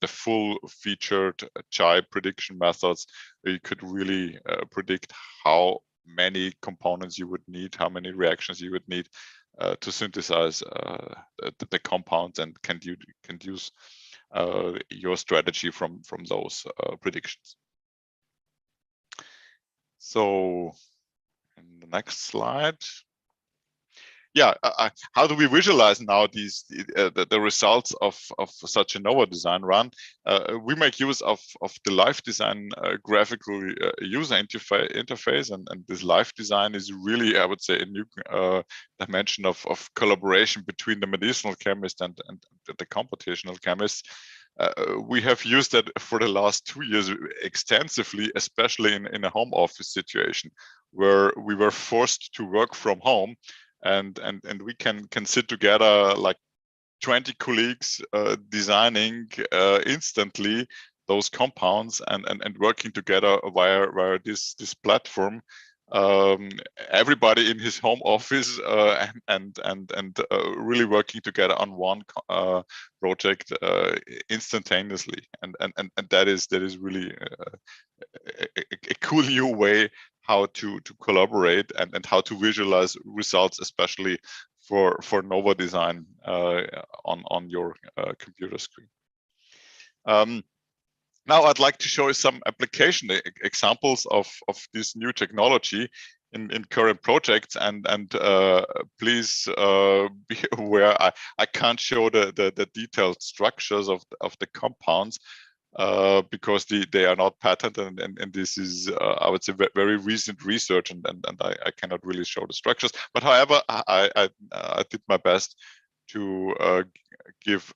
full featured CHI prediction methods. You could really predict how many components you would need, how many reactions you would need to synthesize the compounds, and can use your strategy from those predictions. So in the next slide, yeah, how do we visualize now the results of such a Nova design run? We make use of the live design graphical user interface, and this live design is really, I would say, a new dimension of collaboration between the medicinal chemist and the computational chemist. We have used that for the last 2 years extensively, especially in a home office situation where we were forced to work from home, and we can sit together like 20 colleagues designing instantly those compounds and working together via this platform. Everybody in his home office and really working together on one project instantaneously, and that is really a cool new way how to collaborate and how to visualize results, especially for Nova design on your computer screen. Now I'd like to show you some application examples of this new technology in current projects, and please be aware I can't show the detailed structures of the compounds because they are not patented, and this is I would say very recent research, and I cannot really show the structures. But however, I did my best to give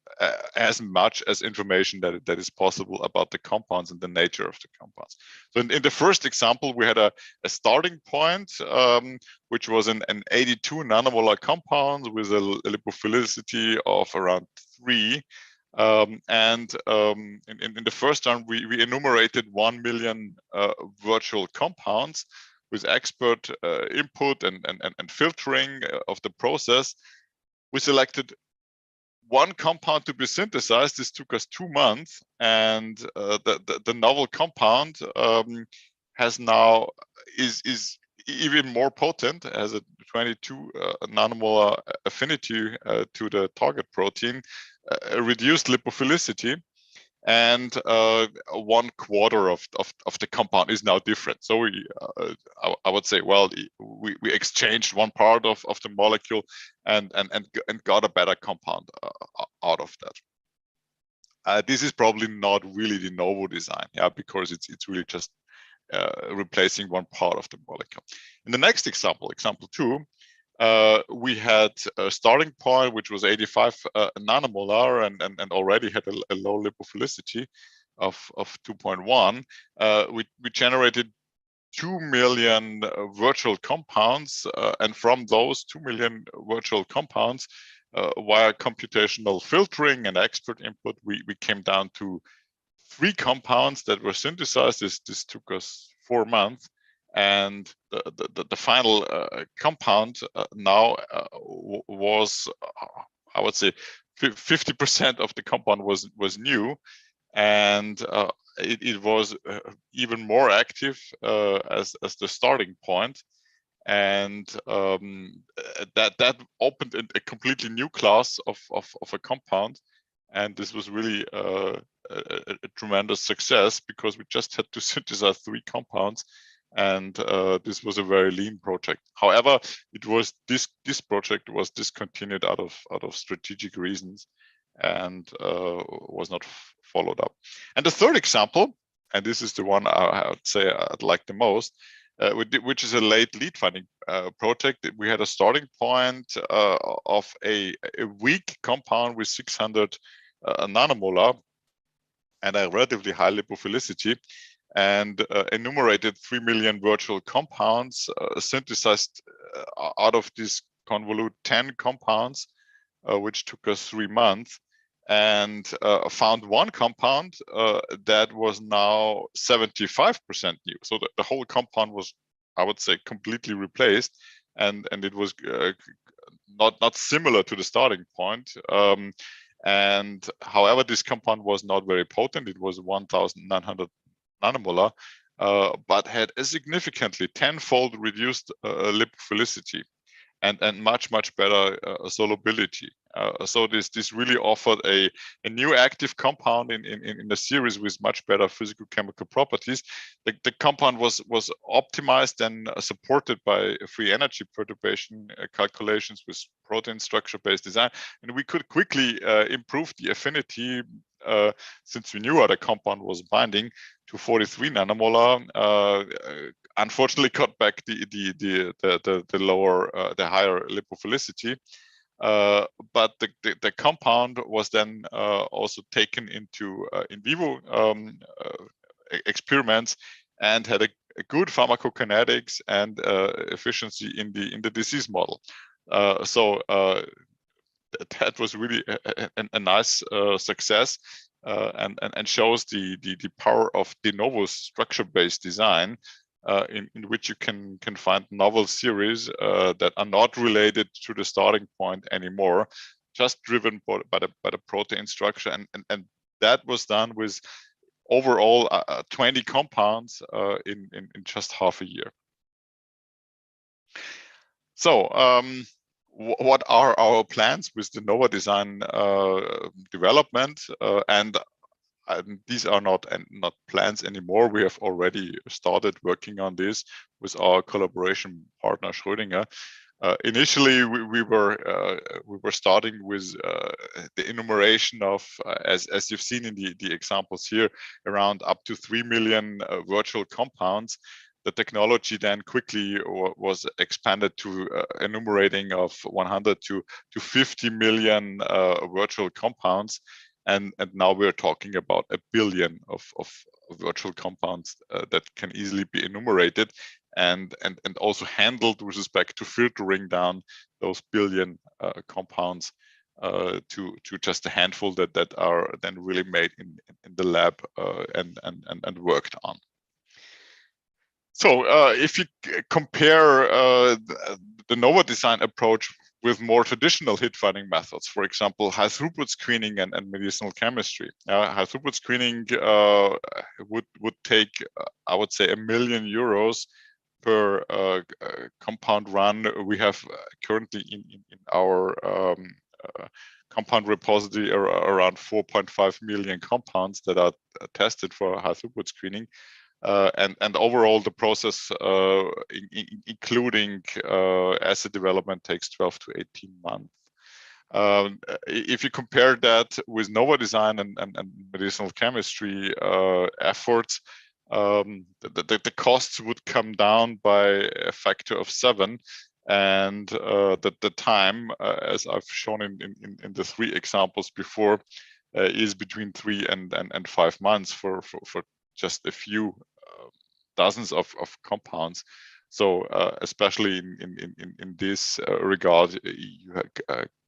as much as information that is possible about the compounds and the nature of the compounds. So in the first example, we had a starting point, which was an 82 nanomolar compound with a lipophilicity of around 3. In the first round, we enumerated 1 million virtual compounds with expert input and filtering of the process. We selected one compound to be synthesized. This took us 2 months, and the novel compound has now is even more potent, has a 22 nanomolar affinity to the target protein, a reduced lipophilicity, and 1/4 of the compound is now different. So I would say, well, we exchanged one part of the molecule and got a better compound out of that. This is probably not really de novo design, yeah, because it's really just replacing one part of the molecule. In the next example 2, we had a starting point which was 85 nanomolar and already had a low lipophilicity of 2.1. We generated 2 million virtual compounds, and from those 2 million virtual compounds, via computational filtering and expert input, we came down to 3 compounds that were synthesized. This took us 4 months. And the final compound now was, I would say, 50% of the compound was new, and it was even more active as the starting point, and that opened a completely new class of a compound, and this was really a tremendous success because we just had to synthesize 3 compounds. And this was a very lean project. However, this project was discontinued out of strategic reasons and was not followed up. And the third example, and this is the one I would say I'd like the most, which is a late lead finding project. We had a starting point of a weak compound with 600 nanomolar and a relatively high lipophilicity, and enumerated 3 million virtual compounds, synthesized out of this convolute 10 compounds, which took us 3 months, and found one compound that was now 75% new. So the whole compound was, I would say, completely replaced, and it was not similar to the starting point. And however, this compound was not very potent. It was 1,900 nanomolar, but had a significantly 10-fold reduced lipophilicity and much better solubility. So this really offered a new active compound in the series with much better physical chemical properties. The compound was optimized and supported by free energy perturbation calculations with protein structure-based design, and we could quickly improve the affinity since we knew how the compound was binding to 43 nanomolar. Unfortunately, cut back the lower, the higher lipophilicity. But the compound was then also taken into in vivo experiments and had a good pharmacokinetics and efficiency in the disease model. So that was really a nice success, and shows the power of de novo structure-based design, in which you can find novel series that are not related to the starting point anymore, just driven by the protein structure, and that was done with overall 20 compounds in just half a year. So what are our plans with the Nova design development? And these are not plans anymore. We have already started working on this with our collaboration partner Schrödinger. Initially, we were starting with the enumeration of, as you've seen in the examples here, around up to 3 million virtual compounds. The technology then quickly was expanded to enumerating of 100 to 50 million virtual compounds. And now we're talking about 1 billion of virtual compounds that can easily be enumerated and also handled with respect to filtering down those billion compounds to just a handful that are then really made in the lab and worked on. So if you compare the Nova design approach with more traditional hit finding methods, for example, high throughput screening and medicinal chemistry. High throughput screening would take, I would say, €1 million per compound run. We have currently in our compound repository around 4.5 million compounds that are tested for high throughput screening. And overall, the process, including asset development, takes 12 to 18 months. If you compare that with Nova design and medicinal chemistry efforts, the costs would come down by a factor of 7, and the time, as I've shown in the 3 examples before, is between 3 and 5 months for just a few dozens of compounds. So especially in this regard, you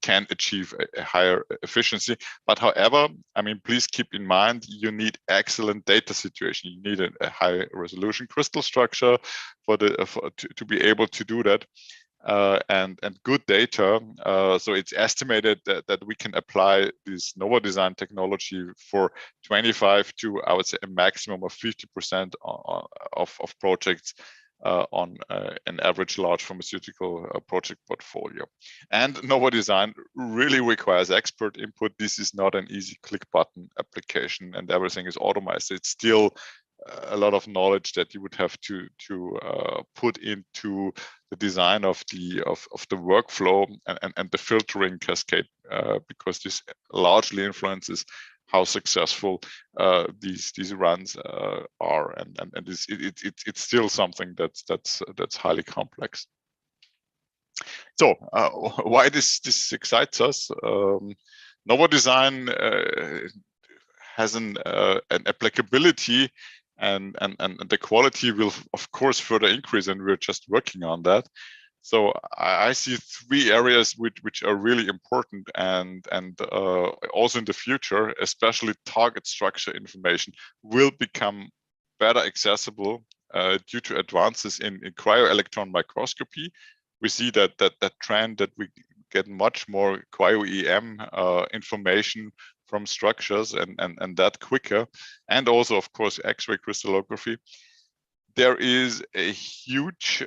can achieve a higher efficiency. But however, I mean, please keep in mind, you need excellent data situation. You need a high resolution crystal structure to be able to do that. And good data. So it's estimated that we can apply this Nova design technology for 25 to, I would say, a maximum of 50% of projects on an average large pharmaceutical project portfolio. And Nova design really requires expert input. This is not an easy click button application and everything is automated. It's still a lot of knowledge that you would have to put into the design of the workflow and the filtering cascade, because this largely influences how successful these runs are, and it's still something that's highly complex. So why this excites us? Nova design has an applicability, and the quality will of course further increase, and we're just working on that. So I see 3 areas which are really important, and also in the future, especially target structure information will become better accessible due to advances in cryo-electron microscopy. We see that trend that we get much more cryo-EM information from structures and that quicker, and also of course X-ray crystallography. there is a huge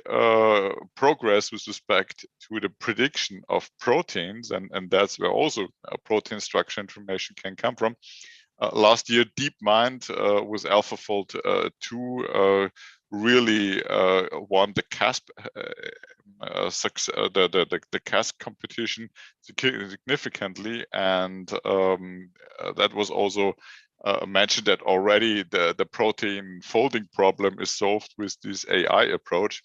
progress with respect to the prediction of proteins, and that's where also protein structure information can come from. Last year, DeepMind with AlphaFold 2 really won the CASP the CASP competition significantly, and that was also mentioned that already the protein folding problem is solved with this AI approach.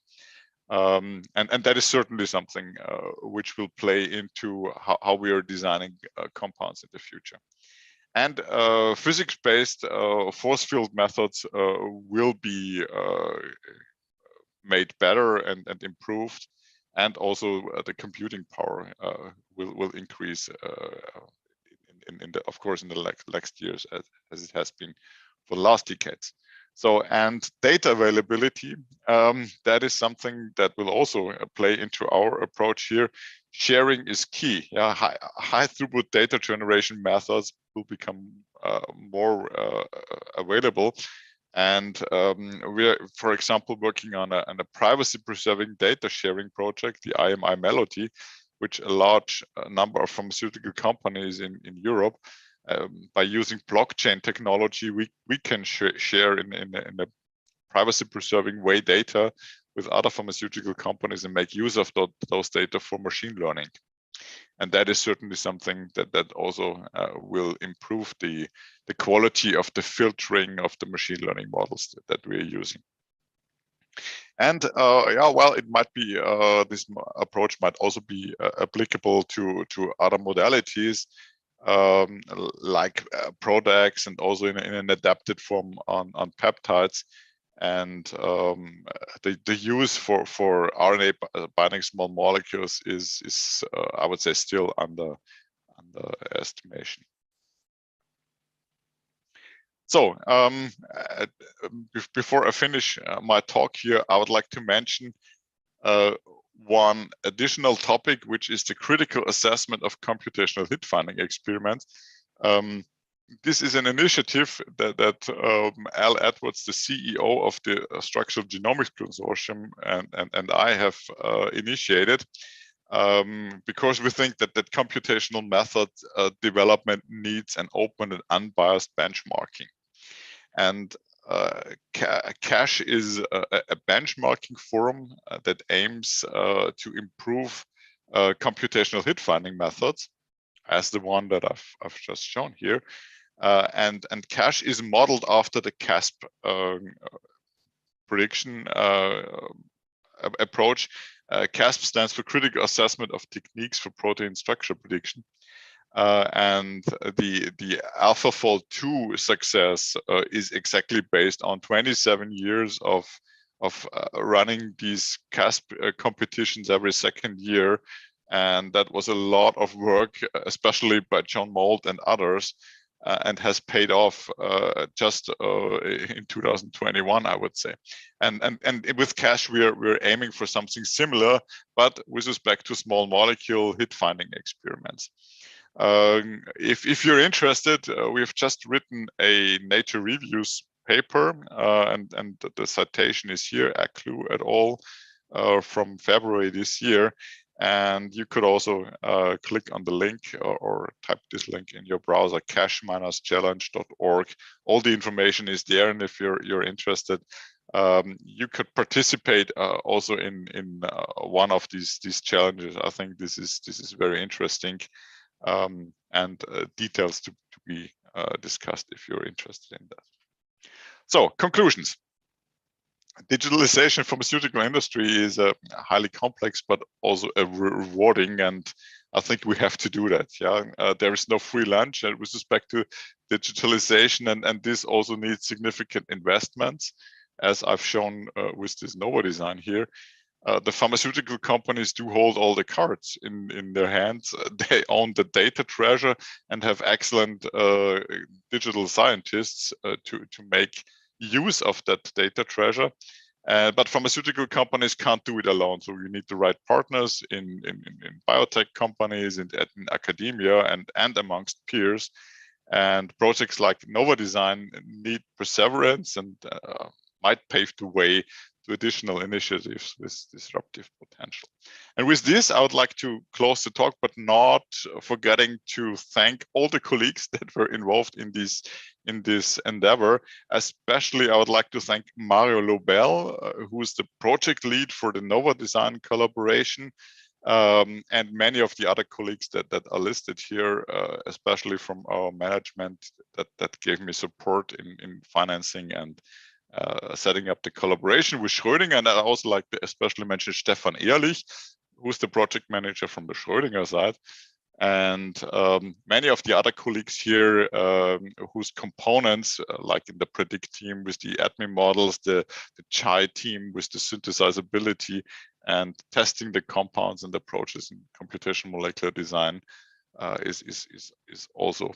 And that is certainly something which will play into how we are designing compounds in the future. And physics-based force field methods will be made better and improved, and also the computing power will increase of course in the next years as it has been for the last decades. So, and data availability, that is something that will also play into our approach here. Sharing is key. Yeah, high throughput data generation methods will become more available. And we are, for example, working on a privacy preserving data sharing project, the IMI Melody, which a large number of pharmaceutical companies in Europe, by using blockchain technology, we can share in a privacy preserving way data with other pharmaceutical companies and make use of those data for machine learning. And that is certainly something that also will improve the quality of the filtering of the machine learning models that we are using. And yeah, well, it might be this approach might also be applicable to other modalities like products, and also in an adapted form on peptides. And the use for RNA binding small molecules is I would say still under estimation. So before I finish my talk here, I would like to mention one additional topic, which is the critical assessment of computational hit finding experiments. This is an initiative that Al Edwards, the CEO of the Structural Genomics Consortium, and I have initiated, because we think that computational method development needs an open and unbiased benchmarking. And CASH is a benchmarking forum that aims to improve computational hit finding methods, as the one that I've just shown here. And CASH is modeled after the CASP prediction approach. CASP stands for Critical Assessment of Techniques for Protein Structure Prediction. And the AlphaFold 2 success is exactly based on 27 years of running these CASP competitions every second year. And that was a lot of work, especially by John Mould and others, and has paid off just in 2021, I would say. And with CASH, we're aiming for something similar, but with respect to small molecule hit finding experiments. If you're interested, we've just written a Nature Reviews paper, and the citation is here, Aklu et al. From February this year. And you could also click on the link or type this link in your browser, cash-challenge.org. All the information is there, and if you're interested, you could participate also in one of these challenges. I think this is very interesting, and details to be discussed if you're interested in that. So, conclusions. Digitalization of pharmaceutical industry is a highly complex, but also a rewarding, and I think we have to do that. Yeah, there is no free lunch with respect to digitalization, and this also needs significant investments, as I've shown with this Nova design here. The pharmaceutical companies do hold all the cards in their hands. They own the data treasure and have excellent digital scientists to make use of that data treasure. But pharmaceutical companies can't do it alone. So you need the right partners in biotech companies, in academia, and amongst peers. And projects like Nova Design need perseverance and might pave the way to additional initiatives with disruptive potential. And with this, I would like to close the talk, but not forgetting to thank all the colleagues that were involved in this endeavor. Especially, I would like to thank Mario Lobel, who is the project lead for the Nova Design collaboration, and many of the other colleagues that are listed here, especially from our management that gave me support in financing and setting up the collaboration with Schrödinger. And I also like to especially mention Stefan Ehrlich, who's the project manager from the Schrödinger side. And many of the other colleagues here whose components, like in the predict team with the admin models, the CHI team with the synthesizability and testing the compounds and approaches in computational molecular design is also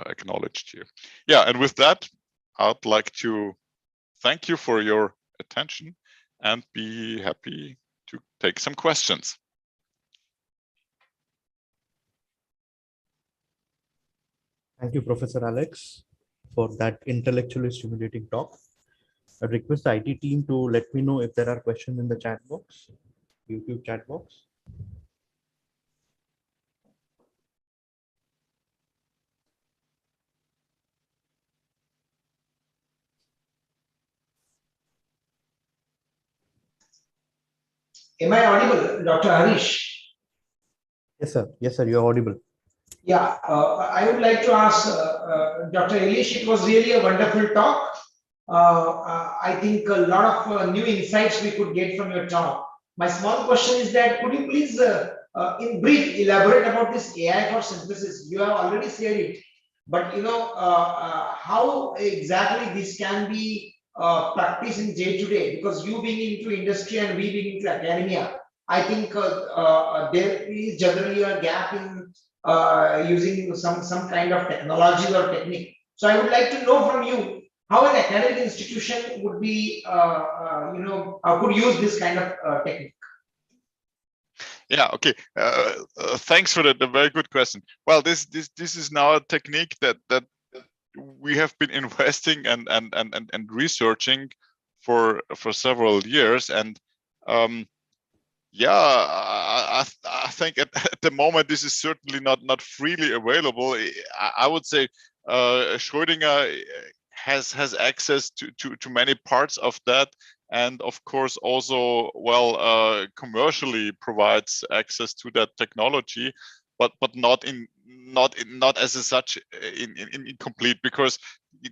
acknowledged here. Yeah, and with that, I'd like to thank you for your attention and be happy to take some questions.
Thank you, Professor Alex, for that intellectually stimulating talk. I request the IT team to let me know if there are questions in the chat box, YouTube chat box.
Am I audible, Dr. Harish?
Yes, sir. Yes, sir. You're audible.
Yeah, I would like to ask Dr. Elish, it was really a wonderful talk. I think a lot of new insights we could get from your talk. My small question is that could you please, in brief, elaborate about this AI for synthesis? You have already said it, but how exactly this can be practiced in day to day? Because you being into industry and we being into academia, I think there is generally a gap in using some kind of technology or technique. So I would like to know from you how an academic institution would be, could use this kind of technique.
Yeah. Okay. Thanks for the very good question. Well, this is now a technique that we have been investing and researching for several years, and yeah, I think at the moment this is certainly not freely available. I would say Schrödinger has access to many parts of that, and of course also commercially provides access to that technology, but not as such in complete, because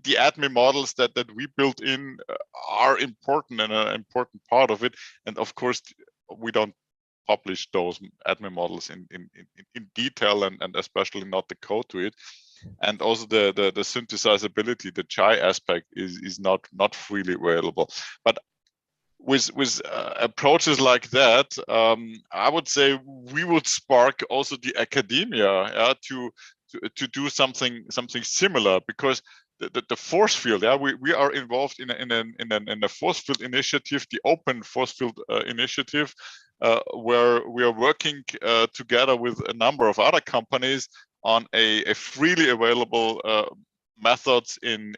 the admin models that we built in are important and an important part of it, and of course we don't publish those admin models in detail, and especially not the code to it. And also the synthesizability, the CHI aspect is not freely available. But with approaches like that, I would say we would spark also the academia to do something similar, because the force field, we are involved in a force field initiative, the open force field initiative, where we are working together with a number of other companies on a freely available methods in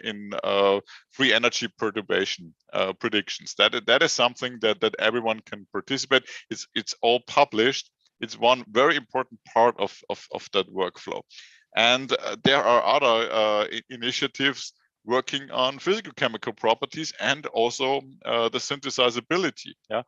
free energy perturbation predictions. That is something that everyone can participate. It's all published. It's one very important part of that workflow. And there are other initiatives working on physical chemical properties and also the synthesizability. Yeah.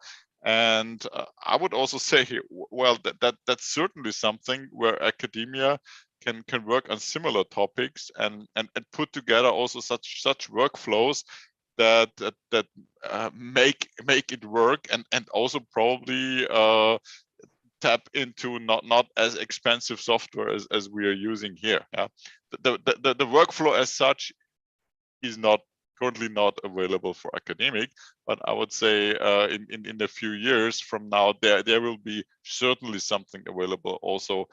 And I would also say here, well, that's certainly something where academia can work on similar topics and put together also such workflows that make it work, and also probably tap into not as expensive software as we are using here. Yeah, the workflow as such is currently not available for academic, but I would say in a few years from now there will be certainly something available also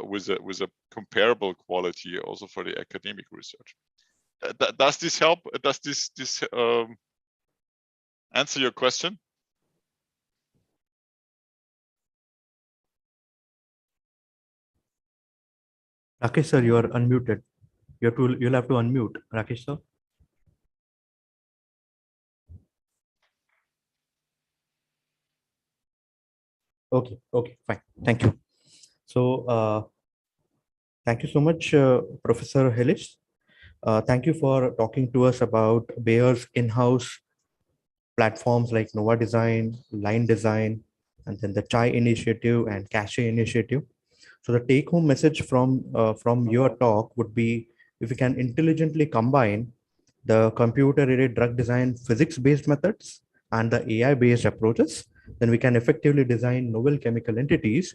with a comparable quality also for the academic research. Does this help? Does this answer your question?
Rakesh sir, you are unmuted. You'll have to unmute, Rakesh sir. Okay, okay, fine. Thank you. So, thank you so much, Professor Hillis. Thank you for talking to us about Bayer's in-house platforms like Nova Design, Line Design, and then the Chai Initiative and Cache Initiative. So the take-home message from your talk would be, if we can intelligently combine the computer-aided drug design physics-based methods and the AI-based approaches, then we can effectively design novel chemical entities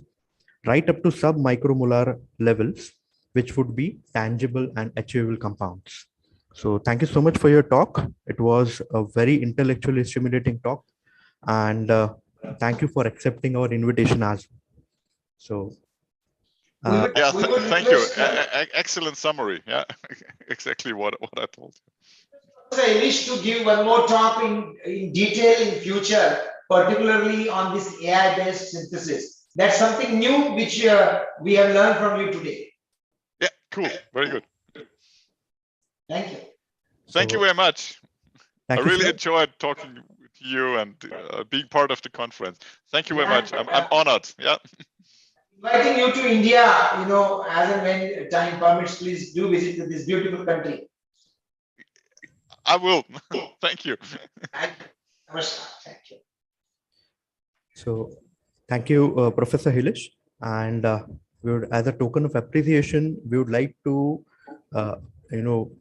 right up to sub-micromolar levels, which would be tangible and achievable compounds. So thank you so much for your talk. It was a very intellectually stimulating talk, and thank you for accepting our invitation as well. So
Yeah, thank you. Excellent summary. Yeah, exactly what I told you.
I wish to give one more talk in detail in future, particularly on this AI-based synthesis. That's something new which we have learned from you today.
Yeah, cool. Very good.
Thank you.
Thank you very much. I
thank you,
really
sir.
enjoyed talking to you and being part of the conference. Thank you very much. I'm honored. Yeah.
Inviting you to India, as and when time permits, please do visit this beautiful country.
I will. Thank you.
Thank you.
So thank you, Professor Hillish. And we would, as a token of appreciation, we would like to,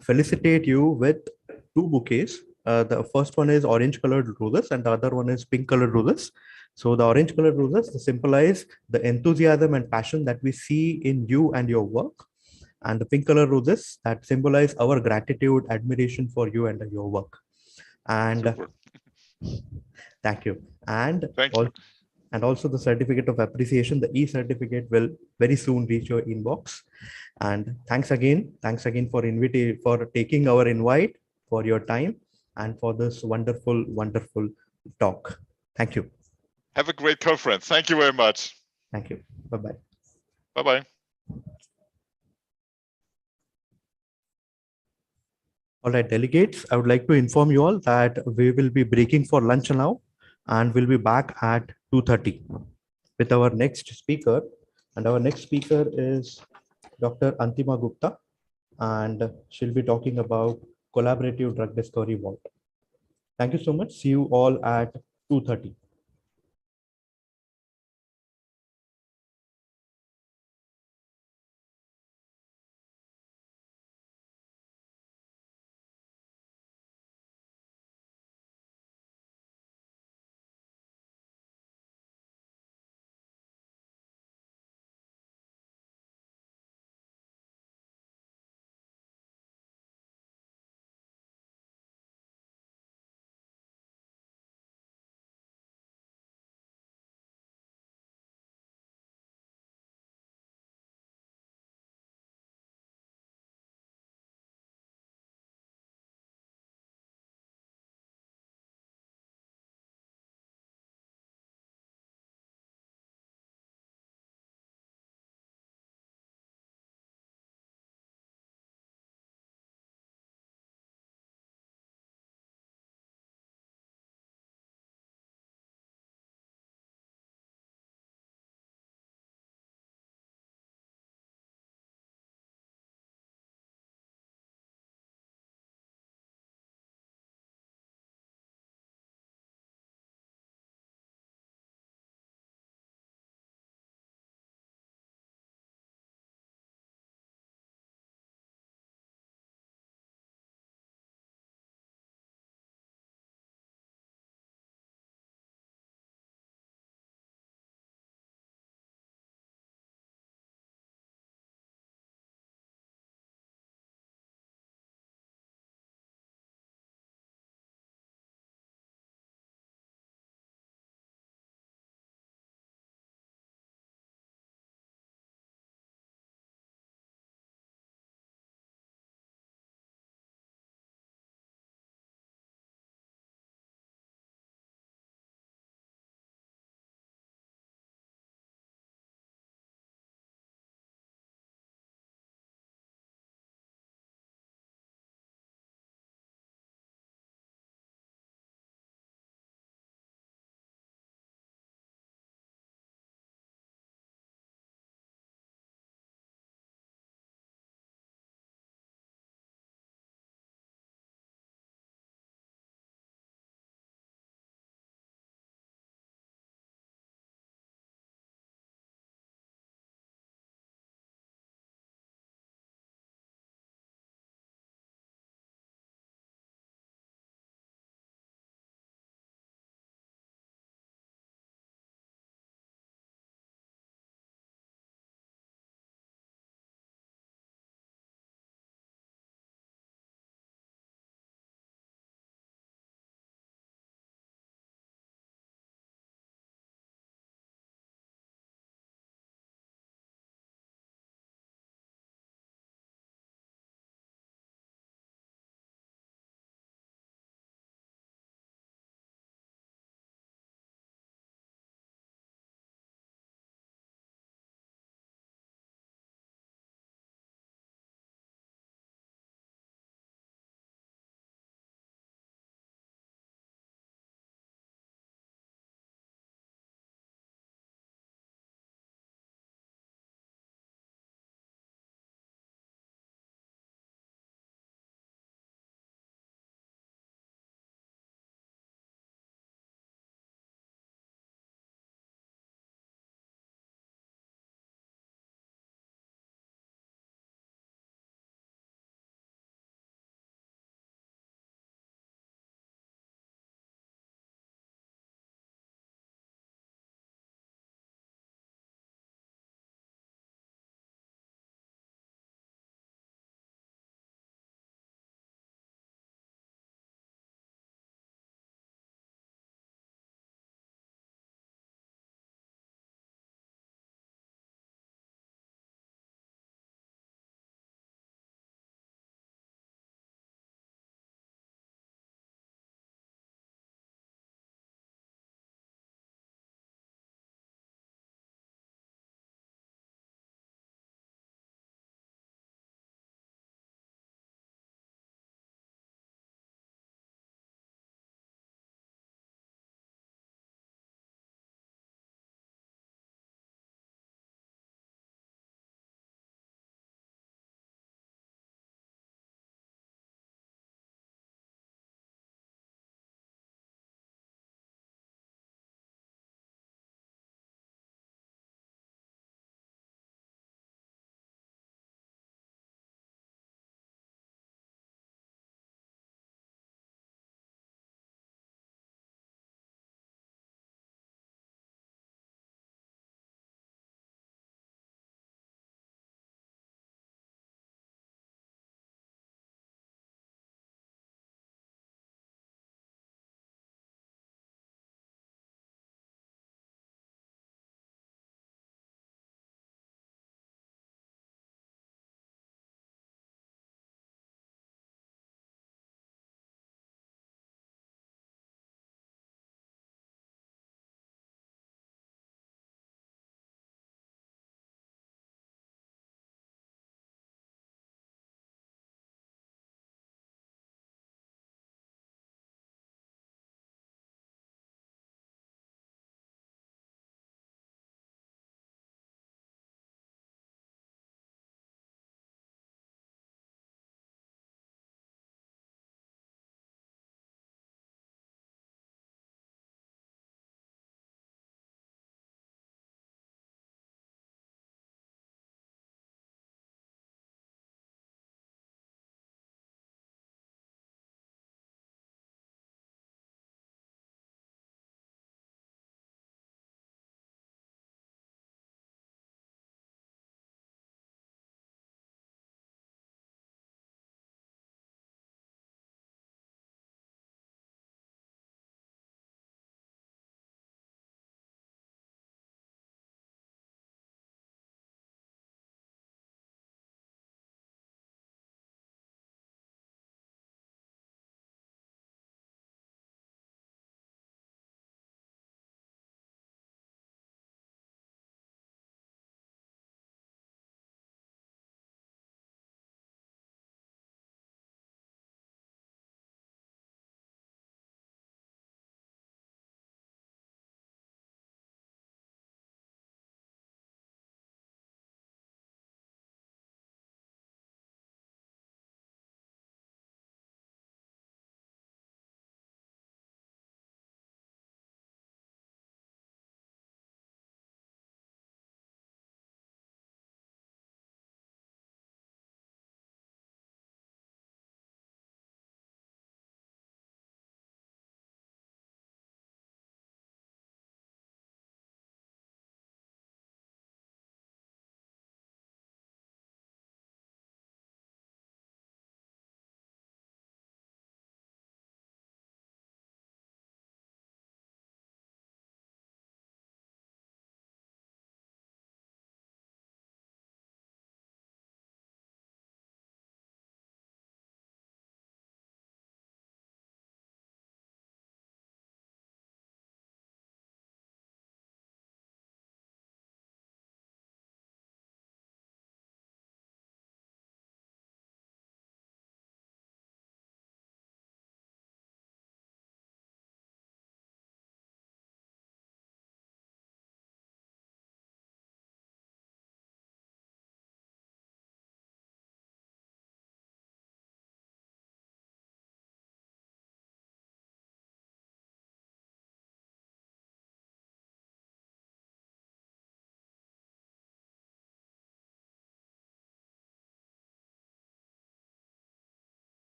felicitate you with 2 bouquets. The first one is orange colored roses and the other one is pink colored roses. So the orange colored roses symbolize the enthusiasm and passion that we see in you and your work. And the pink color roses that symbolize our gratitude, admiration for you and your work. And
Super.
thank you. And
Thank you.
And also the certificate of appreciation, the e-certificate will very soon reach your inbox. And thanks again for taking our invite, for your time, and for this wonderful, wonderful talk. Thank you.
Have a great conference. Thank you very much.
Thank you. Bye-bye.
Bye-bye.
All right, delegates, I would like to inform you all that we will be breaking for lunch now, and we'll be back at 2:30 with our next speaker. And our next speaker is Dr. Antima Gupta, and she'll be talking about collaborative drug discovery vault. Thank you so much. See you all at 2:30.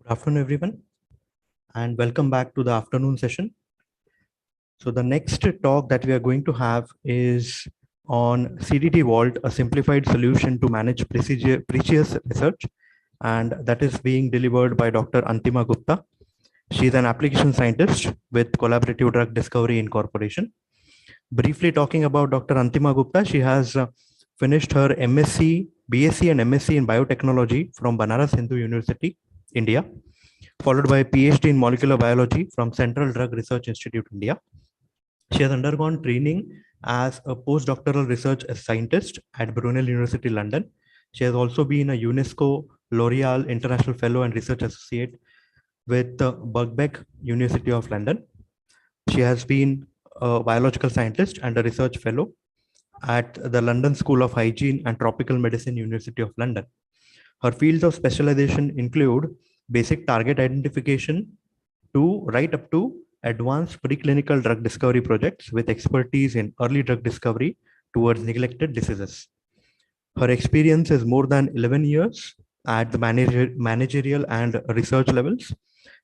Good afternoon, everyone, and welcome back to the afternoon session. So the next talk that we are going to have is on CDT Vault, a simplified solution to manage precious research, and that is being delivered by Dr. Antima Gupta. She is an application scientist with Collaborative Drug Discovery Incorporation. Briefly talking about Dr. Antima Gupta, she has finished her MSc, BSc and MSc in biotechnology from Banaras Hindu University, India, followed by a PhD in molecular biology from Central Drug Research Institute, India. She has undergone training as a postdoctoral research scientist at Brunel University, London. She has also been a UNESCO L'Oreal International Fellow and Research Associate with Birkbeck University of London. She has been a biological scientist and a research fellow at the London School of Hygiene and Tropical Medicine, University of London. Her fields of specialization include basic target identification to right up to advanced preclinical drug discovery projects with expertise in early drug discovery towards neglected diseases. Her experience is more than 11 years at the managerial and research levels,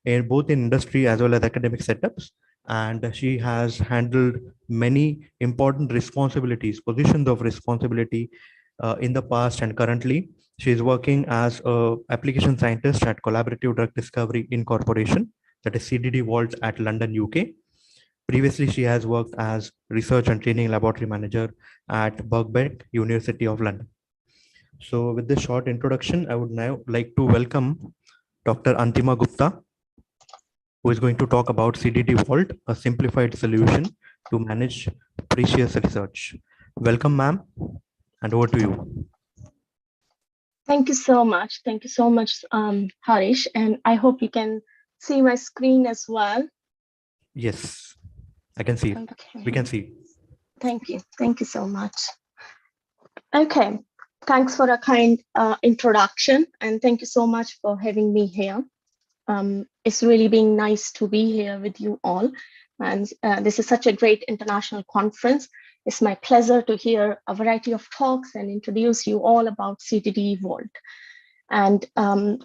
in both in industry as well as academic setups. And she has handled many important responsibilities, positions of responsibility in the past and currently. She is working as an application scientist at Collaborative Drug Discovery Incorporation, that is CDD Vault at London, UK. Previously, she has worked as research and training laboratory manager at Birkbeck University of London. So with this short introduction, I would now like to welcome Dr. Antima Gupta, who is going to talk about CDT Vault, a simplified solution to manage precious research. Welcome, ma'am, and over to you.
Thank you so much. Thank you so much, Harish, and I hope you can see my screen as well.
Yes, I can see it.
Okay.
We can see.
Thank you. Thank you so much. Okay. Thanks for a kind introduction, and thank you so much for having me here. It's really been nice to be here with you all. And this is such a great international conference. It's my pleasure to hear a variety of talks and introduce you all about CDT Vault. And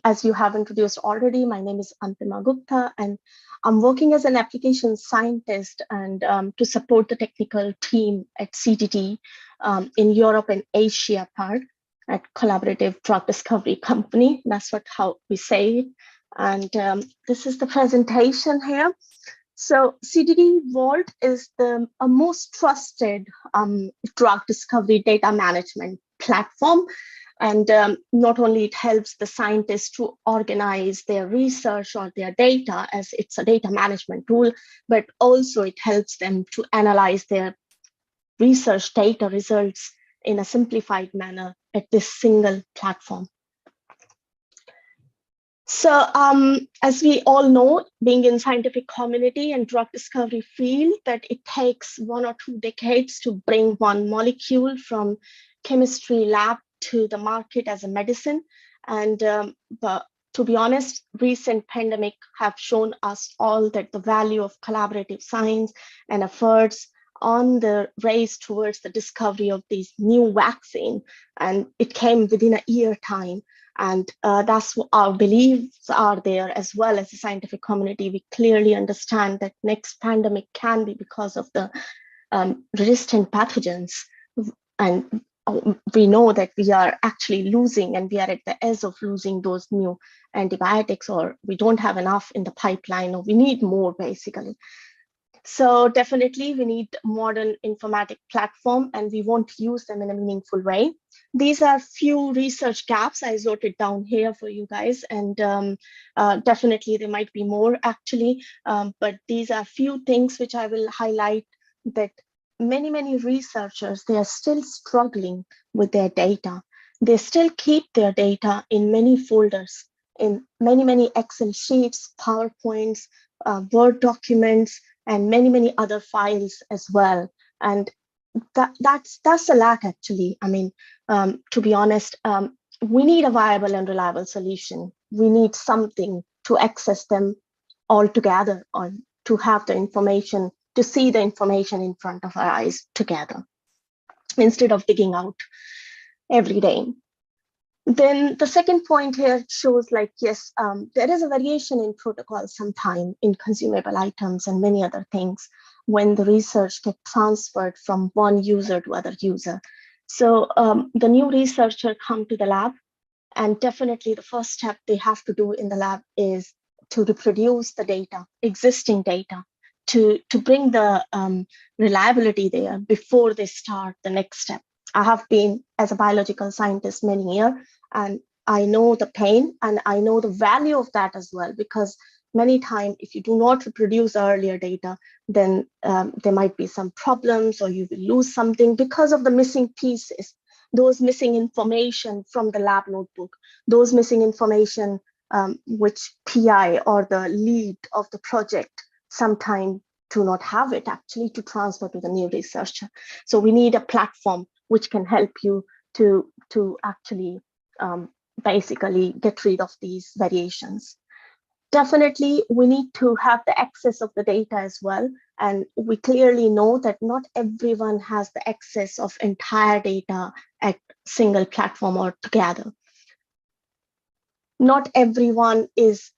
as you have introduced already, my name is Antima Gupta, and I'm working as an application scientist and to support the technical team at CDT in Europe and Asia part at Collaborative Drug Discovery Company. That's how we say it. And this is the presentation here. So CDT Vault is the most trusted drug discovery data management platform. And not only it helps the scientists to organize their research or their data as it's a data management tool, but also it helps them to analyze their research data results in a simplified manner at this single platform. So as we all know, being in scientific community and drug discovery field, that it takes 1 or 2 decades to bring one molecule from chemistry lab to the market as a medicine. And but to be honest, recent pandemic have shown us all that the value of collaborative science and efforts on the race towards the discovery of these new vaccine, and it came within a year time. And that's what our beliefs are there, as well as the scientific community. We clearly understand that next pandemic can be because of the resistant pathogens. And we know that we are actually losing, and we are at the edge of losing those new antibiotics, or we don't have enough in the pipeline, or we need more basically. So definitely we need modern informatic platform, and we won't use them in a meaningful way. These are few research gaps I jotted down here for you guys, and definitely there might be more actually, but these are few things which I will highlight, that many researchers, they are still struggling with their data. They still keep their data in many folders, in many Excel sheets, PowerPoints, Word documents, and many other files as well. And that's a lack actually. I mean, to be honest, we need a viable and reliable solution. We need something to access them all together, or to have the information, to see the information in front of our eyes together, instead of digging out every day. Then the second point here shows like, yes, there is a variation in protocol sometime in consumable items and many other things when the research gets transferred from one user to other user. So the new researcher come to the lab, and definitely the first step they have to do in the lab is to reproduce the data, existing data, to bring the reliability there before they start the next step. I have been as a biological scientist many years, and I know the pain and I know the value of that as well, because many times if you do not reproduce earlier data, then there might be some problems or you will lose something because of the missing pieces, those missing information from the lab notebook, those missing information which PI or the lead of the project sometimes do not have it actually to transfer to the new researcher. So we need a platform which can help you to actually basically get rid of these variations. Definitely, we need to have the access of the data as well. And we clearly know that not everyone has the access of entire data at single platform or together. Not everyone is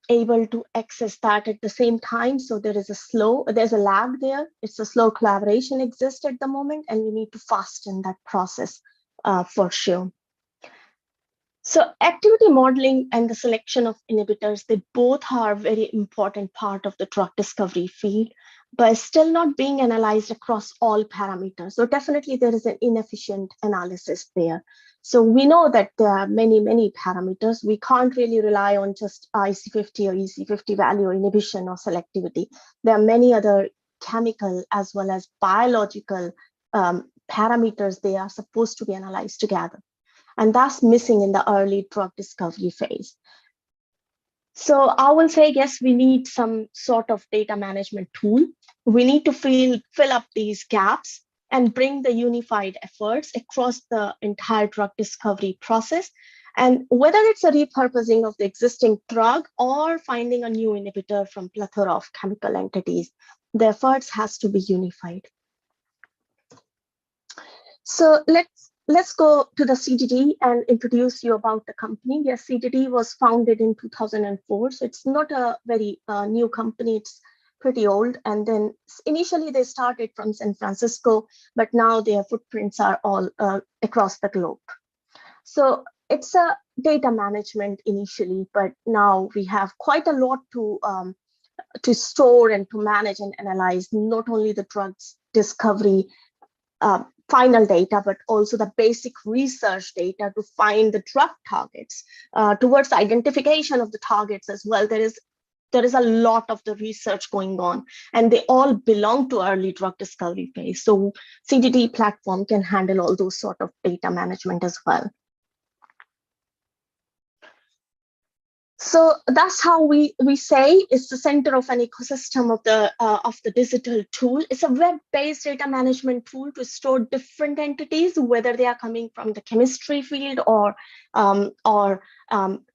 able to access that at the same time. So there's a lag there. It's a slow collaboration exists at the moment, and we need to fasten that process for sure. So activity modeling and the selection of inhibitors, they both are very important part of the drug discovery field, but still not being analyzed across all parameters. So definitely there is an inefficient analysis there. So we know that there are many, many parameters. We can't really rely on just IC50 or EC50 value inhibition or selectivity. There are many other chemical as well as biological parameters they are supposed to be analyzed together. And that's missing in the early drug discovery phase. So I will say, yes, we need some sort of data management tool. We need to fill up these gaps and bring the unified efforts across the entire drug discovery process. And whether it's a repurposing of the existing drug or finding a new inhibitor from plethora of chemical entities, the efforts has to be unified. So let's go to the CDD and introduce you about the company. Yes, CDD was founded in 2004, so it's not a very new company. It's pretty old. And then initially they started from San Francisco, but now their footprints are all across the globe. So it's a data management initially, but now we have quite a lot to store and to manage and analyze, not only the drugs discovery final data, but also the basic research data to find the drug targets, towards identification of the targets as well. There is a lot of the research going on, and they all belong to early drug discovery phase. So CDD platform can handle all those sort of data management as well. So that's how we say it's the center of an ecosystem of the digital tool. It's a web-based data management tool to store different entities, whether they are coming from the chemistry field or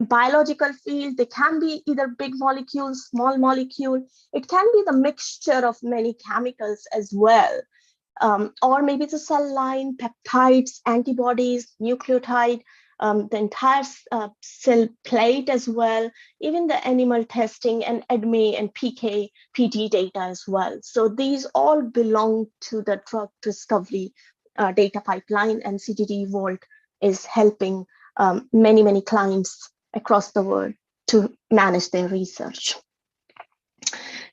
biological field. They can be either big molecules, small molecule. It can be the mixture of many chemicals as well. Or maybe it's a cell line, peptides, antibodies, nucleotide, the entire cell plate as well, even the animal testing and ADME and PK, PD data as well. So these all belong to the drug discovery data pipeline, and CDD Vault is helping many, many clients across the world to manage their research.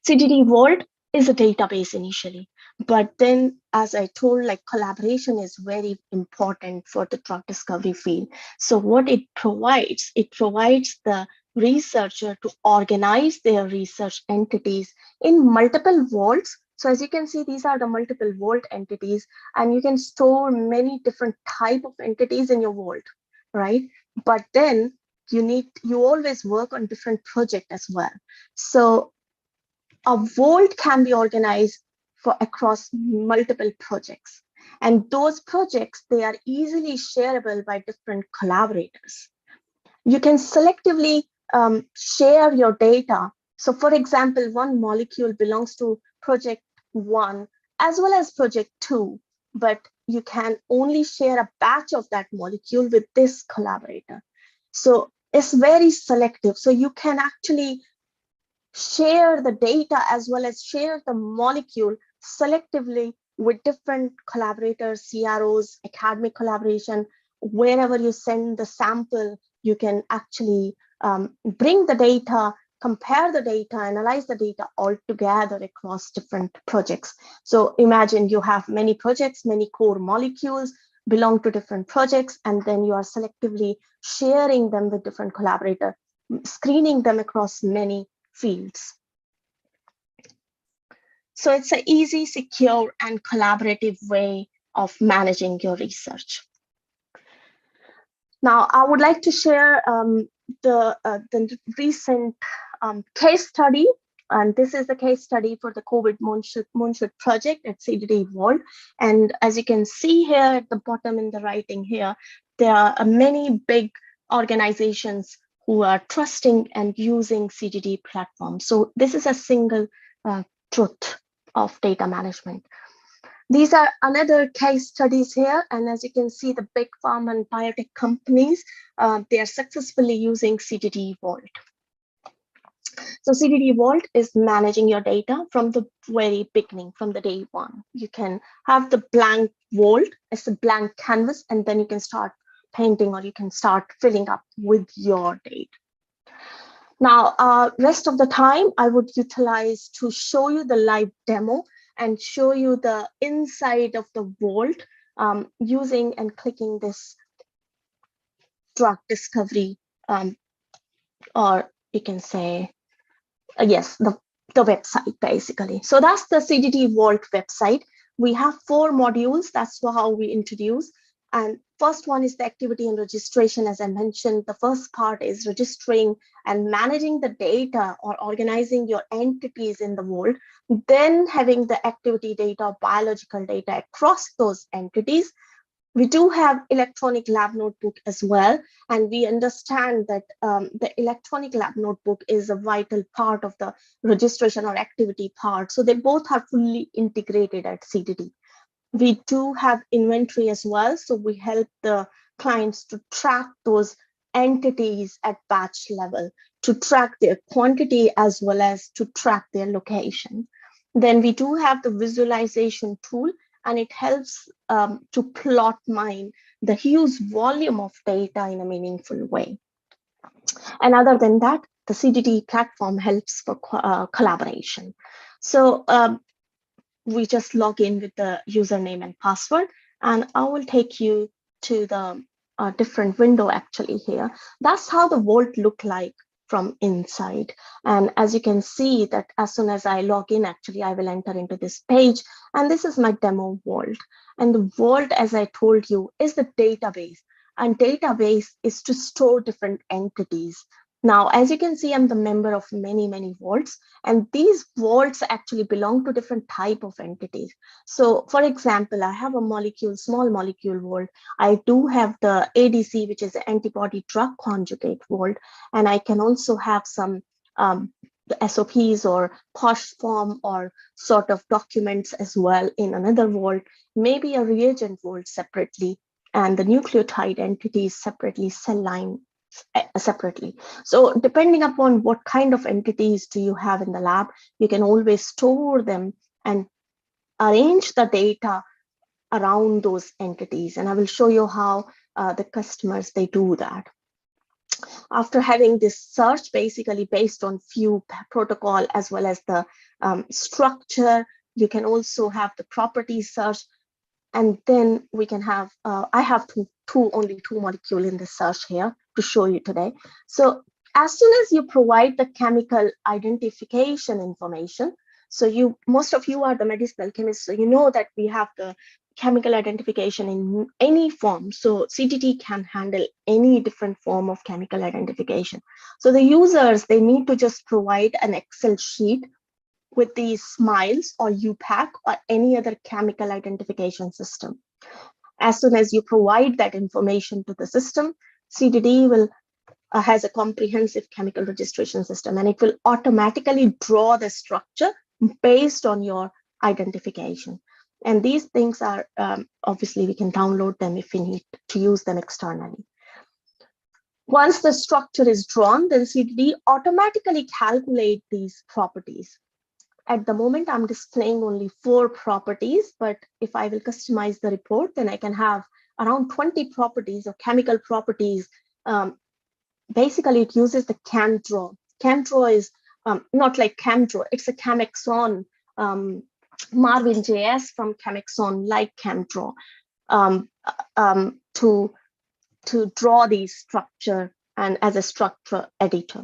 CDD Vault is a database initially. But then, as I told, like collaboration is very important for the drug discovery field. So what it provides the researcher to organize their research entities in multiple vaults. So as you can see, these are the multiple vault entities, and you can store many different type of entities in your vault, right? But then you always work on different projects as well. So a vault can be organized across multiple projects. And those projects, they are easily shareable by different collaborators. You can selectively share your data. So for example, one molecule belongs to project 1 as well as project 2, but you can only share a batch of that molecule with this collaborator. So it's very selective. So you can actually share the data as well as share the molecule selectively with different collaborators, CROs, academic collaboration. Wherever you send the sample, you can actually bring the data, compare the data, analyze the data all together across different projects. So imagine you have many projects, many core molecules belong to different projects, and then you are selectively sharing them with different collaborators, screening them across many fields. So it's an easy, secure, and collaborative way of managing your research. Now, I would like to share the recent case study, and this is the case study for the COVID Moonshot project at CDD Vault. And as you can see here at the bottom in the writing here, there are many big organizations who are trusting and using CDD platform. So this is a single truth of data management. These are another case studies here, and as you can see, the big pharma and biotech companies, they are successfully using CDD Vault. So CDD Vault is managing your data from the very beginning, from the day one. You can have the blank vault as a blank canvas, and then you can start painting or you can start filling up with your data. Now, rest of the time, I would utilize to show you the live demo and show you the inside of the vault using and clicking this drug discovery, or you can say, yes, the website basically. So that's the CDD Vault website. We have 4 modules. That's how we introduce. And first one is the activity and registration. As I mentioned, the first part is registering and managing the data or organizing your entities in the vault, then having the activity data, biological data across those entities. We do have electronic lab notebook as well, and we understand that the electronic lab notebook is a vital part of the registration or activity part. So they both are fully integrated at CDD. We do have inventory as well, so we help the clients to track those entities at batch level, to track their quantity as well as to track their location. Then we do have the visualization tool, and it helps to plot mine the huge volume of data in a meaningful way. And other than that, the CDD platform helps for collaboration. So we just log in with the username and password, and I will take you to the different window actually here. That's how the vault look like from inside. And as you can see that as soon as I log in, actually, I will enter into this page, and this is my demo vault. And the vault, as I told you, is the database, and database is to store different entities. Now, as you can see, I'm the member of many, many vaults, and these vaults actually belong to different type of entities. So for example, I have a molecule, small molecule vault. I do have the ADC, which is the antibody drug conjugate vault, and I can also have some the SOPs or POSH form or sort of documents as well in another vault, maybe a reagent vault separately, and the nucleotide entities separately, cell line separately. So depending upon what kind of entities do you have in the lab, you can always store them and arrange the data around those entities. And I will show you how the customers, they do that. After having this search, basically based on few protocol as well as the structure, you can also have the property search. And then we can have, I have only two molecules in the search here to show you today. So as soon as you provide the chemical identification information, so most of you are the medicinal chemists, so you know that we have the chemical identification in any form. So CDD can handle any different form of chemical identification. So the users, they need to just provide an Excel sheet with these SMILES or UPAC or any other chemical identification system. As soon as you provide that information to the system, CDD has a comprehensive chemical registration system, and it will automatically draw the structure based on your identification. And these things are, obviously, we can download them if we need to use them externally. Once the structure is drawn, then CDD automatically calculate these properties. At the moment, I'm displaying only 4 properties, but if I will customize the report, then I can have around 20 properties or chemical properties. Basically, it uses the ChemDraw. ChemDraw is not like ChemDraw, it's a Chemexon, Marvin JS from Chemexon, like ChemDraw, to draw the structure and as a structure editor.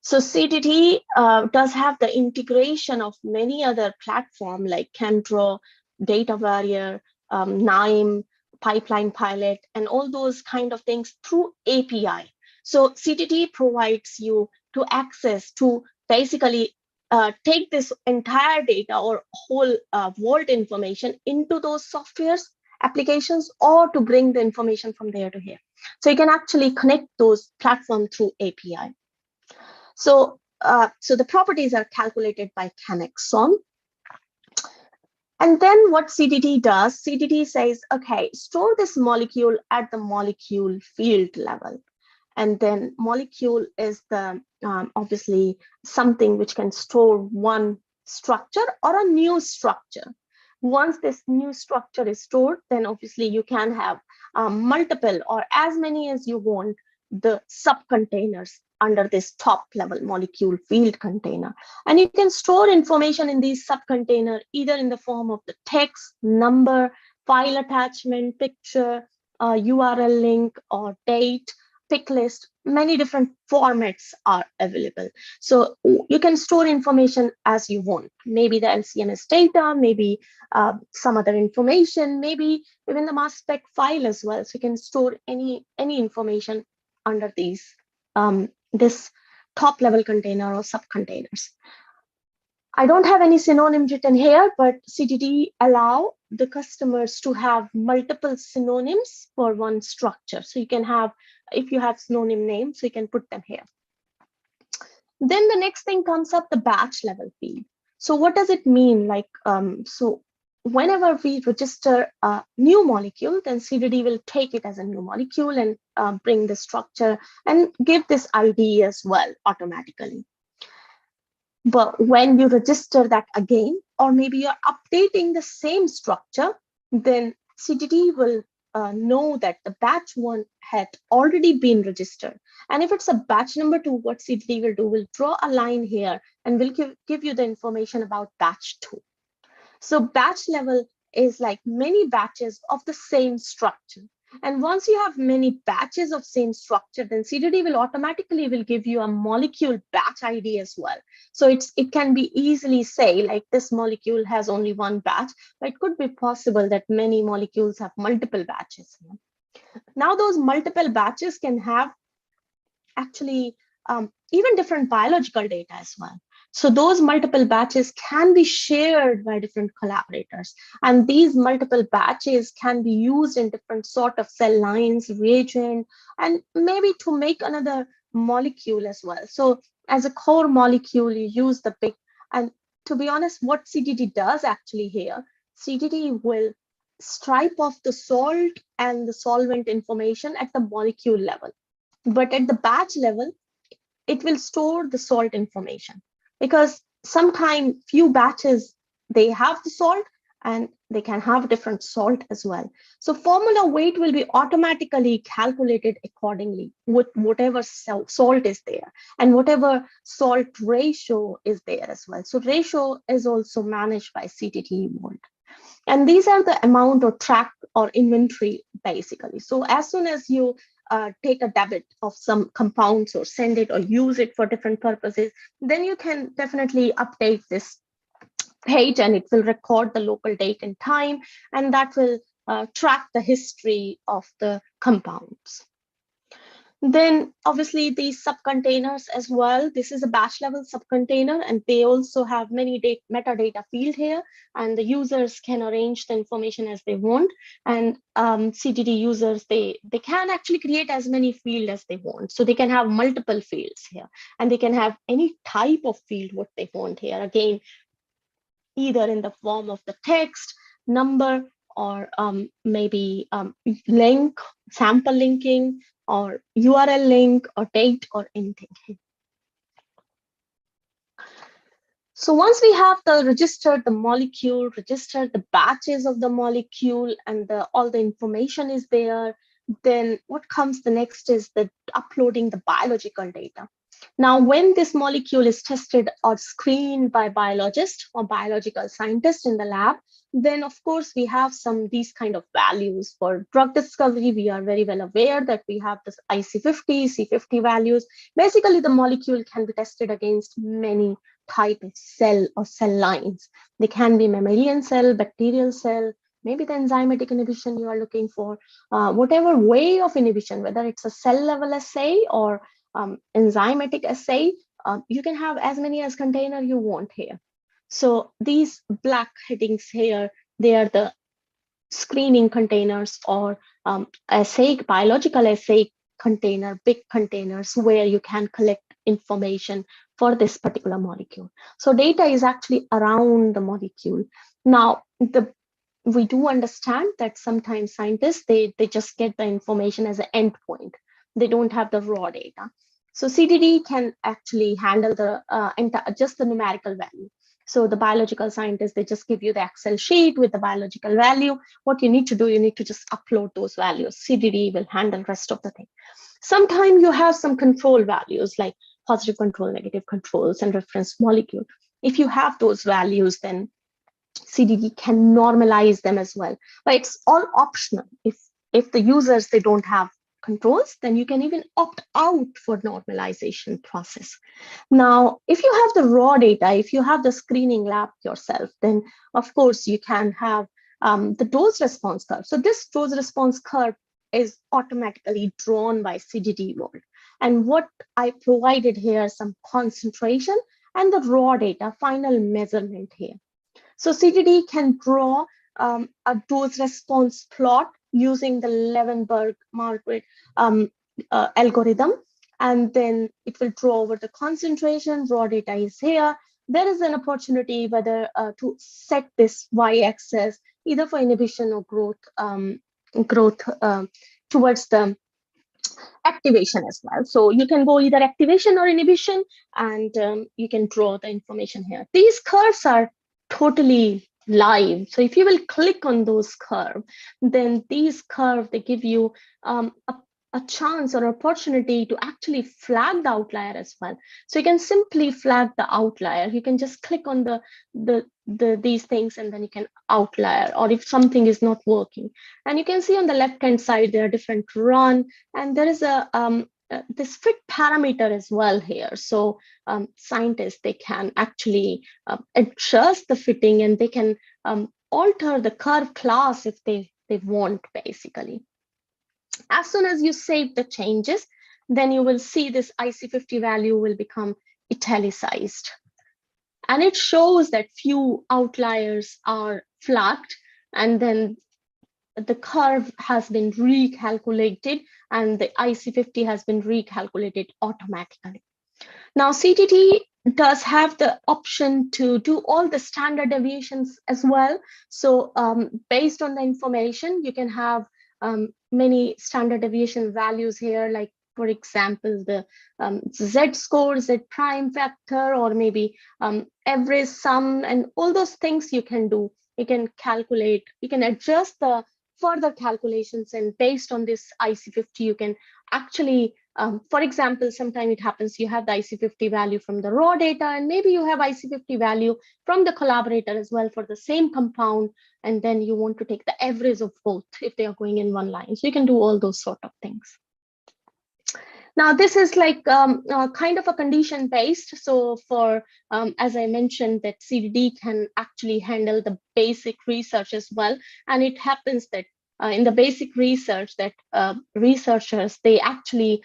So CDD does have the integration of many other platforms like ChemDraw, Data Warrior, NIME, Pipeline Pilot, and all those kind of things through API. So CDD provides you to access to basically take this entire data or whole world information into those softwares, applications, or to bring the information from there to here. So you can actually connect those platforms through API. So, so the properties are calculated by Chemexon. And then what CDD does, CDD says, okay, store this molecule at the molecule field level. And then molecule is the obviously something which can store one structure or a new structure. Once this new structure is stored, then obviously you can have multiple or as many as you want the subcontainers under this top level molecule field container. And you can store information in these subcontainer either in the form of the text, number, file attachment, picture, URL link, or date, pick list. Many different formats are available. So you can store information as you want. Maybe the LCMS data, maybe some other information, maybe even the mass spec file as well. So you can store any information under these this top level container or subcontainers. I don't have any synonym written here, but CDD allow the customers to have multiple synonyms for one structure. So you can have, if you have synonym names, so you can put them here. Then the next thing comes up, the batch level field. So what does it mean? Like, so whenever we register a new molecule, then CDD will take it as a new molecule and bring the structure and give this ID as well automatically. But when you register that again, or maybe you're updating the same structure, then CDD will know that the batch 1 had already been registered. And if it's a batch number 2, what CDD will do, will draw a line here and will give you the information about batch 2. So batch level is like many batches of the same structure. And once you have many batches of same structure, then CDD will automatically give you a molecule batch ID as well. So it can be easily say like this molecule has only one batch, but it could be possible that many molecules have multiple batches. Now those multiple batches can have actually even different biological data as well. So those multiple batches can be shared by different collaborators. And these multiple batches can be used in different sort of cell lines, reagent, and maybe to make another molecule as well. So as a core molecule, you use the big, and to be honest, what CDD does actually here, CDD will stripe off the salt and the solvent information at the molecule level. But at the batch level, it will store the salt information, because sometimes few batches, they have the salt and they can have different salt as well. So formula weight will be automatically calculated accordingly with whatever salt is there and whatever salt ratio is there as well. So ratio is also managed by CDD Vault. And these are the amount or track or inventory basically. So as soon as you take a debit of some compounds or send it or use it for different purposes, then you can definitely update this page and it will record the local date and time, and that will track the history of the compounds. Then obviously these subcontainers as well, this is a batch level subcontainer and they also have many metadata field here, and the users can arrange the information as they want. And CDD users, they can actually create as many fields as they want. So they can have multiple fields here and they can have any type of field what they want here. Again, either in the form of the text, number, or maybe link, sample linking, or URL link, or date, or anything. So once we have registered the molecule, registered the batches of the molecule, and all the information is there, then what comes the next is the uploading the biological data. Now, when this molecule is tested or screened by biologists or biological scientists in the lab, then of course we have these kind of values. For drug discovery, we are very well aware that we have this IC50, C50 values. Basically, the molecule can be tested against many type of cell or cell lines. They can be mammalian cell, bacterial cell, maybe the enzymatic inhibition you are looking for, whatever way of inhibition, whether it's a cell level assay or enzymatic assay, you can have as many as container you want here. So these black headings here, they are the screening containers, or biological assay container, big containers where you can collect information for this particular molecule. So data is actually around the molecule. Now, we do understand that sometimes scientists, they just get the information as an endpoint. They don't have the raw data. So CDD can actually handle just the numerical value. So the biological scientists, they just give you the Excel sheet with the biological value. What you need to do, you need to just upload those values. CDD will handle rest of the thing. Sometimes you have some control values like positive control, negative controls, and reference molecule. If you have those values, then CDD can normalize them as well. But it's all optional. If the users, they don't have controls, then you can even opt out for normalization process. Now, if you have the raw data, if you have the screening lab yourself, then of course you can have the dose response curve. So this dose response curve is automatically drawn by CDD world. And what I provided here, some concentration and the raw data, final measurement here. So CDD can draw a dose response plot using the Levenberg-Marquardt algorithm, and then it will draw over the concentration. Raw data is here. There is an opportunity whether to set this y-axis either for inhibition or growth towards the activation as well. So you can go either activation or inhibition, and you can draw the information here. These curves are totally live. So if you will click on those curves, then these curves, they give you a chance or opportunity to actually flag the outlier as well. So you can simply flag the outlier. You can just click on these things, and then you can outlier, or if something is not working. And you can see on the left-hand side, there are different run, and there is this fit parameter as well here. So scientists, they can actually adjust the fitting, and they can alter the curve class if they want, basically. As soon as you save the changes, then you will see this IC50 value will become italicized. And it shows that few outliers are flagged, and then the curve has been recalculated, and the IC50 has been recalculated automatically. Now, CDD does have the option to do all the standard deviations as well. So based on the information, you can have many standard deviation values here, like, for example, the Z score, Z prime factor, or maybe average sum, and all those things you can do. You can calculate, you can adjust the further calculations, and based on this IC50, you can actually, for example, sometimes it happens you have the IC50 value from the raw data, and maybe you have IC50 value from the collaborator as well for the same compound, and then you want to take the average of both if they are going in one line. So you can do all those sort of things. Now, this is like kind of a condition based. So for, as I mentioned, that CDD can actually handle the basic research as well. And it happens that in the basic research that researchers, they actually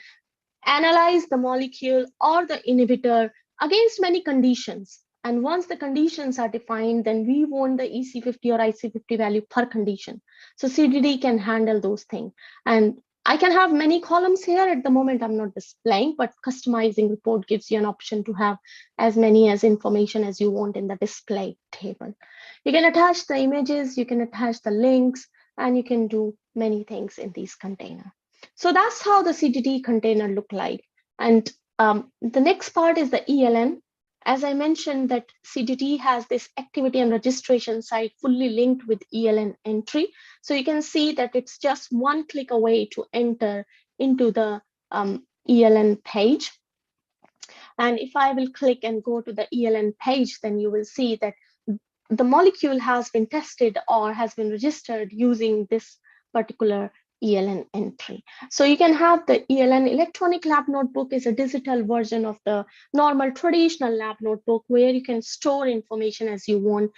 analyze the molecule or the inhibitor against many conditions. And once the conditions are defined, then we want the EC50 or IC50 value per condition. So CDD can handle those things. And I can have many columns here. At the moment, I'm not displaying, but customizing report gives you an option to have as many as information as you want in the display table. You can attach the images, you can attach the links, and you can do many things in these containers. So that's how the CDD container look like. And the next part is the ELN. As I mentioned, that CDD has this activity and registration site fully linked with ELN entry. So you can see that it's just one click away to enter into the ELN page. And if I will click and go to the ELN page, then you will see that the molecule has been tested or has been registered using this particular ELN entry. So you can have the ELN electronic lab notebook is a digital version of the normal traditional lab notebook where you can store information as you want.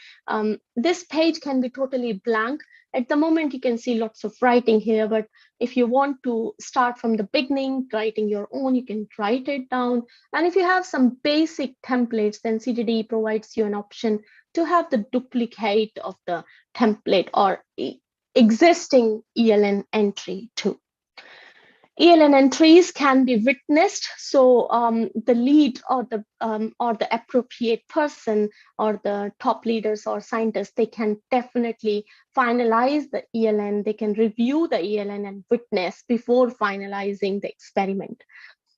This page can be totally blank. At the moment, you can see lots of writing here, but if you want to start from the beginning, writing your own, you can write it down. And if you have some basic templates, then CDD provides you an option to have the duplicate of the template or existing ELN entry too. ELN entries can be witnessed, so the lead or the appropriate person or the top leaders or scientists, they can definitely finalize the ELN. They can review the ELN and witness before finalizing the experiment.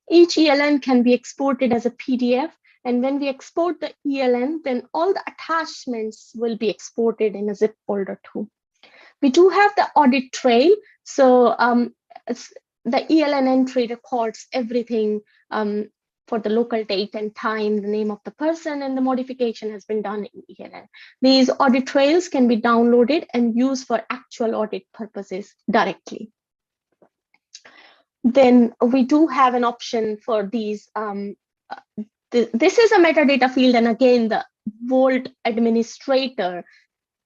Each ELN can be exported as a PDF, and when we export the ELN, then all the attachments will be exported in a zip folder too. We do have the audit trail, so the ELN entry records everything for the local date and time, the name of the person, and the modification has been done in ELN. These audit trails can be downloaded and used for actual audit purposes directly. Then we do have an option for these. This is a metadata field, and again, the Vault administrator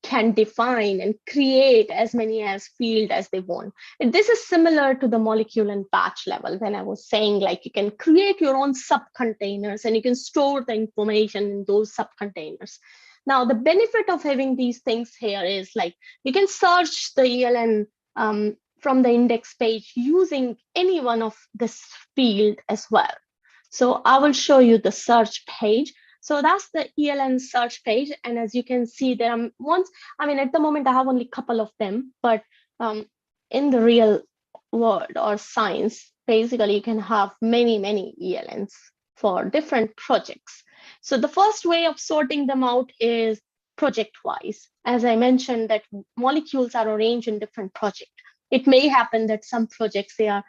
can define and create as many as field as they want. And this is similar to the molecule and batch level when I was saying like you can create your own subcontainers and you can store the information in those subcontainers. Now, the benefit of having these things here is like you can search the ELN from the index page using any one of this field as well. So I will show you the search page. So that's the ELN search page. And as you can see, there are ones, I mean, at the moment, I have only a couple of them, but in the real world or science, basically, you can have many, many ELNs for different projects. So the first way of sorting them out is project-wise. As I mentioned, that molecules are arranged in different projects. It may happen that some projects, they are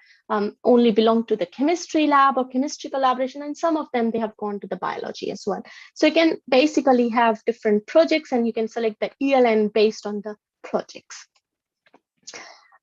only belong to the chemistry lab or chemistry collaboration, and some of them, they have gone to the biology as well. So you can basically have different projects and you can select the ELN based on the projects.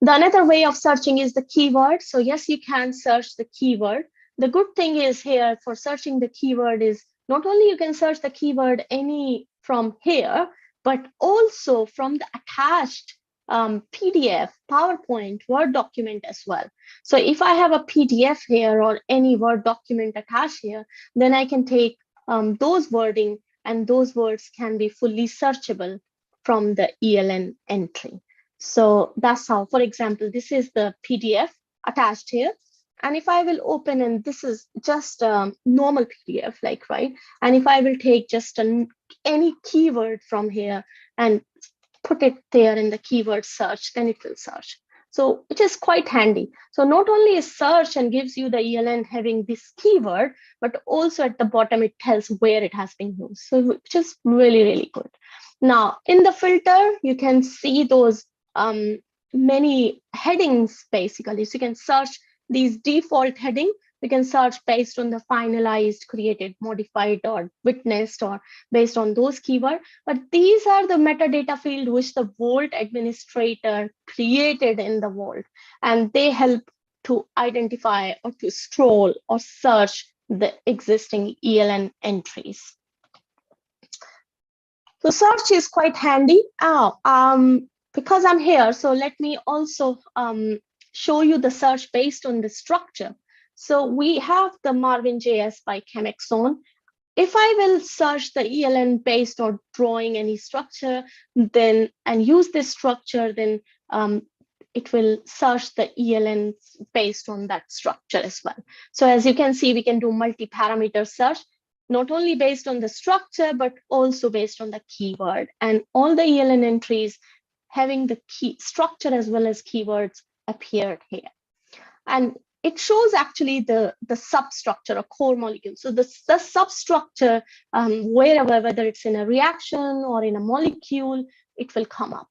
The another way of searching is the keyword. So yes, you can search the keyword. The good thing is here for searching the keyword is not only you can search the keyword any from here, but also from the attached PDF, PowerPoint, Word document as well. So if I have a PDF here or any Word document attached here, then I can take those wording and those words can be fully searchable from the ELN entry. So that's how, for example, this is the PDF attached here. And if I will open, and this is just a normal PDF, like, right? And if I will take just any keyword from here and put it there in the keyword search, then it will search. So it is quite handy. So not only is search and gives you the ELN having this keyword, but also at the bottom, it tells where it has been used. So which is really, really good. Now in the filter, you can see those many headings basically. So you can search these default heading. You can search based on the finalized, created, modified, or witnessed, or based on those keywords. But these are the metadata field which the Vault administrator created in the Vault, and they help to identify or to scroll or search the existing ELN entries. So search is quite handy. Because I'm here, so let me also show you the search based on the structure. So we have the Marvin.js by Chemexon. If I will search the ELN based on drawing any structure, then and use this structure, then it will search the ELN based on that structure as well. So as you can see, we can do multi-parameter search, not only based on the structure, but also based on the keyword. And all the ELN entries having the key structure as well as keywords appeared here. And it shows actually the substructure, a core molecule. So the substructure, wherever, whether it's in a reaction or in a molecule, it will come up.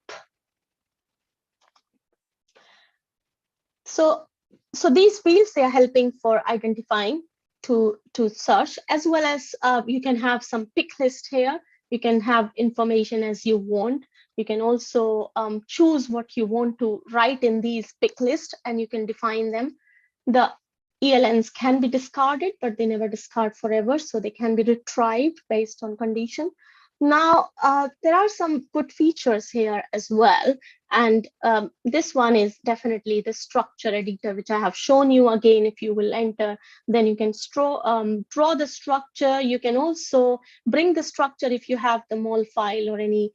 So these fields, they are helping for identifying to search, as well as you can have some pick list here. You can have information as you want. You can also choose what you want to write in these pick list, and you can define them. The ELNs can be discarded, but they never discard forever, so they can be retrieved based on condition. Now, there are some good features here as well. And this one is definitely the structure editor, which I have shown you. Again, if you will enter, then you can draw the structure. You can also bring the structure if you have the mol file or any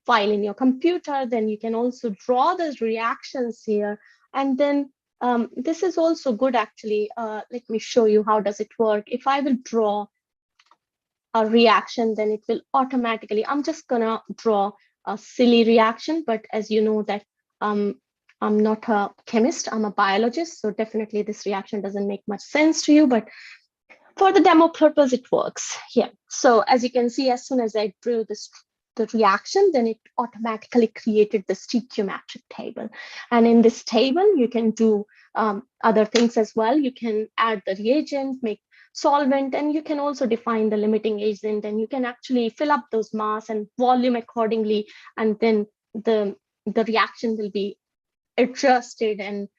file in your computer, then you can also draw the reactions here. And then this is also good, actually. Let me show you how does it work. If I will draw a reaction, then it will automatically, I'm just gonna draw a silly reaction, but as you know that I'm not a chemist, I'm a biologist, so definitely this reaction doesn't make much sense to you, but for the demo purpose, it works here. So as you can see, as soon as I drew the reaction, then it automatically created the stoichiometric table. And in this table, you can do other things as well. You can add the reagent, make solvent, and you can also define the limiting agent, and you can actually fill up those mass and volume accordingly, and then the reaction will be adjusted and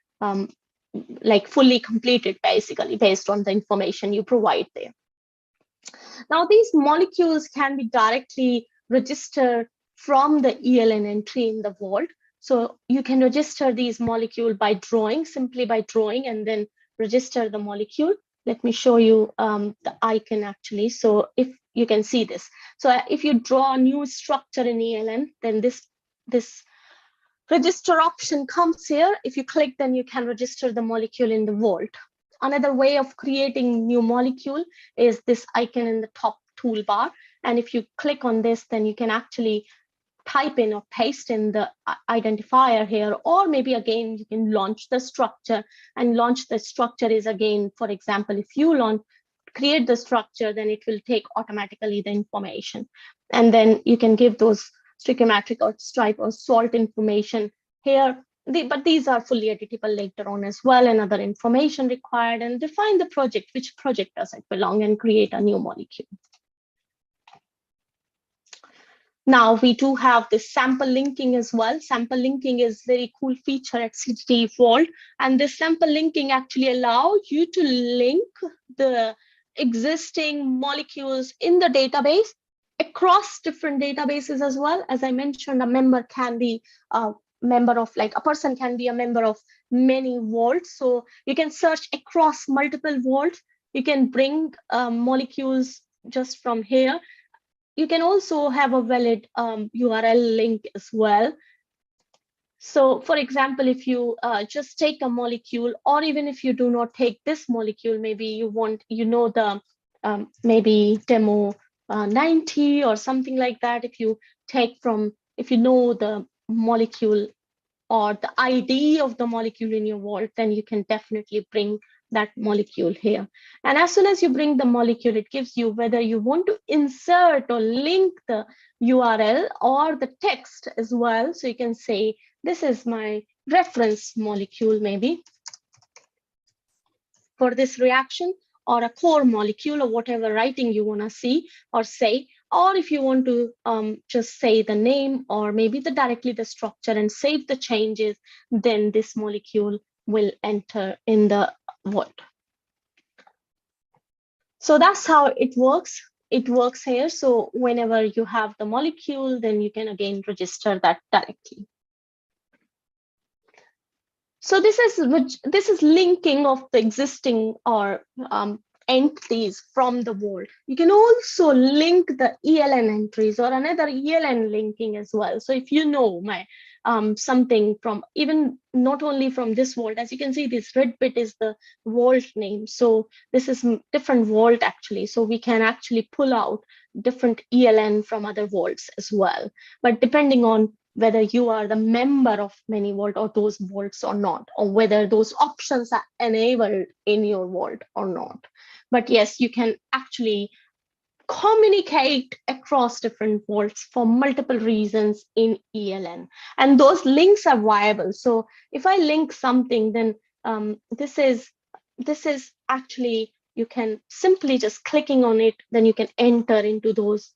like fully completed, basically, based on the information you provide there. Now, these molecules can be directly registered from the ELN entry in the vault. So you can register these molecules by drawing, simply by drawing, and then register the molecule. Let me show you the icon actually. So if you can see this. So if you draw a new structure in ELN, then this register option comes here. If you click, then you can register the molecule in the vault. Another way of creating new molecule is this icon in the top toolbar. And if you click on this, then you can actually type in or paste in the identifier here, or maybe again, you can launch the structure, and launch the structure is again, for example, if you create the structure, then it will take automatically the information. And then you can give those stoichiometric or stripe or salt information here. But these are fully editable later on as well, and other information required, and define the project, which project does it belong, and create a new molecule. Now we do have this sample linking as well. Sample linking is a very cool feature at CDT Vault. And this sample linking actually allows you to link the existing molecules in the database across different databases as well. As I mentioned, a member can be a member of, like, a person can be a member of many vaults. So you can search across multiple vaults. You can bring molecules just from here. You can also have a valid URL link as well. So for example, if you just take a molecule, or even if you do not take this molecule, maybe you want, the maybe demo 90 or something like that. If you take from, if you know the molecule or the ID of the molecule in your vault, then you can definitely bring that molecule here. And as soon as you bring the molecule, it gives you whether you want to insert or link the URL or the text as well. So you can say, this is my reference molecule, maybe for this reaction, or a core molecule, or whatever writing you want to see or say. Or if you want to just say the name, or maybe directly the structure, and save the changes, then this molecule will enter in the vault. So that's how it works. It works here. So whenever you have the molecule, then you can again register that directly. So this is linking of the existing or entities from the vault. You can also link the ELN entries or another ELN linking as well. So if you know something from even not only from this vault. As you can see, this red bit is the vault name. So this is different vault actually. So we can actually pull out different ELN from other vaults as well. But depending on whether you are the member of many vault or those vaults or not, or whether those options are enabled in your vault or not. But yes, you can actually communicate across different vaults for multiple reasons in ELN. And those links are viable. So if I link something, then this is actually, you can simply just clicking on it, then you can enter into those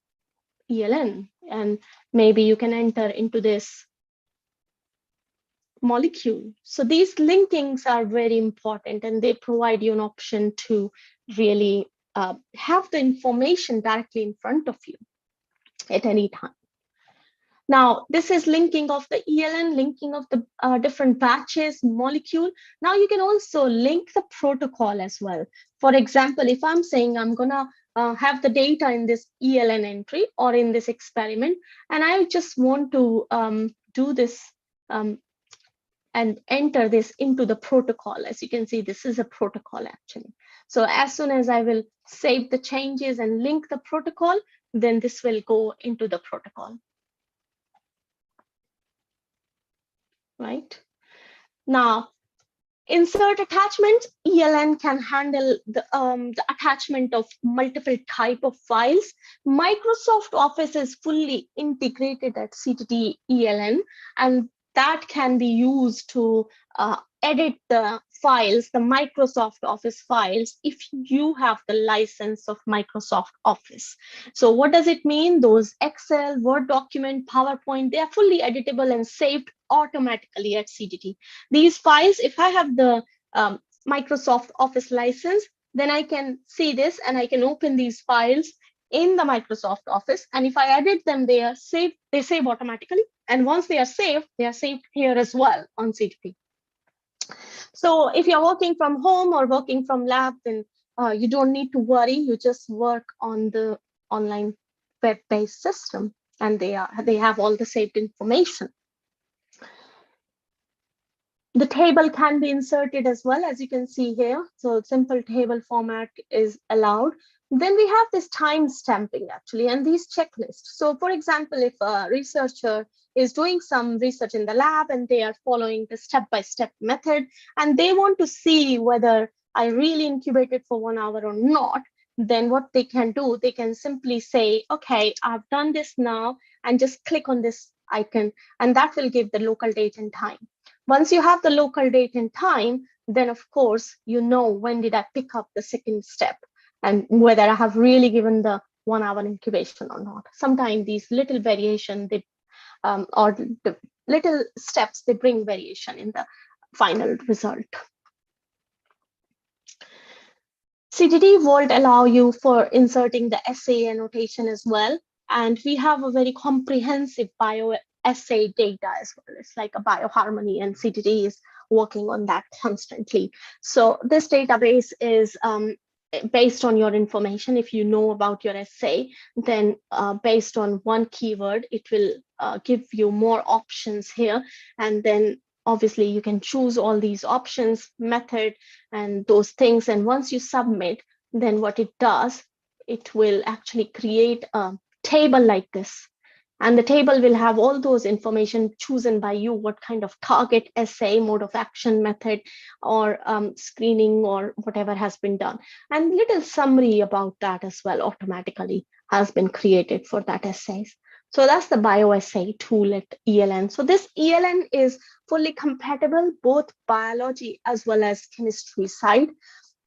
ELN, and maybe you can enter into this molecule. So these linkings are very important, and they provide you an option to really have the information directly in front of you at any time. Now, this is linking of the ELN, linking of the different batches, molecule. Now you can also link the protocol as well. For example, if I'm saying I'm gonna have the data in this ELN entry or in this experiment, and I just want to do this and enter this into the protocol. As you can see, this is a protocol actually. So as soon as I will save the changes and link the protocol, then this will go into the protocol. Right? Now, insert attachments. ELN can handle the attachment of multiple type of files. Microsoft Office is fully integrated at CTT ELN, and that can be used to edit the files, the Microsoft Office files, if you have the license of Microsoft Office. So what does it mean? Those Excel, Word document, PowerPoint, they are fully editable and saved automatically at CTT. These files, if I have the Microsoft Office license, then I can see this and I can open these files in the Microsoft Office. And if I edit them, they are saved, they save automatically. And once they are saved here as well on CTT. So if you're working from home or working from lab, then you don't need to worry. You just work on the online web-based system, and they have all the saved information. The table can be inserted as well, as you can see here. So simple table format is allowed. Then we have this time stamping actually, and these checklists. So for example, if a researcher is doing some research in the lab and they are following the step-by-step method, and they want to see whether I really incubated for 1 hour or not, then what they can do, they can simply say, okay, I've done this now, and just click on this icon, and that will give the local date and time. Once you have the local date and time, then of course, you know when did I pick up the second step and whether I have really given the 1 hour incubation or not. Sometimes these little variation, or the little steps, they bring variation in the final result. CTT Vault allow you for inserting the assay annotation as well. And we have a very comprehensive bioassay data as well. It's like a bioharmony, and CTT is working on that constantly. So this database is based on your information. If you know about your assay, then based on one keyword, it will give you more options here. And then obviously you can choose all these options, method, and those things. And once you submit, then what it does, it will actually create a table like this. And the table will have all those information chosen by you, what kind of target, assay, mode of action, method, or screening, or whatever has been done. And little summary about that as well automatically has been created for that assays. So that's the bioassay tool at ELN. So this ELN is fully compatible, both biology as well as chemistry side.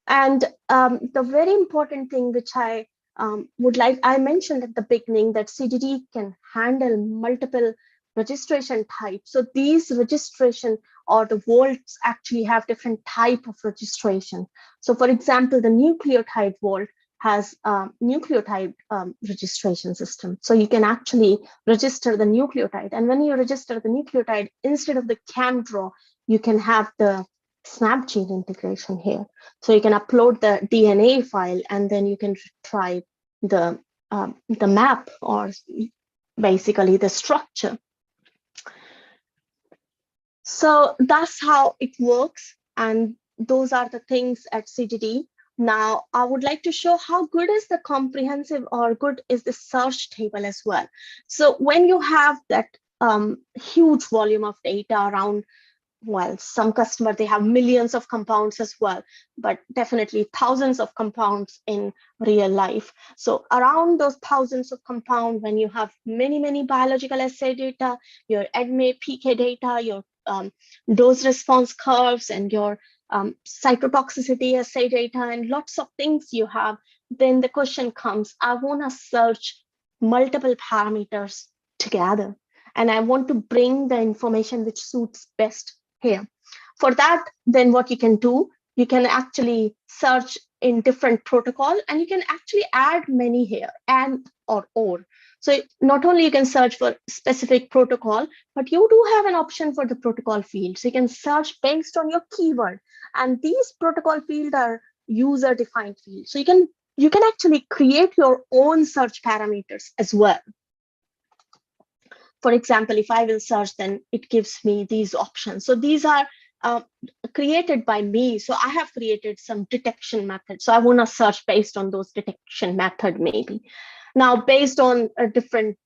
And the very important thing which I I mentioned at the beginning, that CTT can handle multiple registration types. So these registration or the vaults actually have different type of registration. So for example, the nucleotide vault has a nucleotide registration system. So you can actually register the nucleotide. And when you register the nucleotide, instead of the CAMDRAW, you can have the SnapGene integration here. So you can upload the DNA file, and then you can try the map, or basically the structure. So that's how it works. And those are the things at CTD. Now, I would like to show how good is the comprehensive or good is the search table as well. So when you have that huge volume of data around, well, some customer, they have millions of compounds as well, but definitely thousands of compounds in real life. So around those thousands of compounds, when you have many biological assay data, your ADME, PK data, your dose response curves, and your cytotoxicity assay data, and lots of things you have, then the question comes, I want to search multiple parameters together, and I want to bring the information which suits best here. For that, then what you can do, you can actually search in different protocol, and you can actually add many here, and or. So not only you can search for specific protocol, but you do have an option for the protocol field. So you can search based on your keyword, and these protocol fields are user defined fields. So you can actually create your own search parameters as well. For example, if I will search, then it gives me these options. So these are created by me. So I have created some detection methods. So I want to search based on those detection method maybe. Now, based on different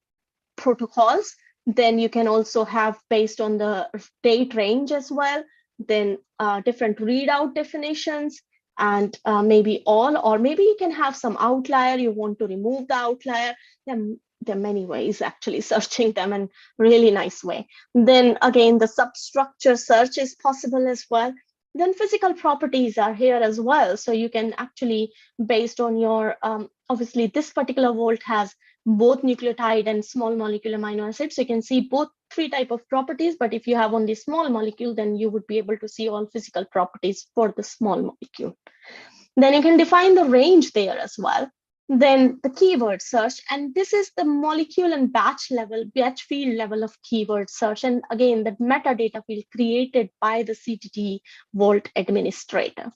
protocols, then you can also have based on the date range as well, then different readout definitions, and maybe all, or maybe you can have some outlier, you want to remove the outlier. Then there are many ways actually searching them in really nice way. Then again, the substructure search is possible as well. Then physical properties are here as well. So you can actually, based on your, obviously this particular Volt has both nucleotide and small molecule amino acids. So you can see both three type of properties, but if you have only small molecule, then you would be able to see all physical properties for the small molecule. Then you can define the range there as well. Then the keyword search, and this is the molecule and batch field level of keyword search. And again, the metadata field created by the CTD Vault administrator.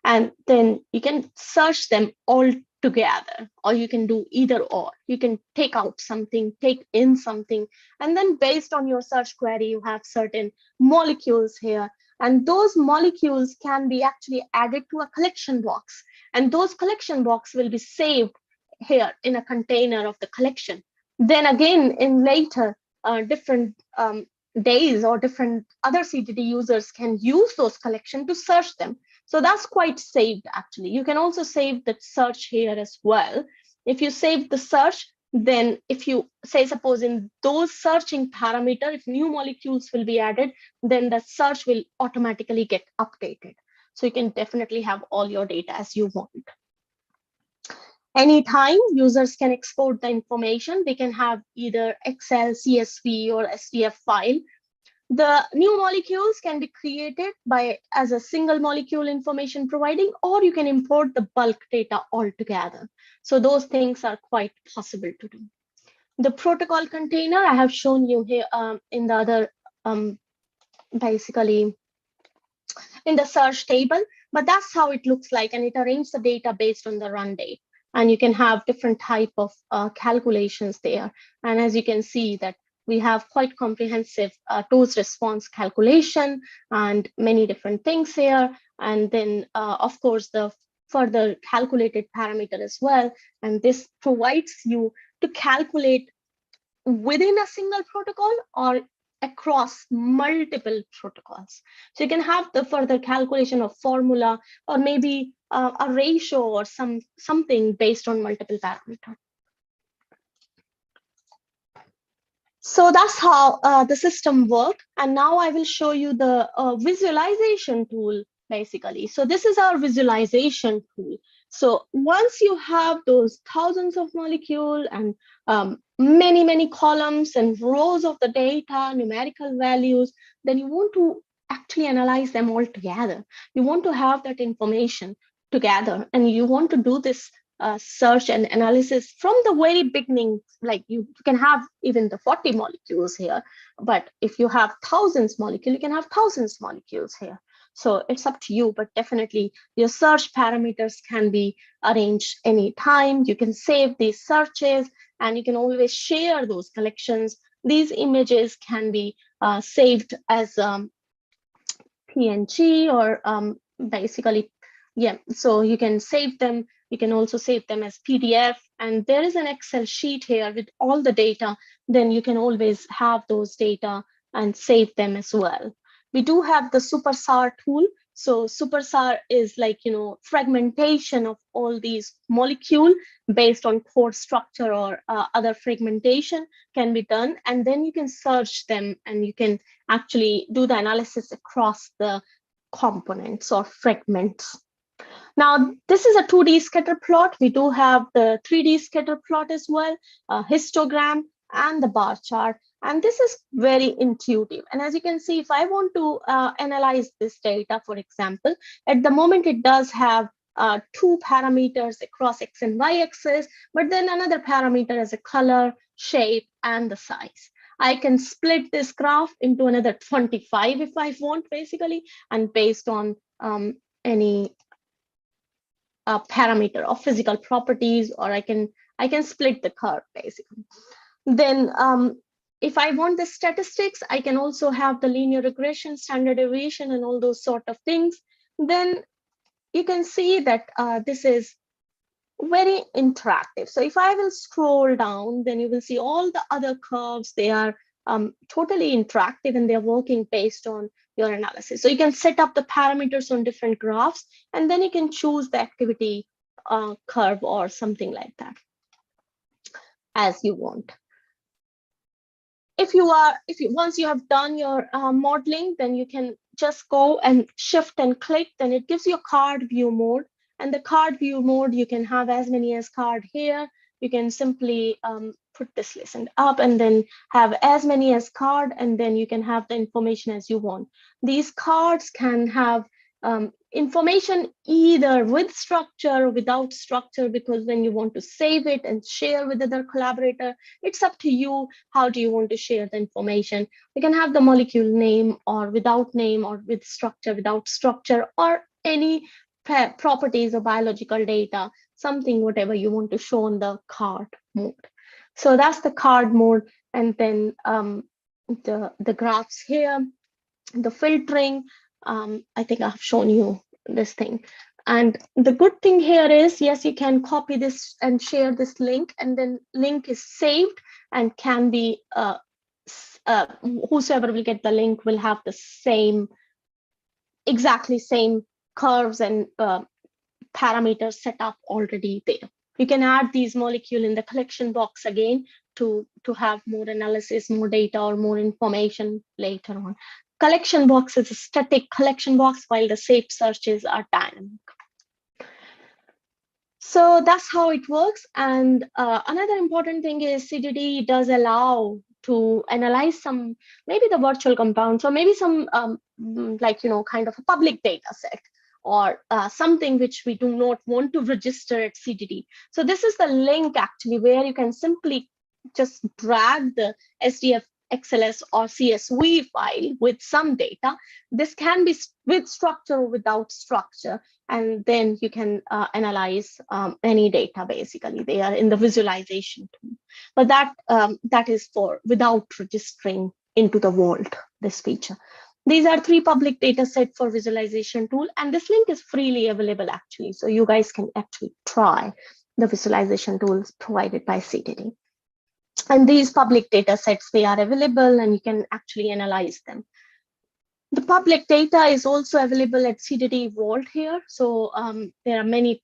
And then you can search them all together, or you can do either or. You can take out something, take in something, and then based on your search query, you have certain molecules here. And those molecules can be actually added to a collection box. And those collection box will be saved here in a container of the collection. Then again, in later different days or different other CTD users can use those collection to search them. So that's quite saved actually. You can also save the search here as well. If you save the search, then if you say, suppose in those searching parameter, if new molecules will be added, then the search will automatically get updated. So you can definitely have all your data as you want. Anytime users can export the information, they can have either Excel, CSV, or SDF file. The new molecules can be created as a single molecule information providing, or you can import the bulk data altogether. So those things are quite possible to do. The protocol container I have shown you here in the other, basically in the search table, but that's how it looks like, and it arranges the data based on the run date. And you can have different type of calculations there. And as you can see that we have quite comprehensive dose response calculation and many different things here. And then, of course, the further calculated parameter as well. And this provides you to calculate within a single protocol or across multiple protocols. So you can have the further calculation of formula, or maybe a ratio or something based on multiple parameters. So that's how the system works. And now I will show you the visualization tool, basically. So this is our visualization tool. So once you have those thousands of molecules and many columns and rows of the data, numerical values, then you want to actually analyze them all together. You want to have that information together, and you want to do this search and analysis from the very beginning. Like you can have even the 40 molecules here, but if you have thousands molecules, you can have thousands molecules here. So it's up to you, but definitely your search parameters can be arranged anytime. You can save these searches, and you can always share those collections. These images can be saved as PNG or basically, yeah, so you can save them. You can also save them as PDF, and there is an Excel sheet here with all the data. Then you can always have those data and save them as well. We do have the SuperSAR tool. So SuperSAR is like, fragmentation of all these molecules based on core structure or other fragmentation can be done. And then you can search them and you can actually do the analysis across the components or fragments. Now, this is a 2D scatter plot. We do have the 3D scatter plot as well, a histogram and the bar chart. And this is very intuitive. And as you can see, if I want to analyze this data, for example, at the moment, it does have 2 parameters across X and Y axis, but then another parameter as a color, shape, and the size. I can split this graph into another 25 if I want, basically, and based on any parameter of physical properties, or I can split the curve basically. Then if I want the statistics, I can also have the linear regression, standard deviation, and all those sort of things. Then you can see that this is very interactive. So if I will scroll down, then you will see all the other curves. They are totally interactive and they're working based on your analysis. So you can set up the parameters on different graphs, and then you can choose the activity curve or something like that as you want. Once you have done your modeling, then you can just go and shift and click, then it gives you a card view mode. And the card view mode, you can have as many as card here. You can simply put this list up and then have as many as card, and then you can have the information as you want. These cards can have information either with structure or without structure, because when you want to save it and share with other collaborator, it's up to you. How do you want to share the information? You can have the molecule name or without name, or with structure, without structure, or any properties or biological data, something, whatever you want to show on the card mode. So that's the card mode. And then the graphs here, the filtering, I think I've shown you this thing. And the good thing here is, yes, you can copy this and share this link, and then link is saved and can be, whosoever will get the link will have the same, exactly same curves and parameters set up already there. You can add these molecules in the collection box again to have more analysis, more data, or more information later on. Collection box is a static collection box, while the saved searches are dynamic. So that's how it works. And another important thing is CDD does allow to analyze some, maybe the virtual compounds, or maybe some kind of a public data set, or something which we do not want to register at CDD. So this is the link actually where you can simply just drag the SDF XLS or CSV file with some data. This can be with structure or without structure, and then you can analyze any data basically. They are in the visualization tool, but that is for without registering into the vault, this feature. These are 3 public data set for visualization tool, and this link is freely available actually. So you guys can actually try the visualization tools provided by CDD. And these public data sets, they are available and you can actually analyze them. The public data is also available at CDD Vault here. So there are many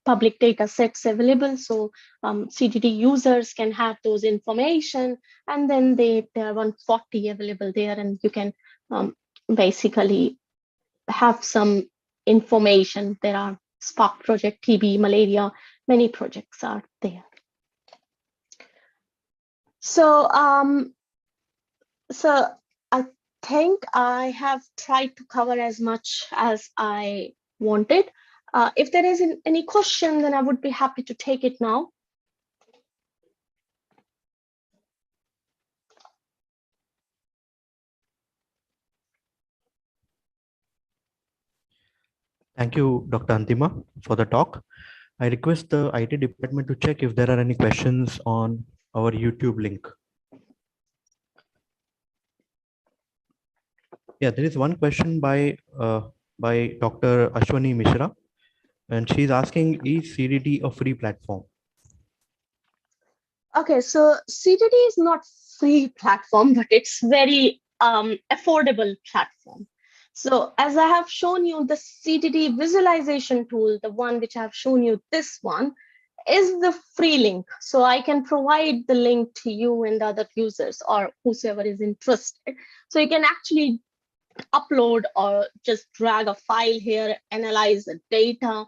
public data sets available. So CDD users can have those information, and then there are 140 available there, and you can basically have some information. There are Spark project, TB, malaria, many projects are there. So, I think I have tried to cover as much as I wanted. If there is any question, then I would be happy to take it now.
Thank you, Dr. Antima, for the talk. I request the IT department to check if there are any questions on our YouTube link. Yeah, there is one question by Dr. Ashwani Mishra, and she's asking, is CDD a free platform?
Okay, so CDD is not free platform, but it's very affordable platform. So as I have shown you, the CDD visualization tool, the one which I have shown you, this one, is the free link. So I can provide the link to you and the other users or whosoever is interested. So you can actually upload or just drag a file here, analyze the data,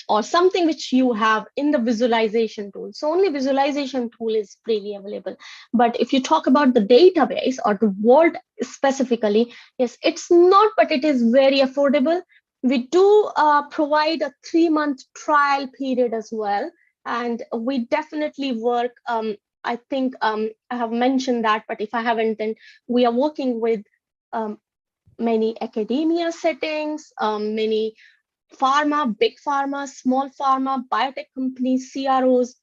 or something which you have in the visualization tool. So only visualization tool is freely available. But if you talk about the database or the Vault specifically, yes, it's not, but it is very affordable. We do provide a 3-month trial period as well. And we definitely work, I think I have mentioned that, but if I haven't, then we are working with many academia settings, many pharma, big pharma, small pharma, biotech companies, CROs,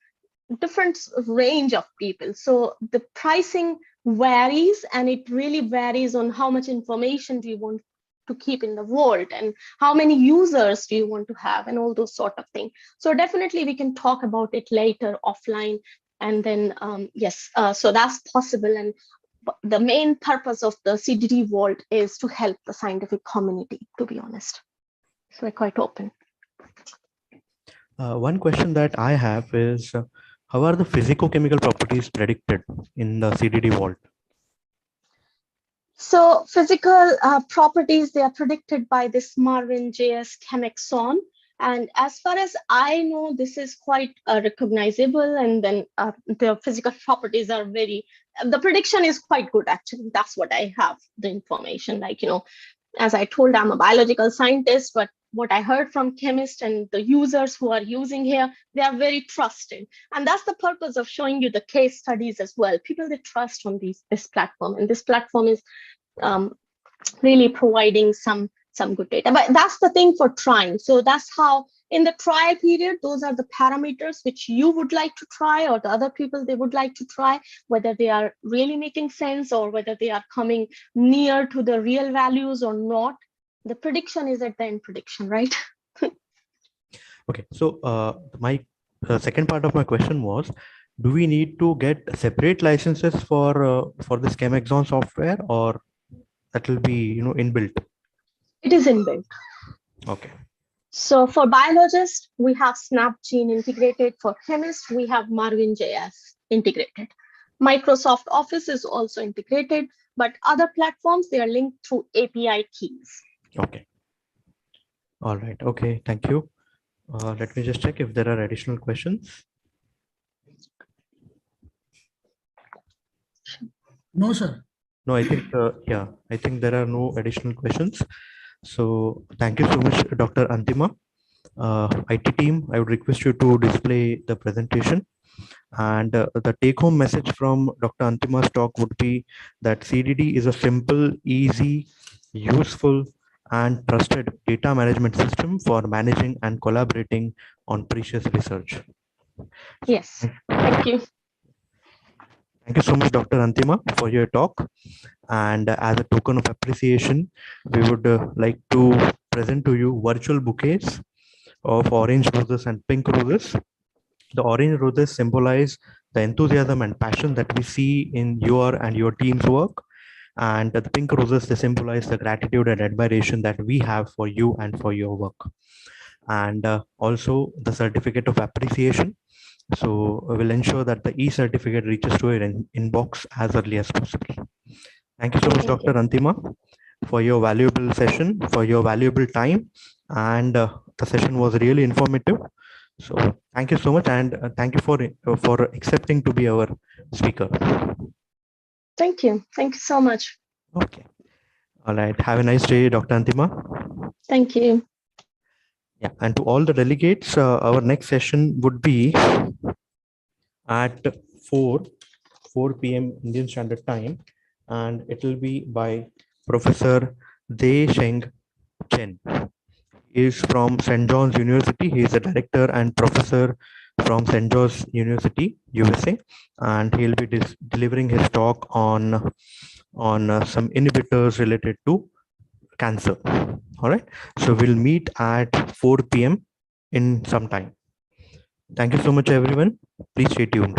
different range of people. So the pricing varies, and it really varies on how much information do you want to keep in the Vault and how many users do you want to have and all those sort of things. So definitely we can talk about it later offline. And then, yes, so that's possible. And the main purpose of the CDD Vault is to help the scientific community, to be honest. So we're quite open.
One question that I have is, how are the physicochemical properties predicted in the CDD Vault?
So physical properties, they are predicted by this Marvin JS Chemexon. And as far as I know, this is quite recognizable. And then the physical properties are the prediction is quite good, actually. That's what I have, the information. Like, as I told, I'm a biological scientist, but what I heard from chemists and the users who are using here, they are very trusted. And that's the purpose of showing you the case studies as well. People, they trust on this platform. And this platform is really providing some good data. But that's the thing for trying. So that's how in the trial period, those are the parameters which you would like to try, or the other people, they would like to try, whether they are really making sense or whether they are coming near to the real values or not. The prediction is at the end prediction, right?
Okay, so my second part of my question was, do we need to get separate licenses for this Chemexon software, or that will be inbuilt?
It is inbuilt.
Okay.
So for biologists, we have SnapGene integrated. For chemists, we have Marvin JS integrated. Microsoft Office is also integrated, but other platforms, they are linked through API keys.
Okay. All right. Okay. Thank you. Let me just check if there are additional questions.
No, sir.
No, I think, yeah, I think there are no additional questions. So thank you so much, Dr. Antima. IT team, I would request you to display the presentation. And the take-home message from Dr. Antima's talk would be that CDD is a simple, easy, useful, and trusted data management system for managing and collaborating on precious research.
Yes, thank you.
Thank you so much, Dr. Antima, for your talk. And as a token of appreciation, we would like to present to you virtual bouquets of orange roses and pink roses. The orange roses symbolize the enthusiasm and passion that we see in your and your team's work. And the pink roses, they symbolize the gratitude and admiration that we have for you and for your work. And also the certificate of appreciation. So we'll ensure that the e-certificate reaches to your inbox as early as possible. Thank you so much, Dr. Antima, for your valuable session, for your valuable time. And the session was really informative. So thank you so much, and thank you for accepting to be our speaker.
Thank you. Thank you so much.
Okay. All right. Have a nice day, Dr. Antima.
Thank you.
Yeah. And to all the delegates, our next session would be at 4 p.m. Indian Standard Time, and it will be by Professor De Sheng Chen. He is from St. John's University. He is a director and professor from St. John's University, USA, and he'll be delivering his talk on on some inhibitors related to cancer. All right. So we'll meet at 4 p.m. in some time. Thank you so much, everyone. Please stay tuned.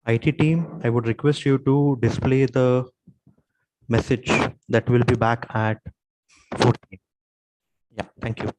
IT team, I would request you to display the message that will be back at 4 p.m. Yeah, thank you.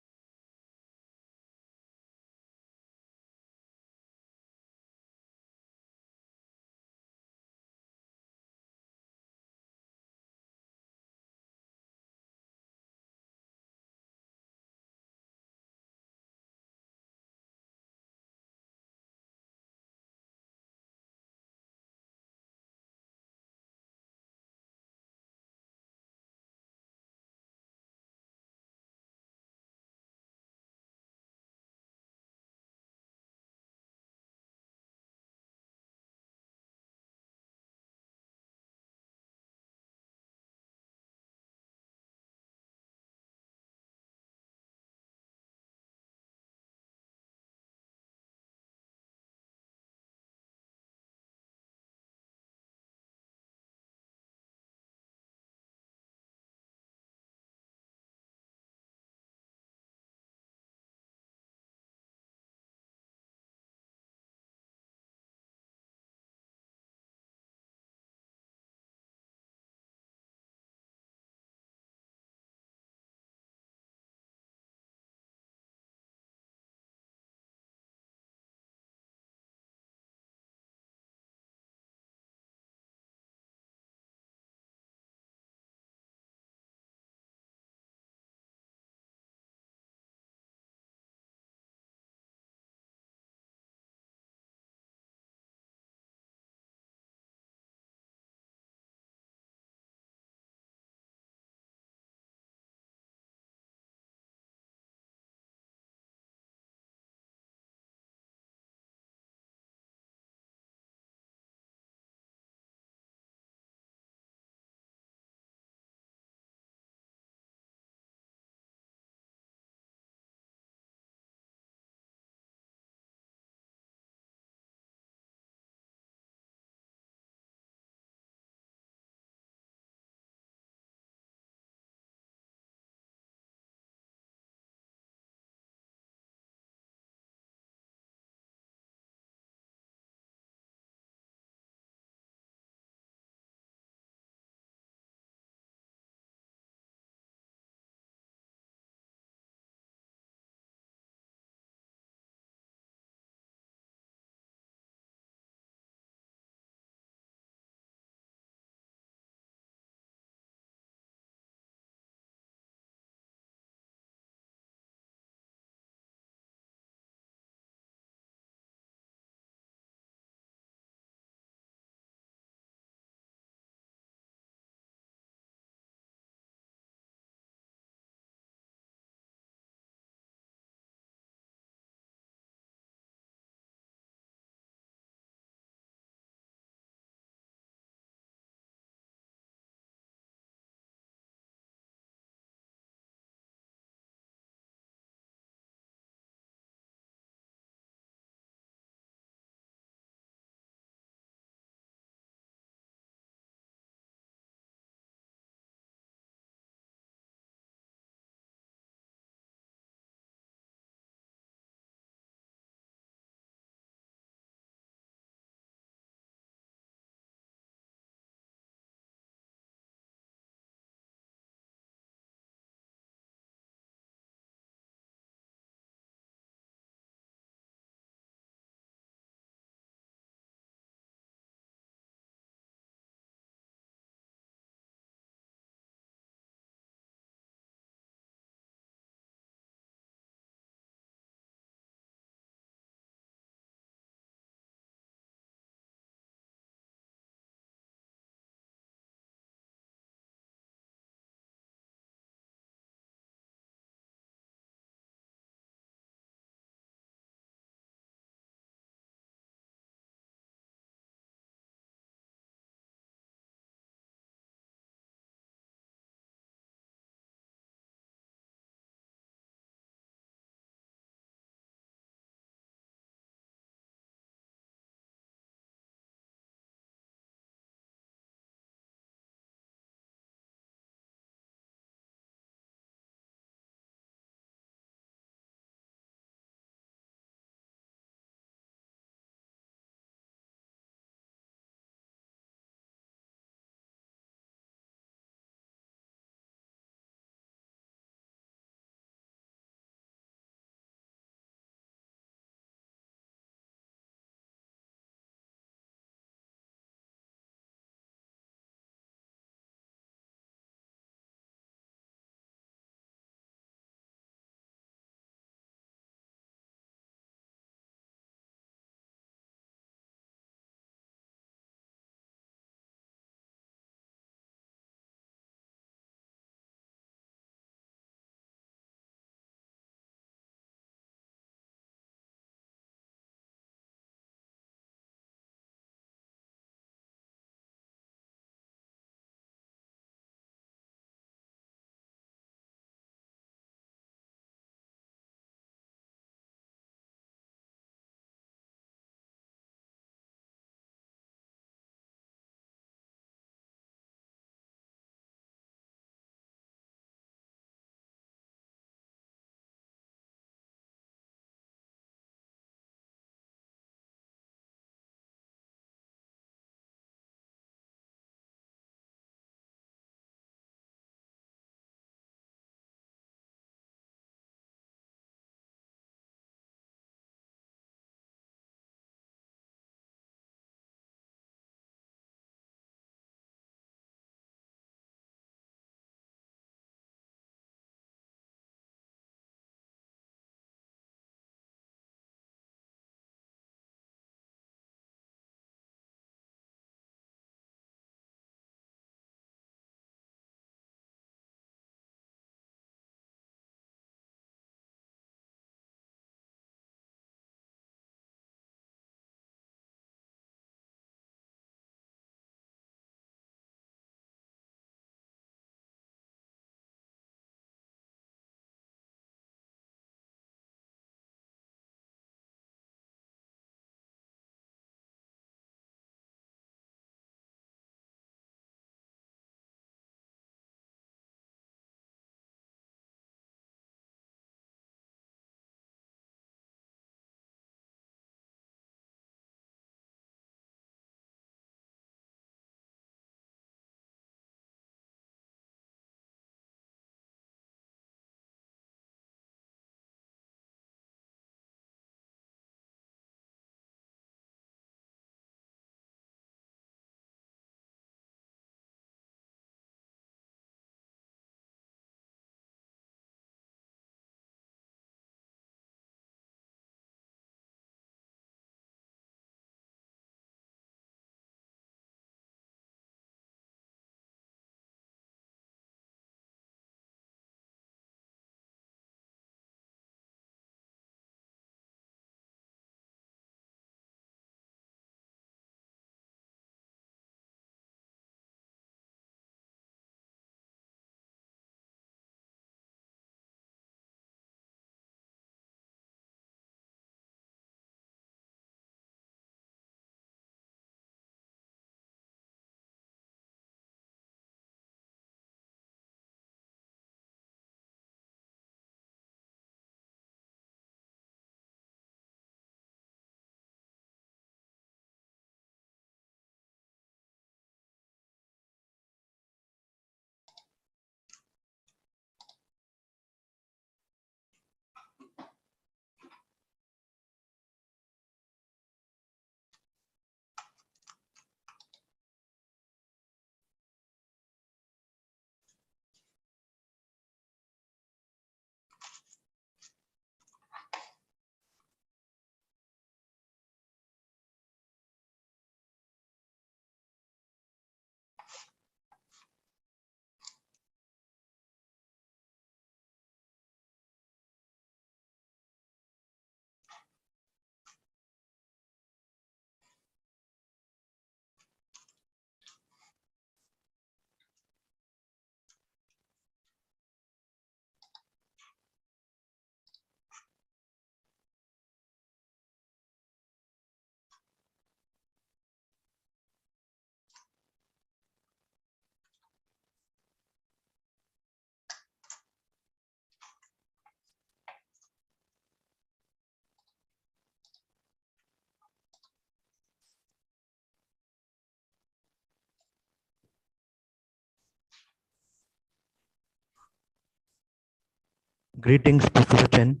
Greetings, Professor Chen.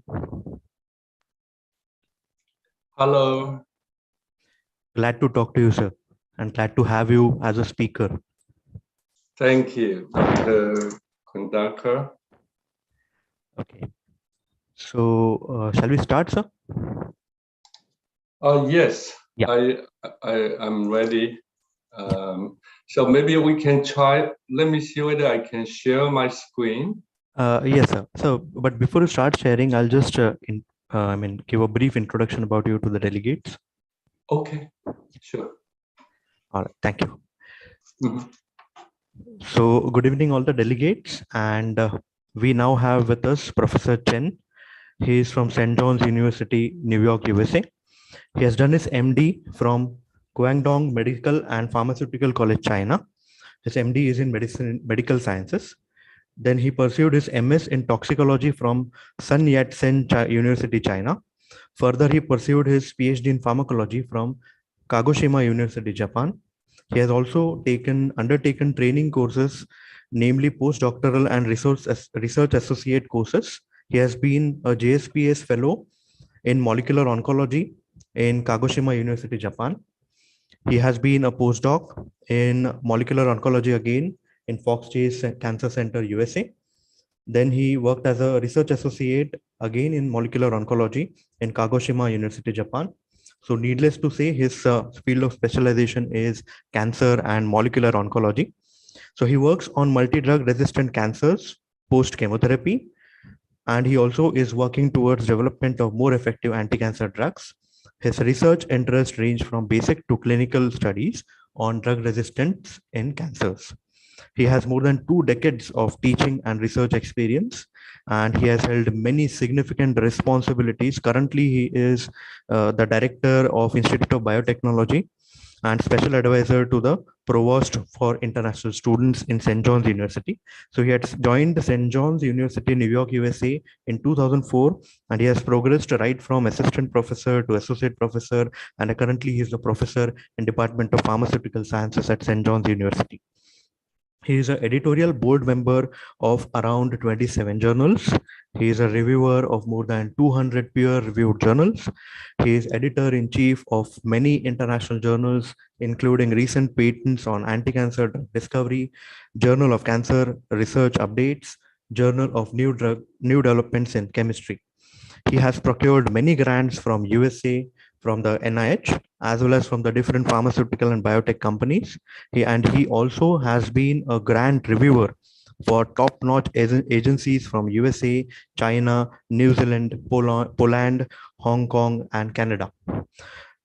Hello.
Glad to talk to you, sir, and glad to have you as a speaker.
Thank you, Dr. Kundakar.
Okay. So, shall we start, sir?
Yes,
Yeah.
I'm ready. So maybe we can try. Let me see whether I can share my screen.
Yes, sir. So, but before you start sharing, I'll just give a brief introduction about you to the delegates.
Okay, sure.
All right. Thank you.
Mhm.
So, good evening, all the delegates, and we now have with us Professor Chen. He is from St. John's University, New York, USA. He has done his MD from Guangdong Medical and Pharmaceutical College, China. His MD is in medical sciences. Then he pursued his MS in toxicology from Sun Yat-sen University, China. Further, he pursued his PhD in pharmacology from Kagoshima University, Japan. He has also undertaken training courses, namely postdoctoral and research associate courses. He has been a JSPS fellow in molecular oncology in Kagoshima University, Japan. He has been a postdoc in molecular oncology again in Fox Chase Cancer Center, USA. Then he worked as a research associate again in molecular oncology in Kagoshima University, Japan. So needless to say, his field of specialization is cancer and molecular oncology. So he works on multi-drug resistant cancers post-chemotherapy, and he also is working towards development of more effective anti-cancer drugs. His research interests range from basic to clinical studies on drug resistance in cancers. He has more than 2 decades of teaching and research experience, and he has held many significant responsibilities. Currently, he is the director of Institute of Biotechnology and special advisor to the provost for international students in St. John's University. So he had joined St. John's University, New York, USA in 2004, and he has progressed right from assistant professor to associate professor, and currently he is the professor in Department of Pharmaceutical Sciences at St. John's University. He is an editorial board member of around 27 journals. He is a reviewer of more than 200 peer-reviewed journals. He is editor-in-chief of many international journals, including recent patents on anti-cancer drug discovery, Journal of Cancer Research Updates, Journal of New Developments in Chemistry. He has procured many grants from USA, from the NIH, as well as from the different pharmaceutical and biotech companies. He also has been a grant reviewer for top-notch agencies from USA, China, New Zealand, Poland, Hong Kong, and Canada.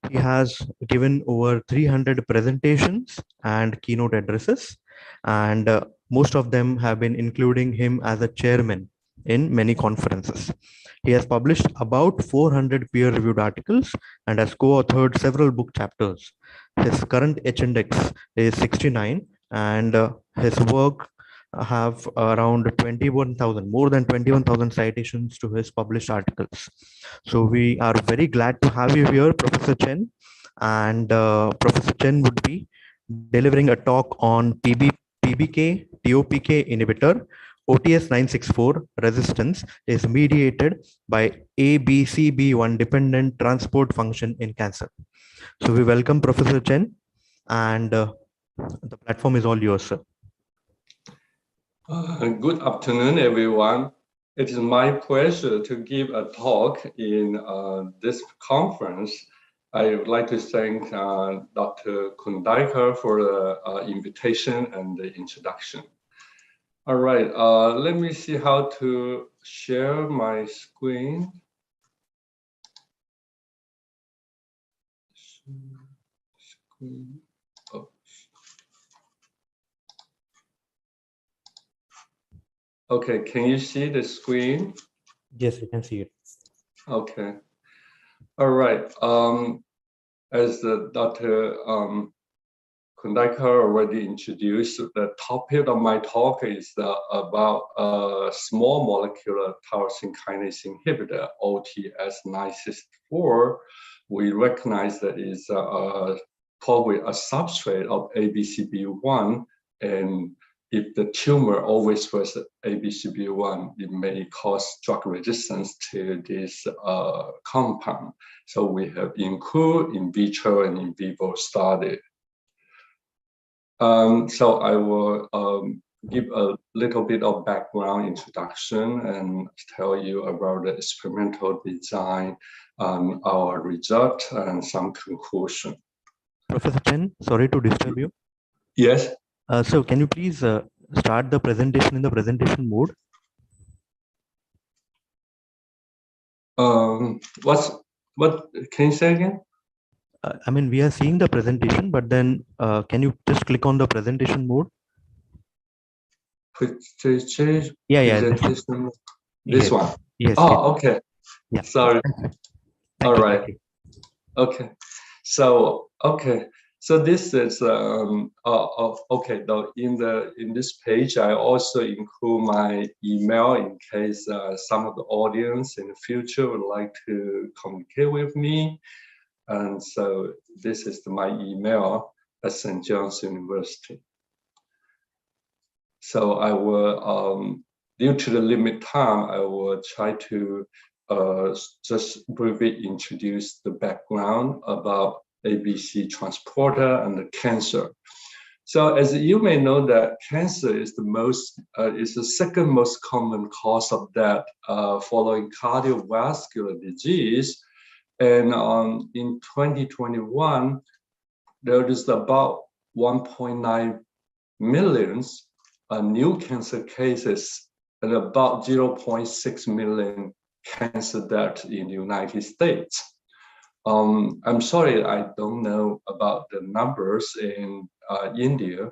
He has given over 300 presentations and keynote addresses, and most of them have been including him as a chairman in many conferences. He has published about 400 peer-reviewed articles and has co-authored several book chapters. His current H-index is 69, and his work have around 21,000, more than 21,000 citations to his published articles. So we are very glad to have you here, Professor Chen. And Professor Chen would be delivering a talk on PBK, TOPK inhibitor, OTS 964 resistance is mediated by ABCB1 dependent transport function in cancer. So we welcome Professor Chen, and the platform is all yours, sir.
Good afternoon, everyone. It is my pleasure to give a talk in this conference. I would like to thank Dr. Kundakar for the invitation and the introduction. All right, let me see how to share my screen. Oh. Okay, can you see the screen?
Yes, you can see it.
Okay. All right. As Dr. Kundakar already introduced, the topic of my talk is about a small molecular tyrosine kinase inhibitor, OTS-964. We recognize that is probably a substrate of ABCB1, and if the tumor always expresses ABCB1, it may cause drug resistance to this compound. So we have included in vitro and in vivo study. So I will give a little bit of background introduction and tell you about the experimental design, our result, and some conclusion.
Professor Chen, sorry to disturb you.
Yes.
So can you please start the presentation in the presentation mode?
What can you say again?
I mean, we are seeing the presentation, but then can you just click on the presentation mode? Yeah.
Presentation.
Yes.
This one.
Yes.
Oh,
yes.
okay.
Yeah.
Sorry.
Thank
All
you,
right.
thank you.
Okay. So So this is okay. Though in this page, I also include my email in case some of the audience in the future would like to communicate with me. And so this is my email at St. John's University. So I will, due to the limit time, I will try to just briefly introduce the background about ABC transporter and the cancer. So as you may know that cancer is the second most common cause of death following cardiovascular disease. And in 2021, there is about 1.9 million new cancer cases and about 0.6 million cancer deaths in the United States. I'm sorry, I don't know about the numbers in India.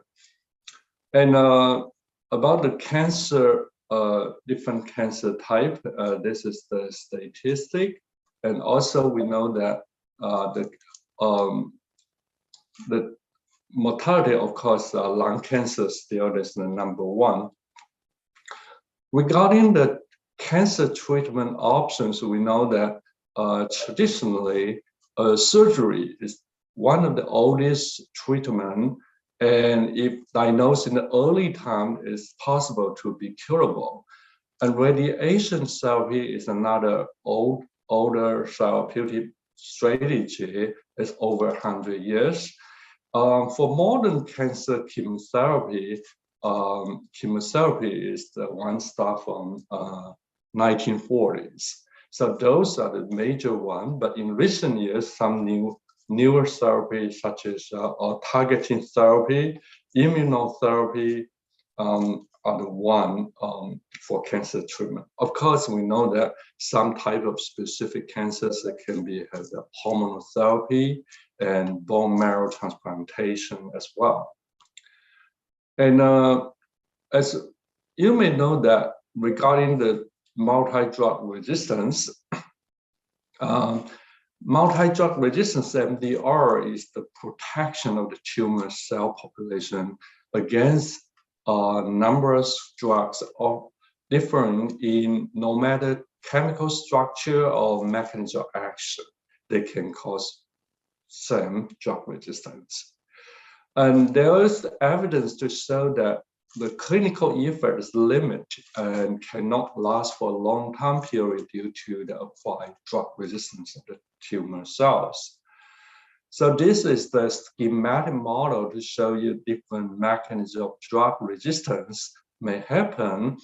And about the cancer, different cancer type, this is the statistic. And also we know that the mortality, of course, lung cancer still is the #1. Regarding the cancer treatment options, we know that traditionally, surgery is one of the oldest treatment, and if diagnosed in the early time, it's possible to be curable. And radiation therapy is another older therapeutic strategy. It's over 100 years. For modern cancer chemotherapy, chemotherapy is the one start from 1940s. So those are the major ones. But in recent years, some newer therapies such as targeting therapy, immunotherapy are the one for cancer treatment. Of course, we know that some type of specific cancers that can be have the hormonal therapy and bone marrow transplantation as well. And as you may know that regarding the multi-drug resistance, multi-drug resistance, MDR, is the protection of the tumor cell population against numerous drugs of differing in no matter chemical structure or mechanism of action. They can cause same drug resistance. And there is evidence to show that the clinical effect is limited and cannot last for a long time period due to the acquired drug resistance of the tumor cells. So this is the schematic model to show you different mechanisms of drug resistance may happen.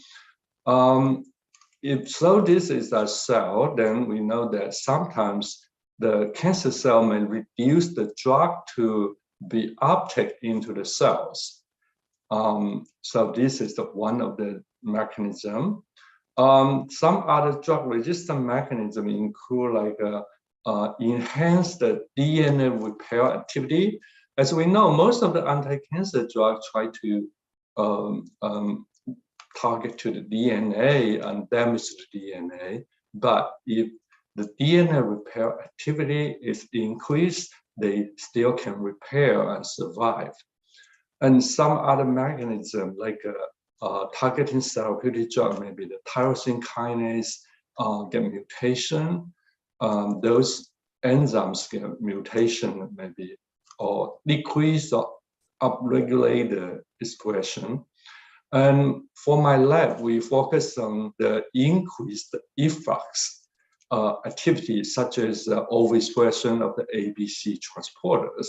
If so this is a cell, then we know that sometimes the cancer cell may reduce the drug to be uptake into the cells. So this is one of the mechanism. Some other drug resistant mechanism include like enhance the DNA repair activity. As we know, most of the anti-cancer drugs try to target to the DNA and damage the DNA. But if the DNA repair activity is increased, they still can repair and survive. And some other mechanism like targeting therapeutic drug, maybe the tyrosine kinase get mutation. Those enzymes get mutation maybe or decrease or upregulate the expression. And for my lab, we focus on the increased efflux activities, such as overexpression of the ABC transporters.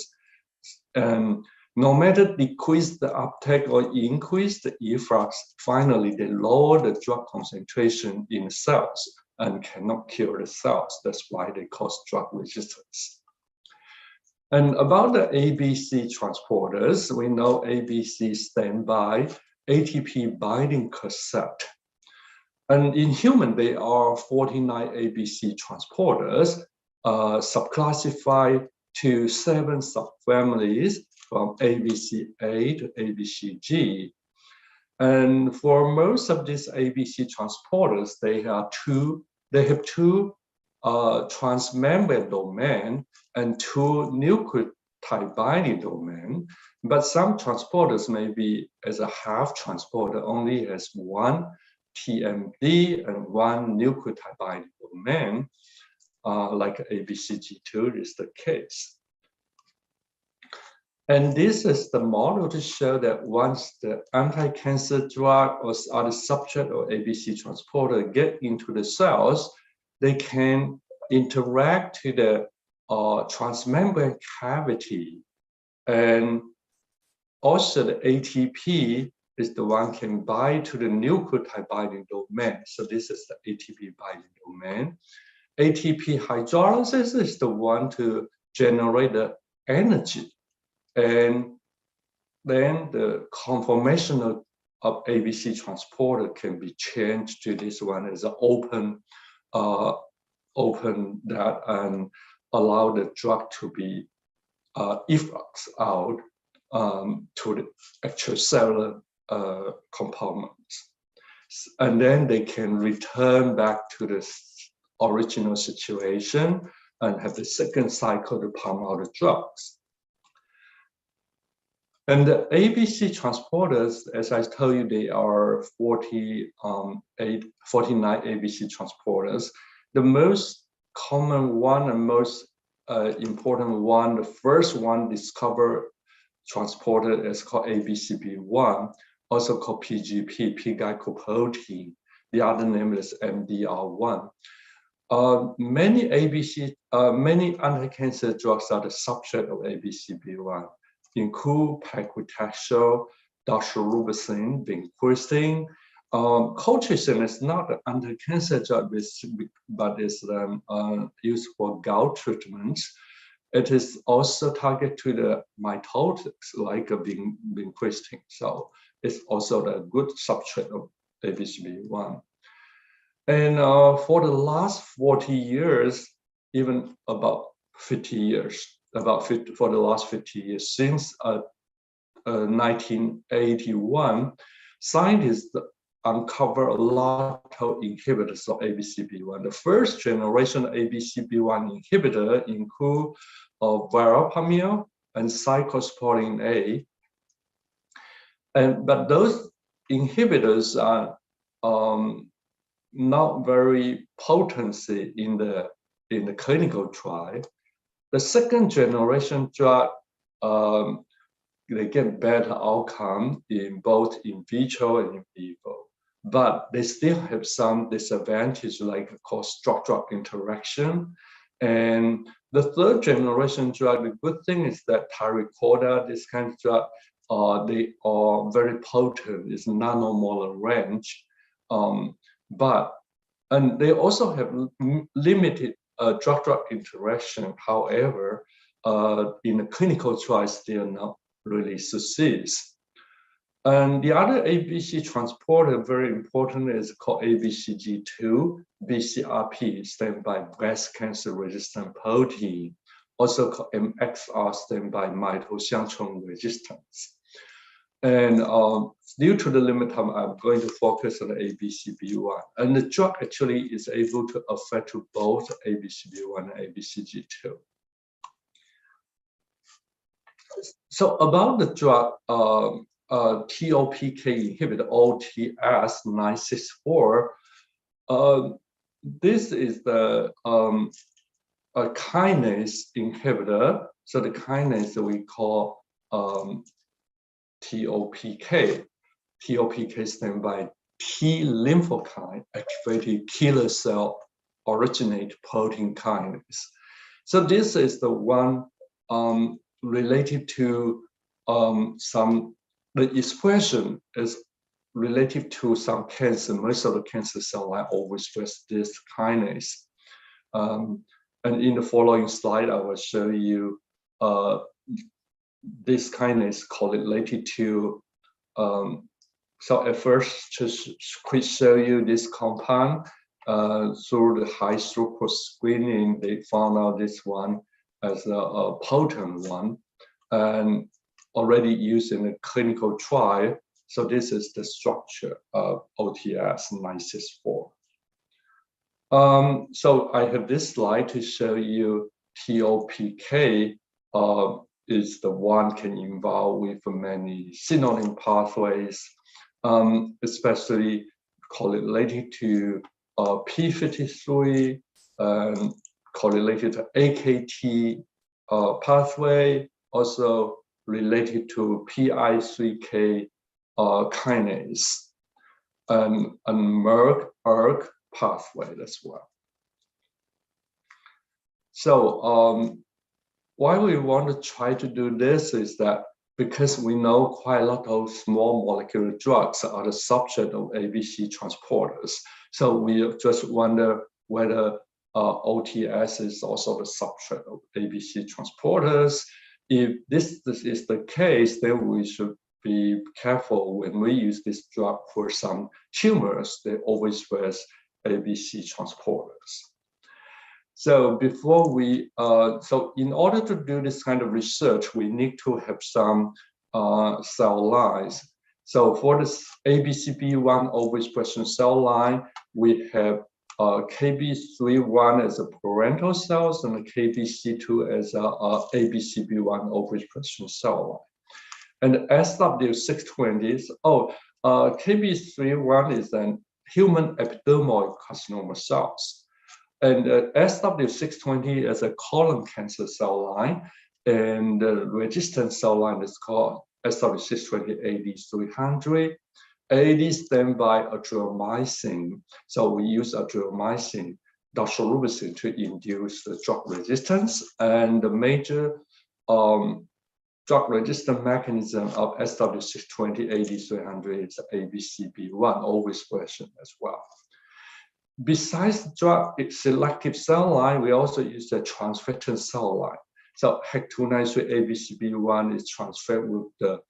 And no matter decrease the uptake or increase the efflux, finally they lower the drug concentration in cells and cannot kill the cells. That's why they cause drug resistance. And about the ABC transporters, we know ABC stand by ATP binding cassette. And in human, there are 49 ABC transporters, subclassified to 7 subfamilies from ABCA to ABCG. And for most of these ABC transporters, they have two transmembrane domain and 2 nucleotide binding domain. But some transporters may be as a half transporter, only has 1 TMD and 1 nucleotide binding domain, like ABCG2 is the case. And this is the model to show that once the anti-cancer drug or other subject or ABC transporter get into the cells, they can interact to the transmembrane cavity. And also the ATP is the one can bind to the nucleotide binding domain. So this is the ATP binding domain. ATP hydrolysis is the one to generate the energy. And then the conformation of ABC transporter can be changed to this one as an open that and allow the drug to be efflux out to the actual cellular compartments. And then they can return back to the original situation and have the second cycle to pump out the drugs. And the ABC transporters, as I told you, they are 49 ABC transporters. The most common one and most important one, the first one discovered transporter is called ABCB1, also called PGP, P-glycoprotein. The other name is MDR1. Many anti-cancer drugs are the subject of ABCB1. Include paclitaxel, doxorubicin, vincristine. Colchicine is not an anti-cancer drug, but is used for gout treatments. It is also targeted to the mitotics, like vincristine. So it's also a good substrate of ABCB1. And for the last 40 years, even about 50 years, for the last 50 years, since 1981, scientists uncover a lot of inhibitors of ABCB1. The first generation ABCB1 inhibitor include verapamil and cyclosporin A. But those inhibitors are not very potency in the clinical trial. The second generation drug, they get better outcome in both in vitro and in vivo, but they still have some disadvantage, like drug-drug interaction. And the third generation drug, the good thing is that Tyricoda, this kind of drug, they are very potent, it's nanomolar range, and they also have limited drug-drug interaction. However, in the clinical trials, they are not really succeeds. And the other ABC transporter, very important, is called ABCG2, BCRP, stand by breast cancer resistant protein, also called MXR, stand by mitoxantrone resistance. And due to the limit time, I'm going to focus on the ABCB1. And the drug actually is able to affect to both ABCB1 and ABCG2. So about the drug, TOPK inhibitor, OTS-964, this is the a kinase inhibitor. So the kinase that we call TOPK. TOPK stands by T lymphokine activated killer cell originate protein kinase. So this is the one related to the expression is related to some cancer. Most of the cancer cell line overexpress this kinase. And in the following slide, I will show you this kinase correlated to. So at first, just quick show you this compound. Through the high throughput screening, they found out this one as a potent one, and already used in a clinical trial. So this is the structure of OTS-964. So I have this slide to show you TOPK is the one can involve with many signaling pathways, especially correlated to P53, correlated to AKT pathway, also related to PI3K kinase, and ERK pathway as well. So why we want to try to do this is that because we know quite a lot of small molecular drugs are the subject of ABC transporters. So we just wonder whether OTS is also the subject of ABC transporters. If this is the case, then we should be careful when we use this drug for some tumors that overexpress ABC transporters. So before we, so in order to do this kind of research, we need to have some cell lines. So for this ABCB1 overexpression cell line, we have KB31 as a parental cells and KBC2 as a ABCB1 overexpression cell line. And SW620 is, KB31 is an human epidermoid carcinoma cells. And SW620 is a colon cancer cell line, and the resistant cell line is called SW620-AD300. AD stands by adriamycin. So we use adriamycin, doxorubicin, to induce the drug resistance. And the major drug resistant mechanism of SW620-AD300 is ABCB1 overexpression as well. Besides drug selective cell line, we also use the transfectant cell line. So HEC293 ABCB1 is transferred with the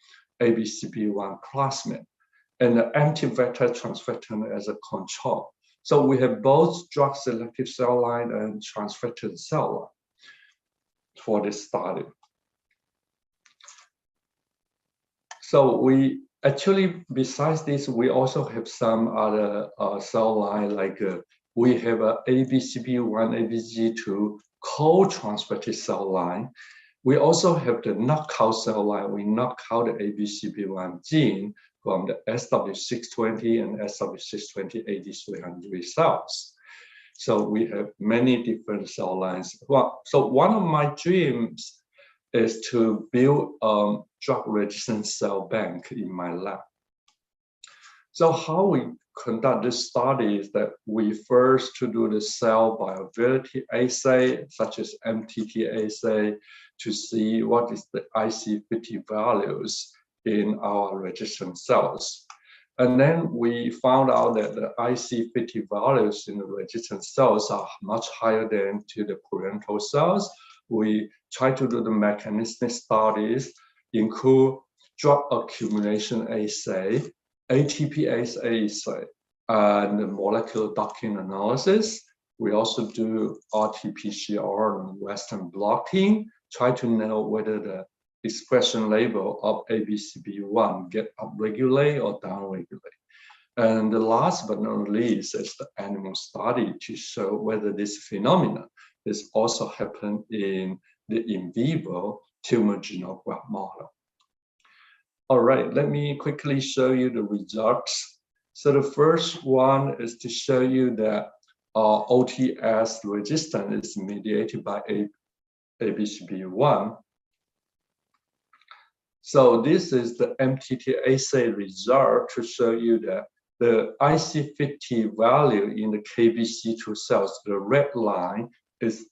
ABCB1 plasmid, and the anti-vector transfectant as a control. So we have both drug selective cell line and transfectant cell line for this study. So we actually, besides this, we also have some other cell line, like we have a ABCB1, ABCG2 co-transfected cell line. We also have the knockout cell line. We knock out the ABCB1 gene from the SW620 and SW620-AD300 cells. So we have many different cell lines. Well, so one of my dreams is to build a drug-resistant cell bank in my lab. So how we conduct this study is that we first to do the cell viability assay, such as MTT assay, to see what is the IC50 values in our resistant cells. And then we found out that the IC50 values in the resistant cells are much higher than to the parental cells. We try to do the mechanistic studies, include drug accumulation assay, ATP assay, and the molecular docking analysis. We also do RT-PCR and Western blotting, try to know whether the expression level of ABCB1 get upregulate or downregulate. And the last but not least is the animal study to show whether this phenomenon is also happen in the in vivo tumor xenograft model. All right, let me quickly show you the results. So the first one is to show you that OTS resistance is mediated by ABCB1. So this is the MTT assay result to show you that the IC50 value in the KBC2 cells, the red line is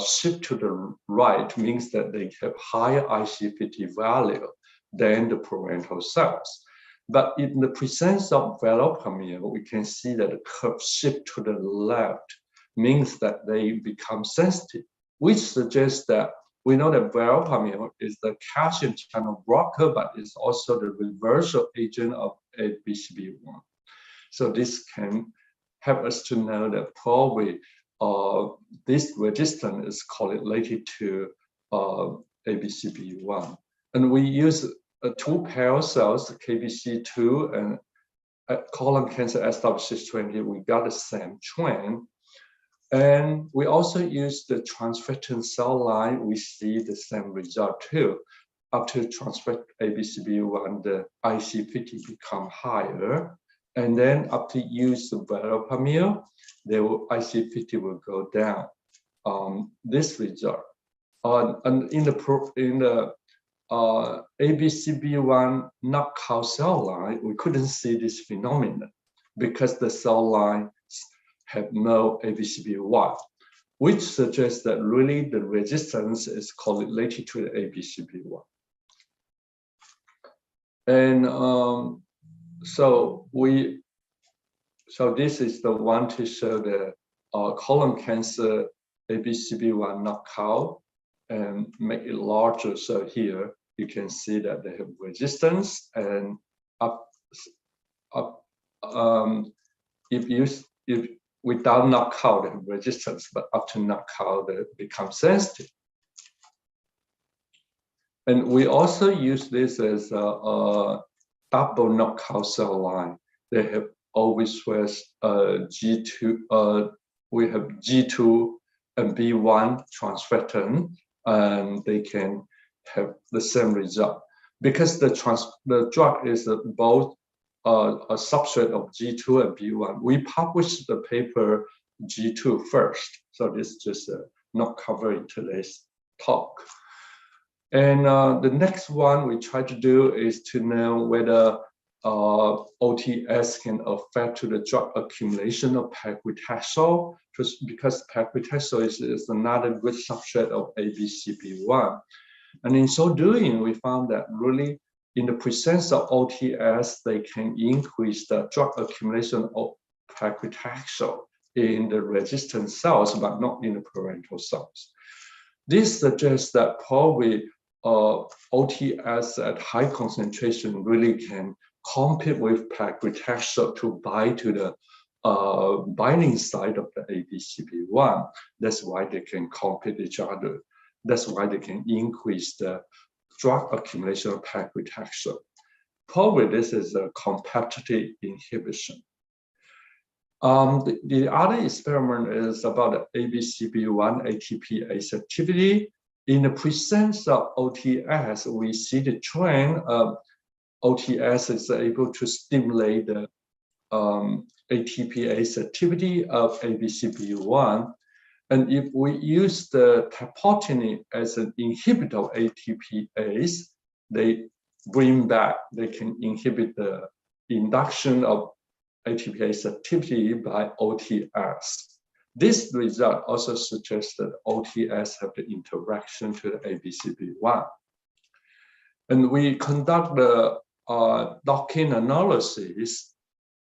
shift to the right, means that they have higher IC50 value than the parental cells. But in the presence of verapamil, we can see that the curve shift to the left, means that they become sensitive, which suggests that we know that verapamil is the calcium channel blocker, but it's also the reversal agent of ABCB1. So this can help us to know that probably this resistance is correlated to ABCB1. And we use two pair cells, KBC2 and colon cancer SW620, we got the same trend. And we also use the transfectant cell line, we see the same result too. After transfect ABCB1, the IC50 become higher. And then after use the verapamil, the IC50 will go down. This result. And in the ABCB1 knockout cell line, we couldn't see this phenomenon because the cell lines have no ABCB1, which suggests that really the resistance is correlated to the ABCB1. And so this is the one to show the colon cancer ABCB1 knockout and make it larger. So here you can see that they have resistance, and if without knockout they have resistance, but after knockout they become sensitive. And we also use this as a double knockout cell line. They have always with G2. We have G2 and B1 transfectant, and they can have the same result because the drug is both a substrate of G2 and B1. We published the paper G2 first, so this is just not covering today's talk. And the next one we try to do is to know whether OTS can affect to the drug accumulation of paclitaxel, because paclitaxel is another good substrate of ABCB1. And in so doing, we found that really in the presence of OTS, they can increase the drug accumulation of paclitaxel in the resistant cells, but not in the parental cells. This suggests that probably OTS at high concentration really can compete with paclitaxel to bind to the binding site of the ABCB1. That's why they can compete each other. That's why they can increase the drug accumulation of paclitaxel. Probably this is a competitive inhibition. The other experiment is about the ABCB1 ATPase activity. In the presence of OTS, we see the trend of OTS is able to stimulate the ATPase activity of ABCB1. And if we use the tapotinib as an inhibitor of ATPase, they can inhibit the induction of ATPase activity by OTS. This result also suggests that OTS have the interaction to the ABCB1. And we conduct the docking analysis.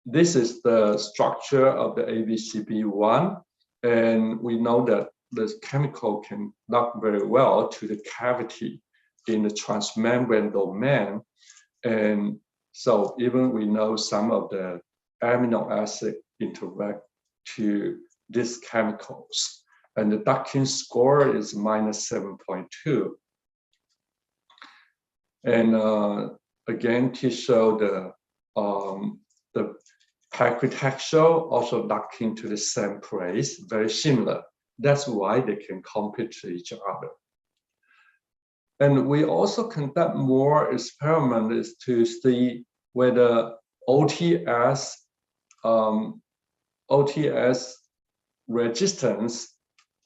This is the structure of the ABCB1. And we know that the chemical can dock very well to the cavity in the transmembrane domain. And so even we know some of the amino acid interact to these chemicals. And the docking score is -7.2. And again, to show the paclitaxel also docking to the same place, very similar. That's why they can compete to each other. And we also conduct more experiments to see whether OTS resistance,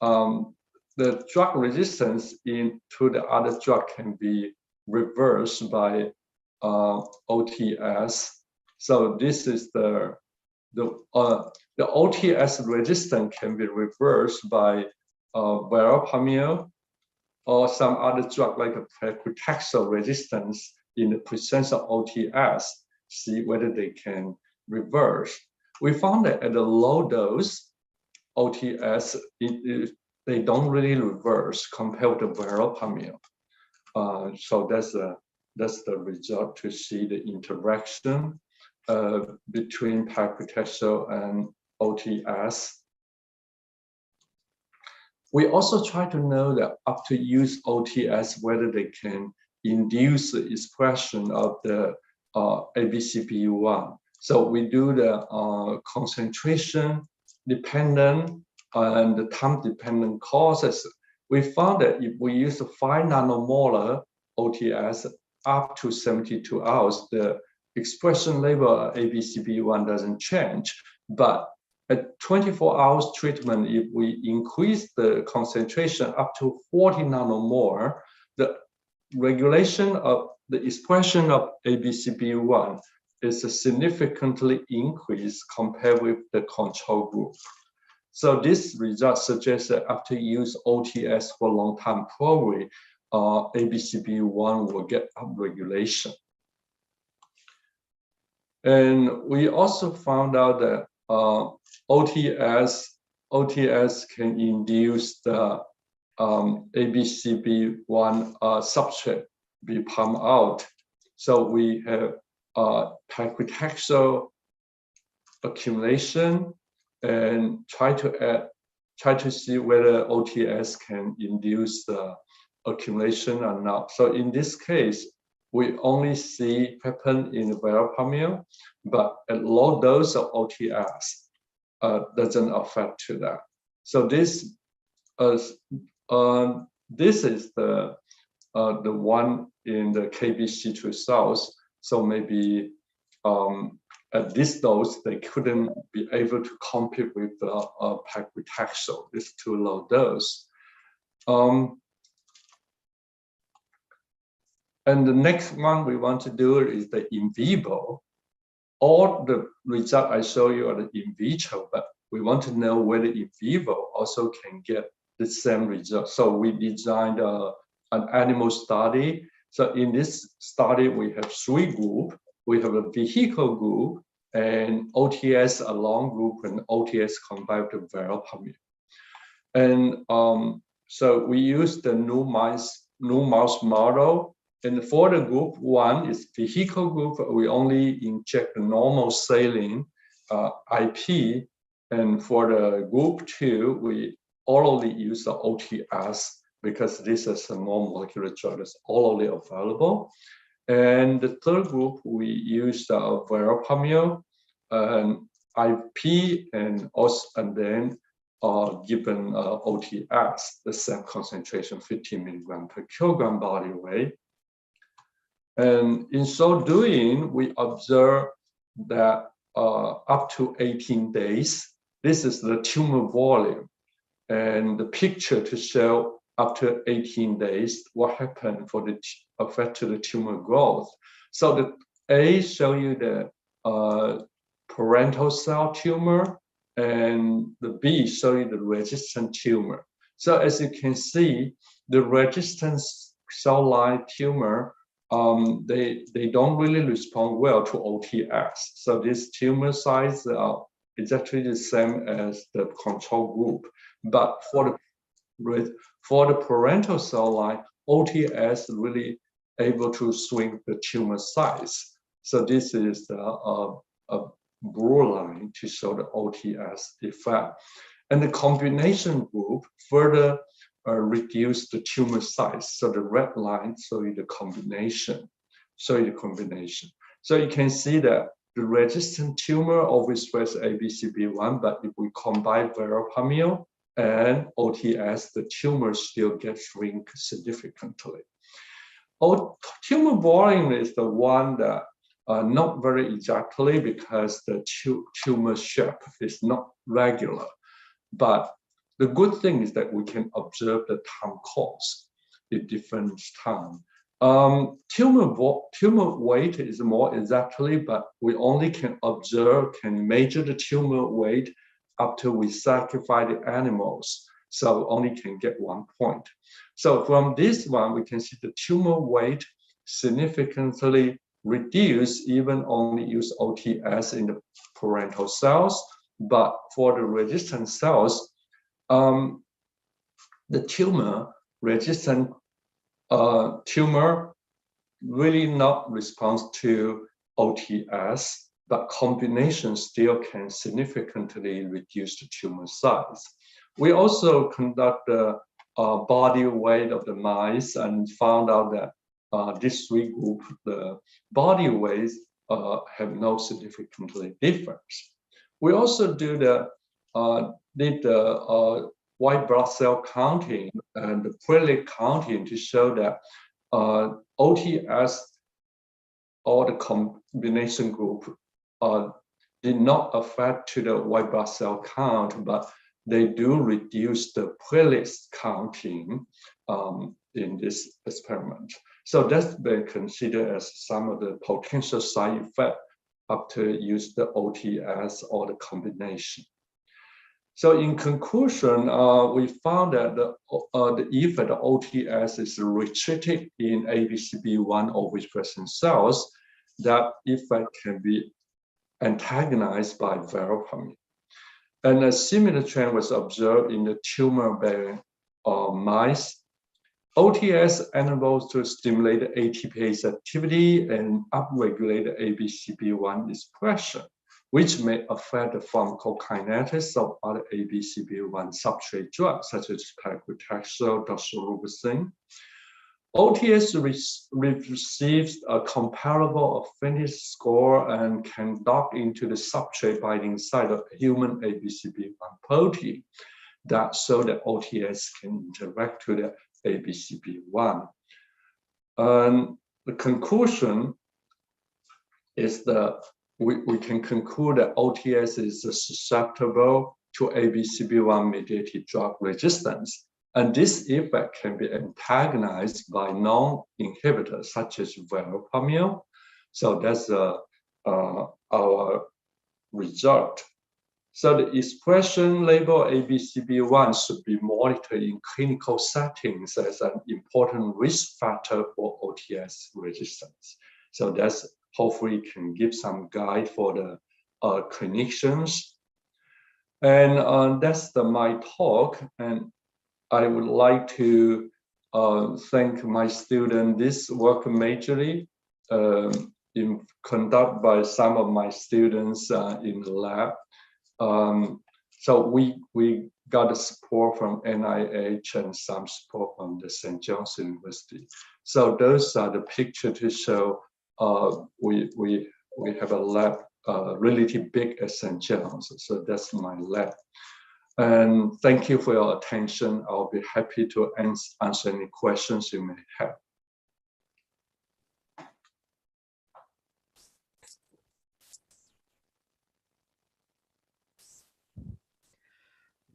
the drug resistance to the other drug can be reversed by OTS. So this is the OTS resistance can be reversed by verapamil or some other drug like a paclitaxel resistance in the presence of OTS, see whether they can reverse. We found that at a low dose, OTS, they don't really reverse compared to verapamil. So that's the result to see the interaction between paclitaxel and OTS. We also try to know that after use OTS, whether they can induce the expression of the ABCB1. So we do the concentration dependent and the time dependent causes. We found that if we use 5 nanomolar OTS up to 72 hours, the expression level of ABCB1 doesn't change. But at 24 hours treatment, if we increase the concentration up to 40 nanomolar, the regulation of the expression of ABCB1 is significantly increased compared with the control group. So this result suggests that after use OTS for a long time, probably ABCB1 will get upregulation. And we also found out that OTS can induce the ABCB1 substrate be pumped out. So we have paclitaxel accumulation and try to see whether OTS can induce the accumulation or not. So in this case, we only see happen in verapamil, but at low dose of OTS doesn't affect to that. So this is the one in the KBC2 cells. So maybe at this dose, they couldn't be able to compete with paclitaxel. It's too low dose. And the next one we want to do is the in vivo. All the results I show you are the in vitro, but we want to know whether in vivo also can get the same result. So we designed an animal study. So in this study, we have 3 groups. We have a vehicle group and OTS alone group and OTS combined with verapamil. And so we use the new mouse model. And for the group 1 is vehicle group, we only inject the normal saline IP. And for the group 2, we orally use the OTS because this is a more molecular drug that's orally available. And the third group, we use the verapamil and IP and then given OTS, the same concentration, 15 milligram per kilogram body weight. And in so doing, we observe that up to 18 days, this is the tumor volume. And the picture to show after 18 days, what happened for the effect to the tumor growth. So the A show you the parental cell tumor, and the B show you the resistant tumor. So as you can see, the resistant cell line tumor, they don't really respond well to OTS. So this tumor size is actually the same as the control group. But for the parental cell line, OTS really able to swing the tumor size. So this is a blue line to show the OTS effect. And the combination group further reduce the tumor size. So the red line show you the combination. So you can see that the resistant tumor always express ABCB1, but if we combine verapamil and OTS, the tumor still gets shrink significantly. Tumor volume is the one that not very exactly because the tumor shape is not regular. But the good thing is that we can observe the time course at different time. tumor weight is more exactly, but we only can observe, can measure the tumor weight after we sacrifice the animals. So only can get 1 point. So from this one, we can see the tumor weight significantly reduced, even only use OTS in the parental cells. But for the resistant cells, the tumor-resistant tumor really not responds to OTS, but combination still can significantly reduce the tumor size. We also conduct the body weight of the mice and found out that these three groups, the body weights have no significantly difference. We also do the white blood cell counting and the platelet counting to show that OTS or the combination group did not affect to the white blood cell count, but they do reduce the platelets counting in this experiment. So that's been considered as some of the potential side effect after use the OTS or the combination. So in conclusion, we found that the effect of OTS is restricted in ABCB1 overexpressing cells. That effect can be antagonized by verapamil. And a similar trend was observed in the tumor-bearing mice. OTS enables to stimulate the ATPase activity and upregulate the ABCB1 expression, which may affect the pharmacokinetics of other ABCB1 substrate drugs, such as paclitaxel, doxorubicin. OTS receives a comparable affinity score and can dock into the substrate binding site of human ABCB1 protein, that so that OTS can interact with the ABCB1. And the conclusion is that we can conclude that OTS is susceptible to ABCB1 mediated drug resistance. And this effect can be antagonized by non-inhibitors such as verapamil. So that's our result. So the expression label ABCB1 should be monitored in clinical settings as an important risk factor for OTS resistance. So that's hopefully can give some guide for the clinicians. And that's my talk. And I would like to thank my student. This work majorly conducted by some of my students in the lab. So we got the support from NIH and some support from the St. John's University. So those are the pictures to show we have a lab relatively big at St. John's. So that's my lab. And thank you for your attention. I'll be happy to answer any questions you may have.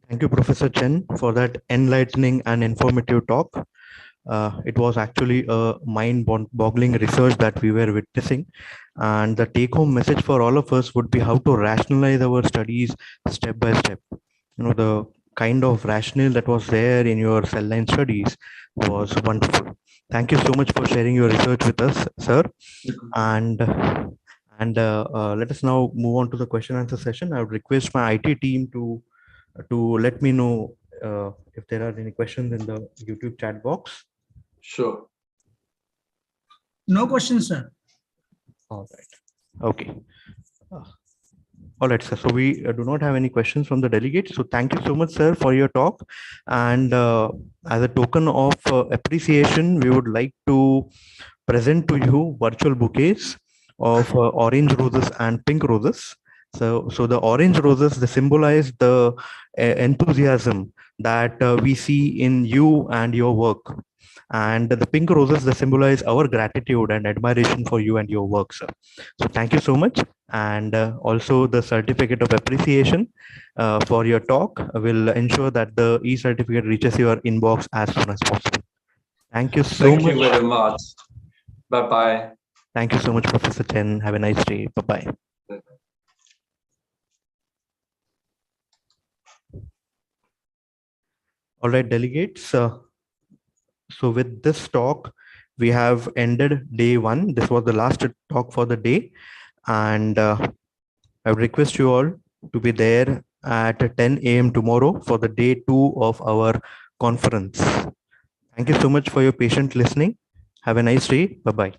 Thank you, Professor Chen, for that enlightening and informative talk. It was actually a mind-boggling research that we were witnessing. And the take-home message for all of us would be how to rationalize our studies step by step. You know, the kind of rationale that was there in your cell line studies was wonderful. Thank you so much for sharing your research with us, sir. And let us now move on to the question and answer session. I would request my IT team to let me know if there are any questions in the YouTube chat box.
Sure.
No questions, sir.
All right. Okay. All right, sir. So we do not have any questions from the delegates. So thank you so much, sir, for your talk. And as a token of appreciation, we would like to present to you virtual bouquets of orange roses and pink roses. So the orange roses, they symbolize the enthusiasm that we see in you and your work. And the pink roses, they symbolize our gratitude and admiration for you and your work, sir. So thank you so much. And also the certificate of appreciation for your talk will ensure that the e-certificate reaches your inbox as soon as possible. Thank you so much.
Thank you very much. Bye-bye.
Thank you so much, Professor Chen. Have a nice day. Bye-bye. All right, delegates. So with this talk, we have ended day 1. This was the last talk for the day. And I would request you all to be there at 10 a.m. tomorrow for the day 2 of our conference. Thank you so much for your patient listening. Have a nice day. Bye-bye.